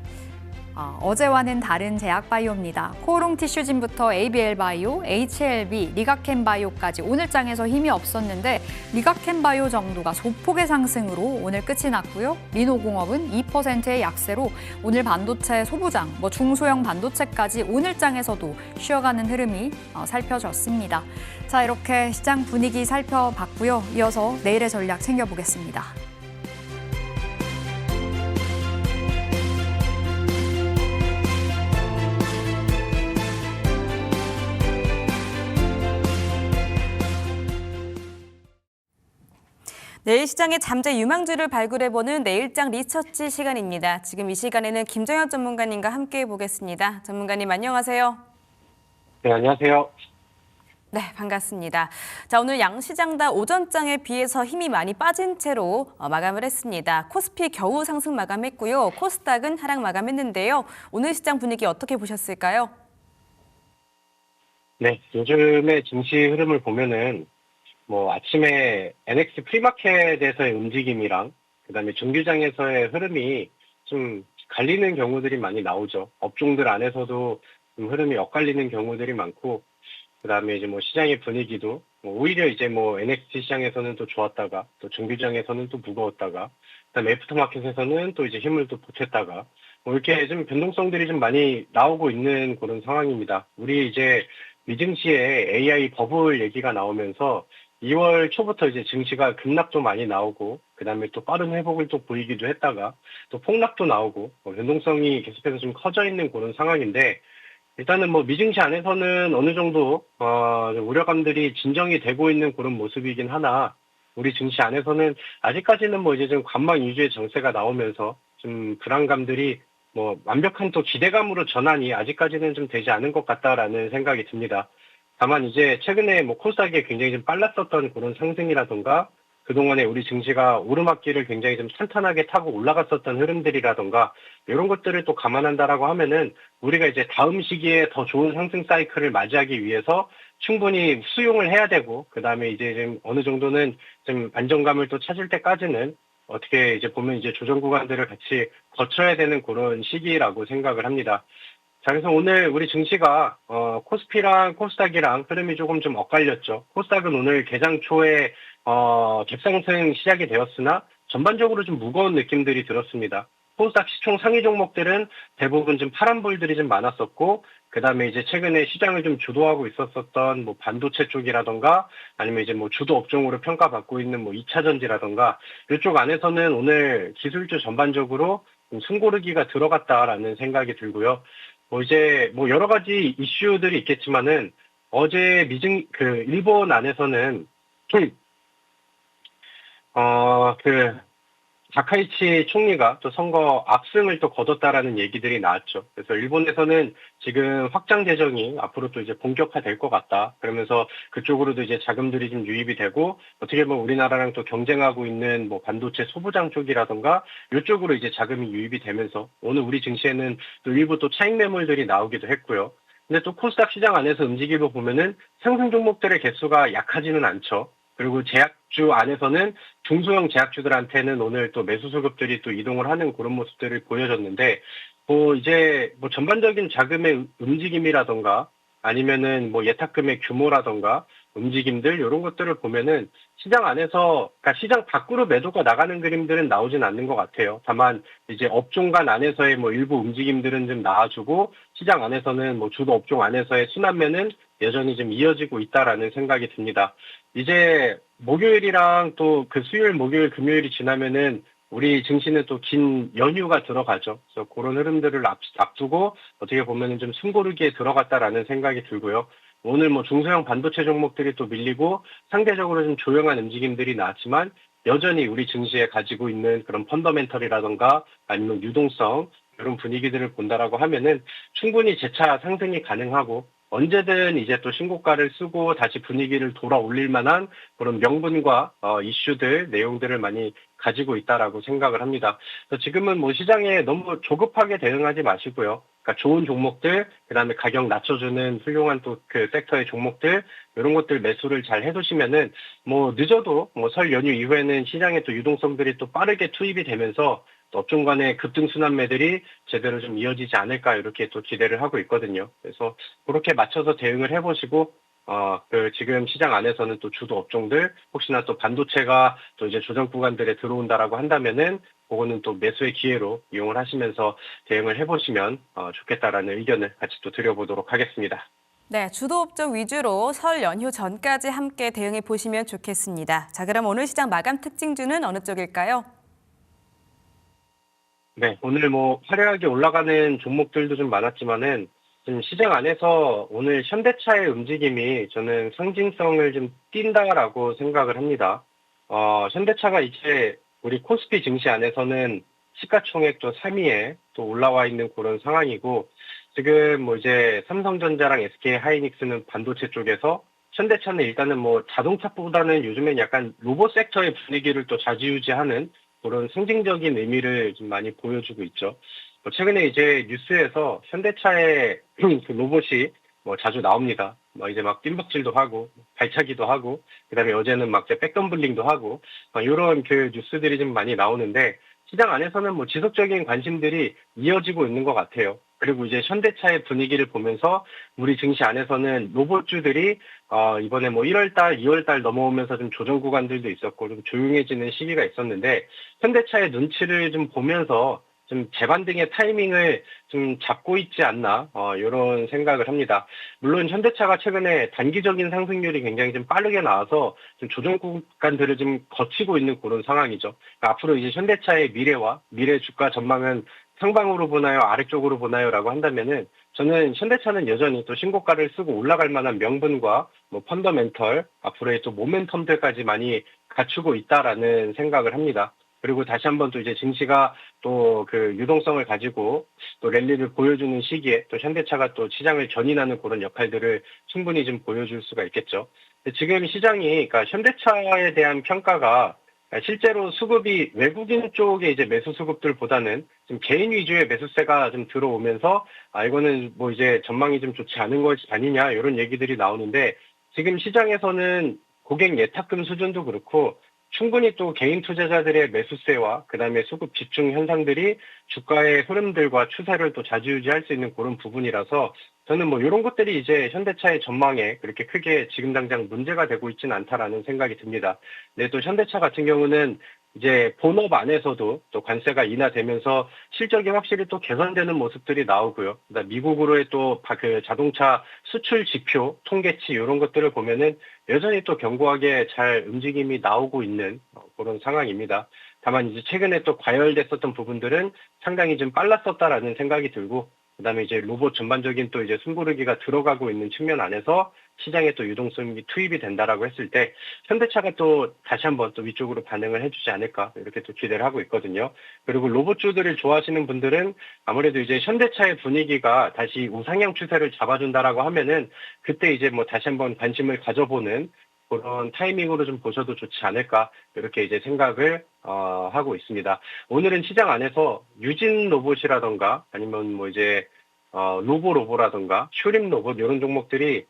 어제와는 다른 제약바이오입니다. 코오롱 티슈진부터 ABL바이오, HLB, 리가켄바이오까지 오늘 장에서 힘이 없었는데 리가켄바이오 정도가 소폭의 상승으로 오늘 끝이 났고요. 민호공업은 2%의 약세로 오늘 반도체 소부장, 중소형 반도체까지 오늘 장에서도 쉬어가는 흐름이 살펴졌습니다. 자, 이렇게 시장 분위기 살펴봤고요. 이어서 내일의 전략 챙겨보겠습니다. 내일 시장의 잠재 유망주를 발굴해보는 내일장 리서치 시간입니다. 지금 이 시간에는 김정현 전문가님과 함께 해보겠습니다. 전문가님 안녕하세요. 네, 안녕하세요. 네, 반갑습니다. 자, 오늘 양시장 다 오전장에 비해서 힘이 많이 빠진 채로 마감을 했습니다. 코스피 겨우 상승 마감했고요. 코스닥은 하락 마감했는데요. 오늘 시장 분위기 어떻게 보셨을까요? 네, 요즘의 증시 흐름을 보면은 아침에 NX 프리마켓에서의 움직임이랑 그다음에 정규장에서의 흐름이 좀 갈리는 경우들이 많이 나오죠. 업종들 안에서도 좀 흐름이 엇갈리는 경우들이 많고, 그다음에 이제 시장의 분위기도 오히려 이제 NX 시장에서는 또 좋았다가 또 정규장에서는 또 무거웠다가, 그다음에 애프터마켓에서는 또 이제 힘을 또 보탰다가 이렇게 좀 변동성들이 좀 많이 나오고 있는 그런 상황입니다. 우리 이제 미증시에 AI 버블 얘기가 나오면서 2월 초부터 이제 증시가 급락도 많이 나오고, 그 다음에 또 빠른 회복을 또 보이기도 했다가, 또 폭락도 나오고, 변동성이 계속해서 좀 커져 있는 그런 상황인데, 일단은 미증시 안에서는 어느 정도, 좀 우려감들이 진정이 되고 있는 그런 모습이긴 하나, 우리 증시 안에서는 아직까지는 이제 좀 관망 위주의 정세가 나오면서 좀 불안감들이 완벽한 또 기대감으로 전환이 아직까지는 좀 되지 않은 것 같다라는 생각이 듭니다. 다만 이제 최근에 코스닥이 굉장히 좀 빨랐었던 그런 상승이라던가, 그동안에 우리 증시가 오르막길을 굉장히 좀 탄탄하게 타고 올라갔었던 흐름들이라던가, 이런 것들을 또 감안한다라고 하면은 우리가 이제 다음 시기에 더 좋은 상승 사이클을 맞이하기 위해서 충분히 수용을 해야 되고, 그 다음에 이제 좀 어느 정도는 좀 안정감을 또 찾을 때까지는 어떻게 이제 보면 이제 조정 구간들을 같이 거쳐야 되는 그런 시기라고 생각을 합니다. 자, 그래서 오늘 우리 증시가 코스피랑 코스닥이랑 흐름이 조금 좀 엇갈렸죠. 코스닥은 오늘 개장 초에 갭상승 시작이 되었으나 전반적으로 좀 무거운 느낌들이 들었습니다. 코스닥 시총 상위 종목들은 대부분 좀 파란불들이 좀 많았었고, 그 다음에 이제 최근에 시장을 좀 주도하고 있었던 반도체 쪽이라던가, 아니면 이제 주도 업종으로 평가받고 있는 2차 전지라던가, 이쪽 안에서는 오늘 기술주 전반적으로 좀 숨고르기가 들어갔다라는 생각이 들고요. 이제 여러 가지 이슈들이 있겠지만은 어제 일본 안에서는 다카이치 총리가 또 선거 압승을 또 거뒀다라는 얘기들이 나왔죠. 그래서 일본에서는 지금 확장 재정이 앞으로 또 이제 본격화될 것 같다. 그러면서 그쪽으로도 이제 자금들이 좀 유입이 되고, 어떻게 보면 우리나라랑 또 경쟁하고 있는 반도체 소부장 쪽이라던가 이쪽으로 이제 자금이 유입이 되면서 오늘 우리 증시에는 또 일부 또 차익 매물들이 나오기도 했고요. 근데 또 코스닥 시장 안에서 움직임을 보면은 상승 종목들의 개수가 약하지는 않죠. 그리고 제약주 안에서는 중소형 제약주들한테는 오늘 또 매수 수급들이 또 이동을 하는 그런 모습들을 보여줬는데, 이제 전반적인 자금의 움직임이라던가 아니면은 예탁금의 규모라던가 움직임들 이런 것들을 보면은 시장 안에서, 그러니까 시장 밖으로 매도가 나가는 그림들은 나오진 않는 것 같아요. 다만 이제 업종 간 안에서의 일부 움직임들은 좀 나와주고, 시장 안에서는 주도 업종 안에서의 순환매는 여전히 좀 이어지고 있다라는 생각이 듭니다. 이제 목요일이랑 또 그 수요일, 목요일, 금요일이 지나면은 우리 증시는 또 긴 연휴가 들어가죠. 그래서 그런 흐름들을 앞두고 어떻게 보면은 좀 숨고르기에 들어갔다라는 생각이 들고요. 오늘 중소형 반도체 종목들이 또 밀리고 상대적으로 좀 조용한 움직임들이 나왔지만 여전히 우리 증시에 가지고 있는 그런 펀더멘털이라던가 아니면 유동성 이런 분위기들을 본다라고 하면은 충분히 재차 상승이 가능하고 언제든 이제 또 신고가를 쓰고 다시 분위기를 돌아 올릴 만한 그런 명분과 이슈들, 내용들을 많이 가지고 있다라고 생각을 합니다. 그래서 지금은 뭐 시장에 너무 조급하게 대응하지 마시고요. 그러니까 좋은 종목들, 그다음에 가격 낮춰주는 훌륭한 또 그 섹터의 종목들, 이런 것들 매수를 잘 해두시면은 뭐 늦어도 뭐 설 연휴 이후에는 시장에 또 유동성들이 또 빠르게 투입이 되면서 또 업종 간의 급등 순환매들이 제대로 좀 이어지지 않을까 이렇게 또 기대를 하고 있거든요. 그래서 그렇게 맞춰서 대응을 해보시고 지금 시장 안에서는 또 주도 업종들 혹시나 또 반도체가 또 이제 조정 구간들에 들어온다라고 한다면은 그거는 또 매수의 기회로 이용을 하시면서 대응을 해보시면 좋겠다라는 의견을 같이 또 드려보도록 하겠습니다. 네, 주도 업종 위주로 설 연휴 전까지 함께 대응해 보시면 좋겠습니다. 자, 그럼 오늘 시장 마감 특징주는 어느 쪽일까요? 네, 오늘 뭐 화려하게 올라가는 종목들도 좀 많았지만은 지금 시장 안에서 오늘 현대차의 움직임이 저는 상징성을 좀 띈다라고 생각을 합니다. 현대차가 이제 우리 코스피 증시 안에서는 시가총액 또 3위에 또 올라와 있는 그런 상황이고 지금 뭐 이제 삼성전자랑 SK 하이닉스는 반도체 쪽에서 현대차는 일단은 뭐 자동차보다는 요즘엔 약간 로봇 섹터의 분위기를 또 좌지우지하는 그런 상징적인 의미를 좀 많이 보여주고 있죠. 최근에 이제 뉴스에서 현대차의 그 로봇이 뭐 자주 나옵니다. 뭐 이제 막 뜀박질도 하고 발차기도 하고 그다음에 어제는 막 이제 백덤블링도 하고 이런 그 뉴스들이 좀 많이 나오는데 시장 안에서는 뭐 지속적인 관심들이 이어지고 있는 것 같아요. 그리고 이제 현대차의 분위기를 보면서 우리 증시 안에서는 로봇주들이 이번에 뭐 1월달, 2월달 넘어오면서 좀 조정 구간들도 있었고 좀 조용해지는 시기가 있었는데 현대차의 눈치를 좀 보면서 좀 재반등의 타이밍을 좀 잡고 있지 않나 이런 생각을 합니다. 물론 현대차가 최근에 단기적인 상승률이 굉장히 좀 빠르게 나와서 좀 조정 구간들을 좀 거치고 있는 그런 상황이죠. 그러니까 앞으로 이제 현대차의 미래와 미래 주가 전망은 상방으로 보나요, 아래쪽으로 보나요라고 한다면은 저는 현대차는 여전히 또 신고가를 쓰고 올라갈 만한 명분과 뭐 펀더멘털 앞으로의 또 모멘텀들까지 많이 갖추고 있다라는 생각을 합니다. 그리고 다시 한번 또 이제 증시가 또 그 유동성을 가지고 또 랠리를 보여주는 시기에 또 현대차가 또 시장을 견인하는 그런 역할들을 충분히 좀 보여줄 수가 있겠죠. 지금 시장이 그러니까 현대차에 대한 평가가 실제로 수급이 외국인 쪽의 이제 매수 수급들보다는 좀 개인 위주의 매수세가 좀 들어오면서 이거는 뭐 이제 전망이 좀 좋지 않은 것이 아니냐 이런 얘기들이 나오는데 지금 시장에서는 고객 예탁금 수준도 그렇고 충분히 또 개인 투자자들의 매수세와 그다음에 수급 집중 현상들이 주가의 흐름들과 추세를 또 좌지우지할 수 있는 그런 부분이라서 저는 뭐 이런 것들이 이제 현대차의 전망에 그렇게 크게 지금 당장 문제가 되고 있지는 않다라는 생각이 듭니다. 근데 또 현대차 같은 경우는 이제 본업 안에서도 또 관세가 인하되면서 실적이 확실히 또 개선되는 모습들이 나오고요. 그다음 미국으로의 또 그 자동차 수출 지표, 통계치 이런 것들을 보면은 여전히 또 견고하게 잘 움직임이 나오고 있는 그런 상황입니다. 다만 이제 최근에 또 과열됐었던 부분들은 상당히 좀 빨랐었다라는 생각이 들고 그다음에 이제 로봇 전반적인 또 이제 숨고르기가 들어가고 있는 측면 안에서 시장에 또 유동성이 투입이 된다라고 했을 때 현대차가 또 다시 한번 또 위쪽으로 반응을 해주지 않을까 이렇게 또 기대를 하고 있거든요. 그리고 로봇주들을 좋아하시는 분들은 아무래도 이제 현대차의 분위기가 다시 우상향 추세를 잡아준다라고 하면은 그때 이제 뭐 다시 한번 관심을 가져보는 그런 타이밍으로 좀 보셔도 좋지 않을까 이렇게 이제 생각을 하고 있습니다. 오늘은 시장 안에서 유진 로봇이라던가 아니면 뭐 이제 로보라던가 슈림 로봇 이런 종목들이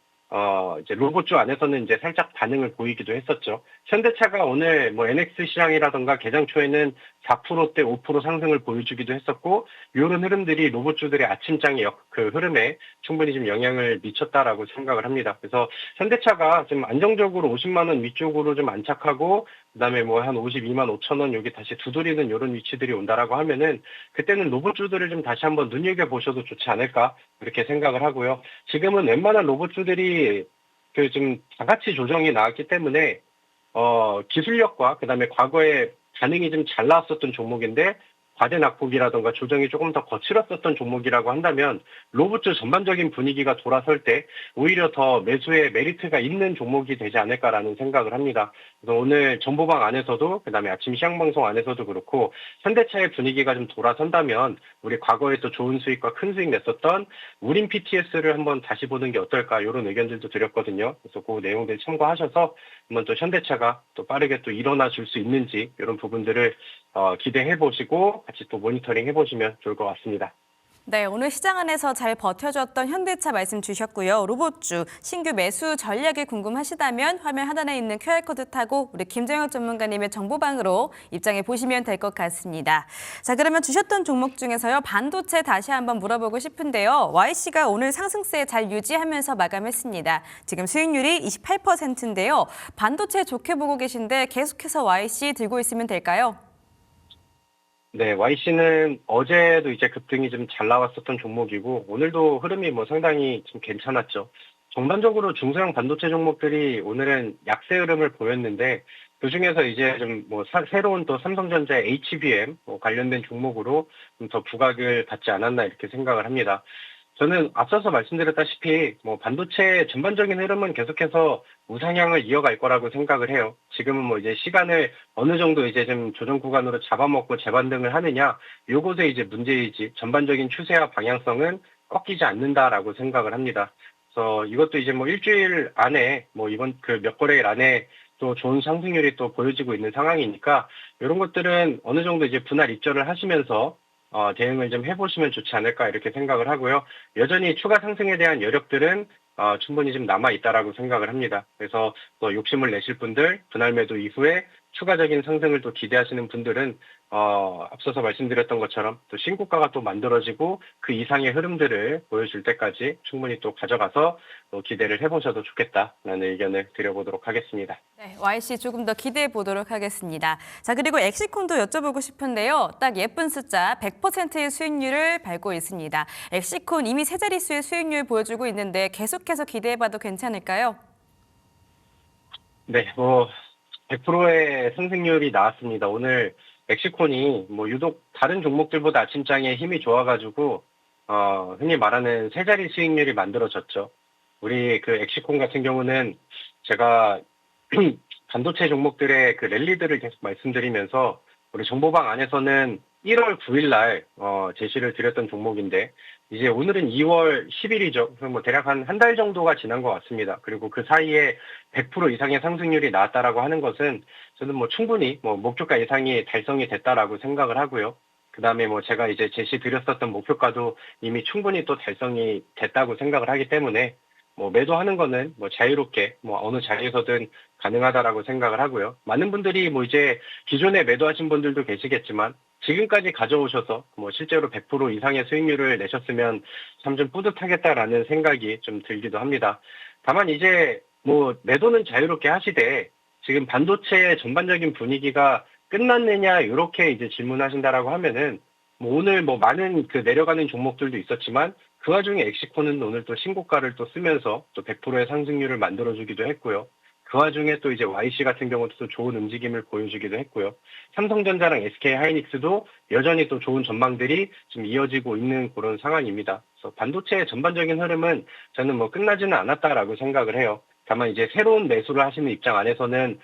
이제 로봇주 안에서는 이제 살짝 반응을 보이기도 했었죠. 현대차가 오늘 뭐 NX 시장이라던가 개장 초에는 4%대 5% 상승을 보여주기도 했었고, 이런 흐름들이 로봇주들의 아침장의 그 흐름에 충분히 좀 영향을 미쳤다라고 생각을 합니다. 그래서 현대차가 좀 안정적으로 50만 원 위쪽으로 좀 안착하고, 그다음에 뭐 한 52만 5천 원 여기 다시 두드리는 이런 위치들이 온다라고 하면은 그때는 로봇주들을 좀 다시 한번 눈여겨 보셔도 좋지 않을까 이렇게 생각을 하고요. 지금은 웬만한 로봇주들이 그 좀 다 같이 조정이 나왔기 때문에 기술력과 그다음에 과거에 반응이 좀 잘 나왔었던 종목인데 과대 낙폭이라던가 조정이 조금 더 거칠었었던 종목이라고 한다면 로봇주 전반적인 분위기가 돌아설 때 오히려 더 매수에 메리트가 있는 종목이 되지 않을까라는 생각을 합니다. 그래서 오늘 정보방 안에서도 그다음에 아침 시황방송 안에서도 그렇고 현대차의 분위기가 좀 돌아선다면 우리 과거에 또 좋은 수익과 큰 수익 냈었던 우린 PTS를 한번 다시 보는 게 어떨까 이런 의견들도 드렸거든요. 그래서 그 내용들 참고하셔서 한번 또 현대차가 또 빠르게 또 일어나 줄 수 있는지 이런 부분들을 기대해 보시고 같이 또 모니터링 해보시면 좋을 것 같습니다. 네, 오늘 시장 안에서 잘 버텨줬던 현대차 말씀 주셨고요. 로봇주 신규 매수 전략이 궁금하시다면 화면 하단에 있는 QR코드 타고 우리 김정혁 전문가님의 정보방으로 입장해 보시면 될 것 같습니다. 자, 그러면 주셨던 종목 중에서요. 반도체 다시 한번 물어보고 싶은데요. YC가 오늘 상승세 잘 유지하면서 마감했습니다. 지금 수익률이 28%인데요. 반도체 좋게 보고 계신데 계속해서 YC 들고 있으면 될까요? 네, YC는 어제도 이제 급등이 좀 잘 나왔었던 종목이고 오늘도 흐름이 뭐 상당히 좀 괜찮았죠. 전반적으로 중소형 반도체 종목들이 오늘은 약세 흐름을 보였는데 그중에서 이제 좀 뭐 새로운 또 삼성전자의 HBM 관련된 종목으로 좀 더 부각을 받지 않았나 이렇게 생각을 합니다. 저는 앞서서 말씀드렸다시피 뭐 반도체 전반적인 흐름은 계속해서 우상향을 이어갈 거라고 생각을 해요. 지금은 뭐 이제 시간을 어느 정도 이제 좀 조정 구간으로 잡아먹고 재반등을 하느냐, 요것에 이제 문제이지 전반적인 추세와 방향성은 꺾이지 않는다라고 생각을 합니다. 그래서 이것도 이제 뭐 일주일 안에 뭐 이번 그 몇 거래일 안에 또 좋은 상승률이 또 보여지고 있는 상황이니까 이런 것들은 어느 정도 이제 분할 입절을 하시면서 대응을 좀 해보시면 좋지 않을까 이렇게 생각을 하고요. 여전히 추가 상승에 대한 여력들은 충분히 좀 남아있다라고 생각을 합니다. 그래서 또 욕심을 내실 분들, 분할 매도 이후에 추가적인 상승을 또 기대하시는 분들은 앞서서 말씀드렸던 것처럼 또 신고가가 또 만들어지고 그 이상의 흐름들을 보여줄 때까지 충분히 또 가져가서 또 기대를 해보셔도 좋겠다라는 의견을 드려보도록 하겠습니다. 네, YC 조금 더 기대해 보도록 하겠습니다. 자, 그리고 엑시콘도 여쭤보고 싶은데요. 딱 예쁜 숫자 100%의 수익률을 밟고 있습니다. 엑시콘 이미 세 자릿수의 수익률 보여주고 있는데 계속해서 기대해봐도 괜찮을까요? 네, 100%의 상승률이 나왔습니다. 오늘 엑시콘이 뭐 유독 다른 종목들보다 아침장에 힘이 좋아가지고 흔히 말하는 세 자리 수익률이 만들어졌죠. 우리 그 엑시콘 같은 경우는 제가 반도체 종목들의 그 랠리들을 계속 말씀드리면서 우리 정보방 안에서는 1월 9일 날 제시를 드렸던 종목인데 이제 오늘은 2월 10일이죠. 그래서 뭐 대략 한 달 정도가 지난 것 같습니다. 그리고 그 사이에 100% 이상의 상승률이 나왔다라고 하는 것은 저는 뭐 충분히 뭐 목표가 이상이 달성이 됐다라고 생각을 하고요. 그다음에 뭐 제가 이제 제시 드렸었던 목표가도 이미 충분히 또 달성이 됐다고 생각을 하기 때문에 뭐 매도하는 거는 뭐 자유롭게 뭐 어느 자리에서든 가능하다라고 생각을 하고요. 많은 분들이 뭐 이제 기존에 매도하신 분들도 계시겠지만 지금까지 가져오셔서 뭐 실제로 100% 이상의 수익률을 내셨으면 참 좀 뿌듯하겠다라는 생각이 좀 들기도 합니다. 다만 이제 뭐 매도는 자유롭게 하시되 지금 반도체 전반적인 분위기가 끝났느냐 이렇게 이제 질문하신다라고 하면은 뭐 오늘 뭐 많은 그 내려가는 종목들도 있었지만 그 와중에 엑시콘은 오늘 또 신고가를 또 쓰면서 또 100%의 상승률을 만들어주기도 했고요. 그 와중에 또 이제 YC 같은 경우도 또 좋은 움직임을 보여주기도 했고요. 삼성전자랑 SK 하이닉스도 여전히 또 좋은 전망들이 좀 이어지고 있는 그런 상황입니다. 그래서 반도체의 전반적인 흐름은 저는 뭐 끝나지는 않았다라고 생각을 해요. 다만 이제 새로운 매수를 하시는 입장 안에서는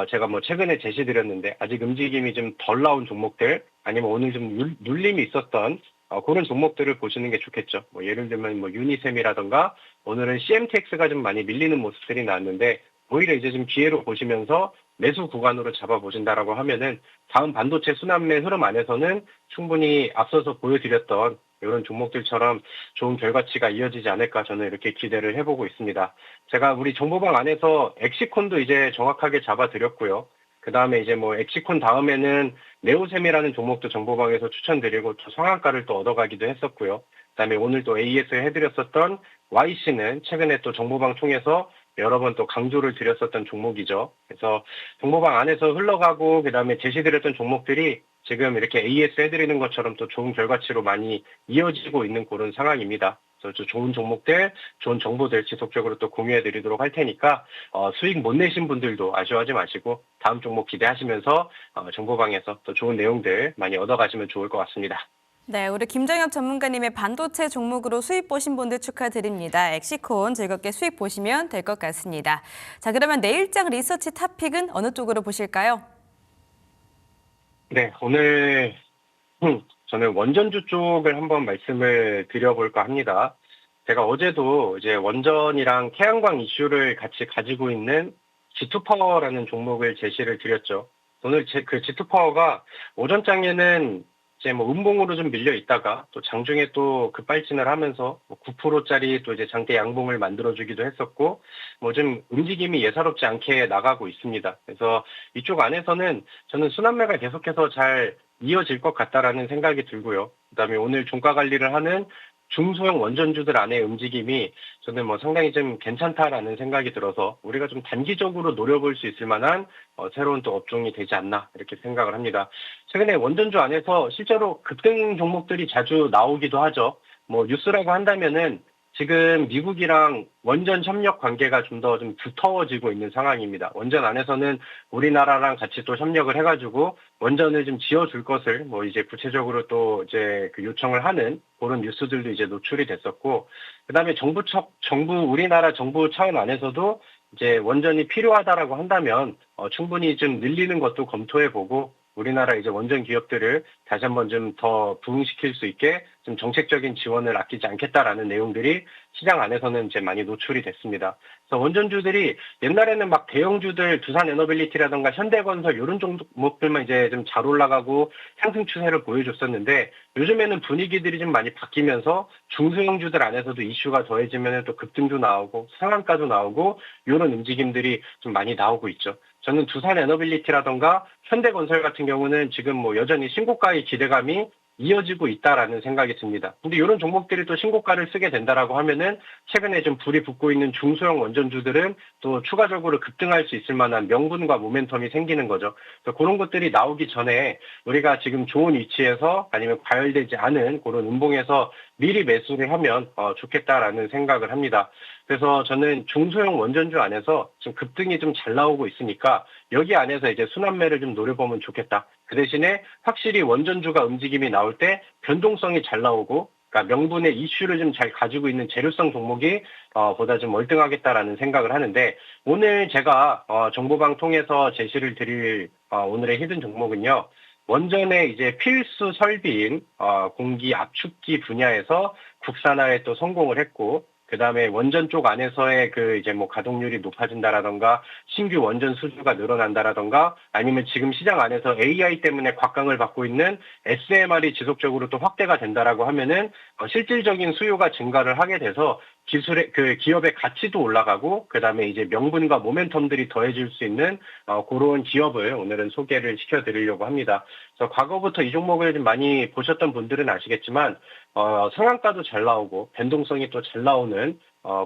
제가 뭐 최근에 제시드렸는데 아직 움직임이 좀 덜 나온 종목들 아니면 오늘 좀 눌림이 있었던 그런 종목들을 보시는 게 좋겠죠. 뭐 예를 들면 뭐 유니셈이라던가 오늘은 CMTX가 좀 많이 밀리는 모습들이 나왔는데 오히려 이제 좀 기회로 보시면서 매수 구간으로 잡아보신다라고 하면은 다음 반도체 순환매 흐름 안에서는 충분히 앞서서 보여드렸던 이런 종목들처럼 좋은 결과치가 이어지지 않을까 저는 이렇게 기대를 해보고 있습니다. 제가 우리 정보방 안에서 엑시콘도 이제 정확하게 잡아드렸고요. 그 다음에 이제 뭐 엑시콘 다음에는 네오셈이라는 종목도 정보방에서 추천드리고 또 상한가를 또 얻어가기도 했었고요. 그 다음에 오늘 또 AS 해드렸었던 YC는 최근에 또 정보방 통해서 여러 번 또 강조를 드렸었던 종목이죠. 그래서 정보방 안에서 흘러가고 그 다음에 제시드렸던 종목들이 지금 이렇게 AS 해드리는 것처럼 또 좋은 결과치로 많이 이어지고 있는 그런 상황입니다. 그래서 좋은 종목들, 좋은 정보들 지속적으로 또 공유해드리도록 할 테니까 수익 못 내신 분들도 아쉬워하지 마시고 다음 종목 기대하시면서 정보방에서 또 좋은 내용들 많이 얻어가시면 좋을 것 같습니다. 네, 우리 김정엽 전문가님의 반도체 종목으로 수익 보신 분들 축하드립니다. 엑시콘 즐겁게 수익 보시면 될 것 같습니다. 자, 그러면 내일장 리서치 탑픽은 어느 쪽으로 보실까요? 네, 오늘 저는 원전주 쪽을 한번 말씀을 드려볼까 합니다. 제가 어제도 이제 원전이랑 태양광 이슈를 같이 가지고 있는 G2파워라는 종목을 제시를 드렸죠. 오늘 그 G2파워가 오전장에는 이제 뭐 음봉으로 좀 밀려 있다가 또 장중에 또 급발진을 하면서 9%짜리 또 이제 장대 양봉을 만들어주기도 했었고 뭐 좀 움직임이 예사롭지 않게 나가고 있습니다. 그래서 이쪽 안에서는 저는 순환매가 계속해서 잘 이어질 것 같다라는 생각이 들고요. 그다음에 오늘 종가 관리를 하는 중소형 원전주들 안의 움직임이 저는 뭐 상당히 좀 괜찮다라는 생각이 들어서 우리가 좀 단기적으로 노려볼 수 있을 만한 새로운 또 업종이 되지 않나 이렇게 생각을 합니다. 최근에 원전주 안에서 실제로 급등 종목들이 자주 나오기도 하죠. 뭐 뉴스라고 한다면은 지금 미국이랑 원전 협력 관계가 좀 더 좀 두터워지고 있는 상황입니다. 원전 안에서는 우리나라랑 같이 또 협력을 해가지고 원전을 좀 지어줄 것을 뭐 이제 구체적으로 또 이제 그 요청을 하는 그런 뉴스들도 이제 노출이 됐었고, 그다음에 우리나라 정부 차원 안에서도 이제 원전이 필요하다라고 한다면 충분히 좀 늘리는 것도 검토해보고 우리나라 이제 원전 기업들을 다시 한번 좀 더 부흥시킬 수 있게 좀 정책적인 지원을 아끼지 않겠다라는 내용들이 시장 안에서는 이제 많이 노출이 됐습니다. 그래서 원전주들이 옛날에는 막 대형주들 두산에너빌리티라든가 현대건설 이런 종목들만 이제 좀 잘 올라가고 상승 추세를 보여줬었는데 요즘에는 분위기들이 좀 많이 바뀌면서 중소형주들 안에서도 이슈가 더해지면 또 급등도 나오고 상한가도 나오고 이런 움직임들이 좀 많이 나오고 있죠. 저는 두산에너빌리티라든가 현대건설 같은 경우는 지금 뭐 여전히 신고가의 기대감이 이어지고 있다라는 생각이 듭니다. 근데 이런 종목들이 또 신고가를 쓰게 된다라고 하면은 최근에 좀 불이 붙고 있는 중소형 원전주들은 또 추가적으로 급등할 수 있을 만한 명분과 모멘텀이 생기는 거죠. 그래서 그런 것들이 나오기 전에 우리가 지금 좋은 위치에서 아니면 과열되지 않은 그런 음봉에서 미리 매수를 하면 좋겠다라는 생각을 합니다. 그래서 저는 중소형 원전주 안에서 지금 급등이 좀 잘 나오고 있으니까 여기 안에서 이제 순환매를 좀 노려보면 좋겠다. 그 대신에 확실히 원전주가 움직임이 나올 때 변동성이 잘 나오고, 그러니까 명분의 이슈를 좀 잘 가지고 있는 재료성 종목이 보다 좀 월등하겠다라는 생각을 하는데, 오늘 제가 정보방 통해서 제시를 드릴 오늘의 히든 종목은요. 원전의 이제 필수 설비인 공기 압축기 분야에서 국산화에 또 성공을 했고, 그다음에 원전 쪽 안에서의 그 이제 뭐 가동률이 높아진다라던가 신규 원전 수주가 늘어난다라던가 아니면 지금 시장 안에서 AI 때문에 곽강을 받고 있는 SMR이 지속적으로 또 확대가 된다라고 하면은 실질적인 수요가 증가를 하게 돼서 기술의 그 기업의 가치도 올라가고 그다음에 이제 명분과 모멘텀들이 더해질 수 있는 그런 기업을 오늘은 소개를 시켜드리려고 합니다. 그래서 과거부터 이 종목을 좀 많이 보셨던 분들은 아시겠지만 상한가도 잘 나오고 변동성이 또 잘 나오는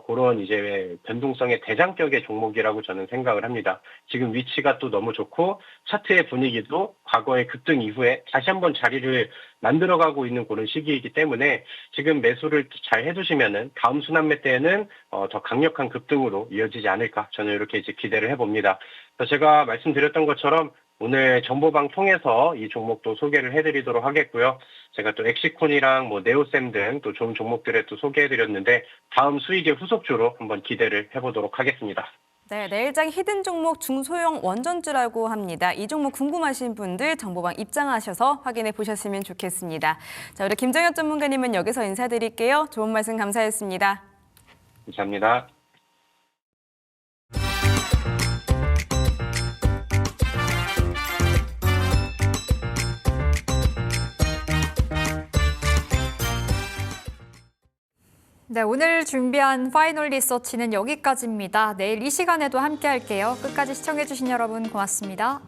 그런 이제 변동성의 대장격의 종목이라고 저는 생각을 합니다. 지금 위치가 또 너무 좋고 차트의 분위기도 과거의 급등 이후에 다시 한번 자리를 만들어가고 있는 그런 시기이기 때문에 지금 매수를 잘 해두시면은 다음 순환매 때에는 더 강력한 급등으로 이어지지 않을까 저는 이렇게 이제 기대를 해봅니다. 그래서 제가 말씀드렸던 것처럼 오늘 정보방 통해서 이 종목도 소개를 해드리도록 하겠고요. 제가 또 엑시콘이랑 뭐 네오셈 등 또 좋은 종목들에 또 소개해드렸는데 다음 수익의 후속주로 한번 기대를 해보도록 하겠습니다. 네, 내일장 히든 종목 중소형 원전주라고 합니다. 이 종목 궁금하신 분들 정보방 입장하셔서 확인해 보셨으면 좋겠습니다. 자, 우리 김정엽 전문가님은 여기서 인사드릴게요. 좋은 말씀 감사했습니다. 감사합니다. 네, 오늘 준비한 파이널 리서치는 여기까지입니다. 내일 이 시간에도 함께 할게요. 끝까지 시청해주신 여러분 고맙습니다.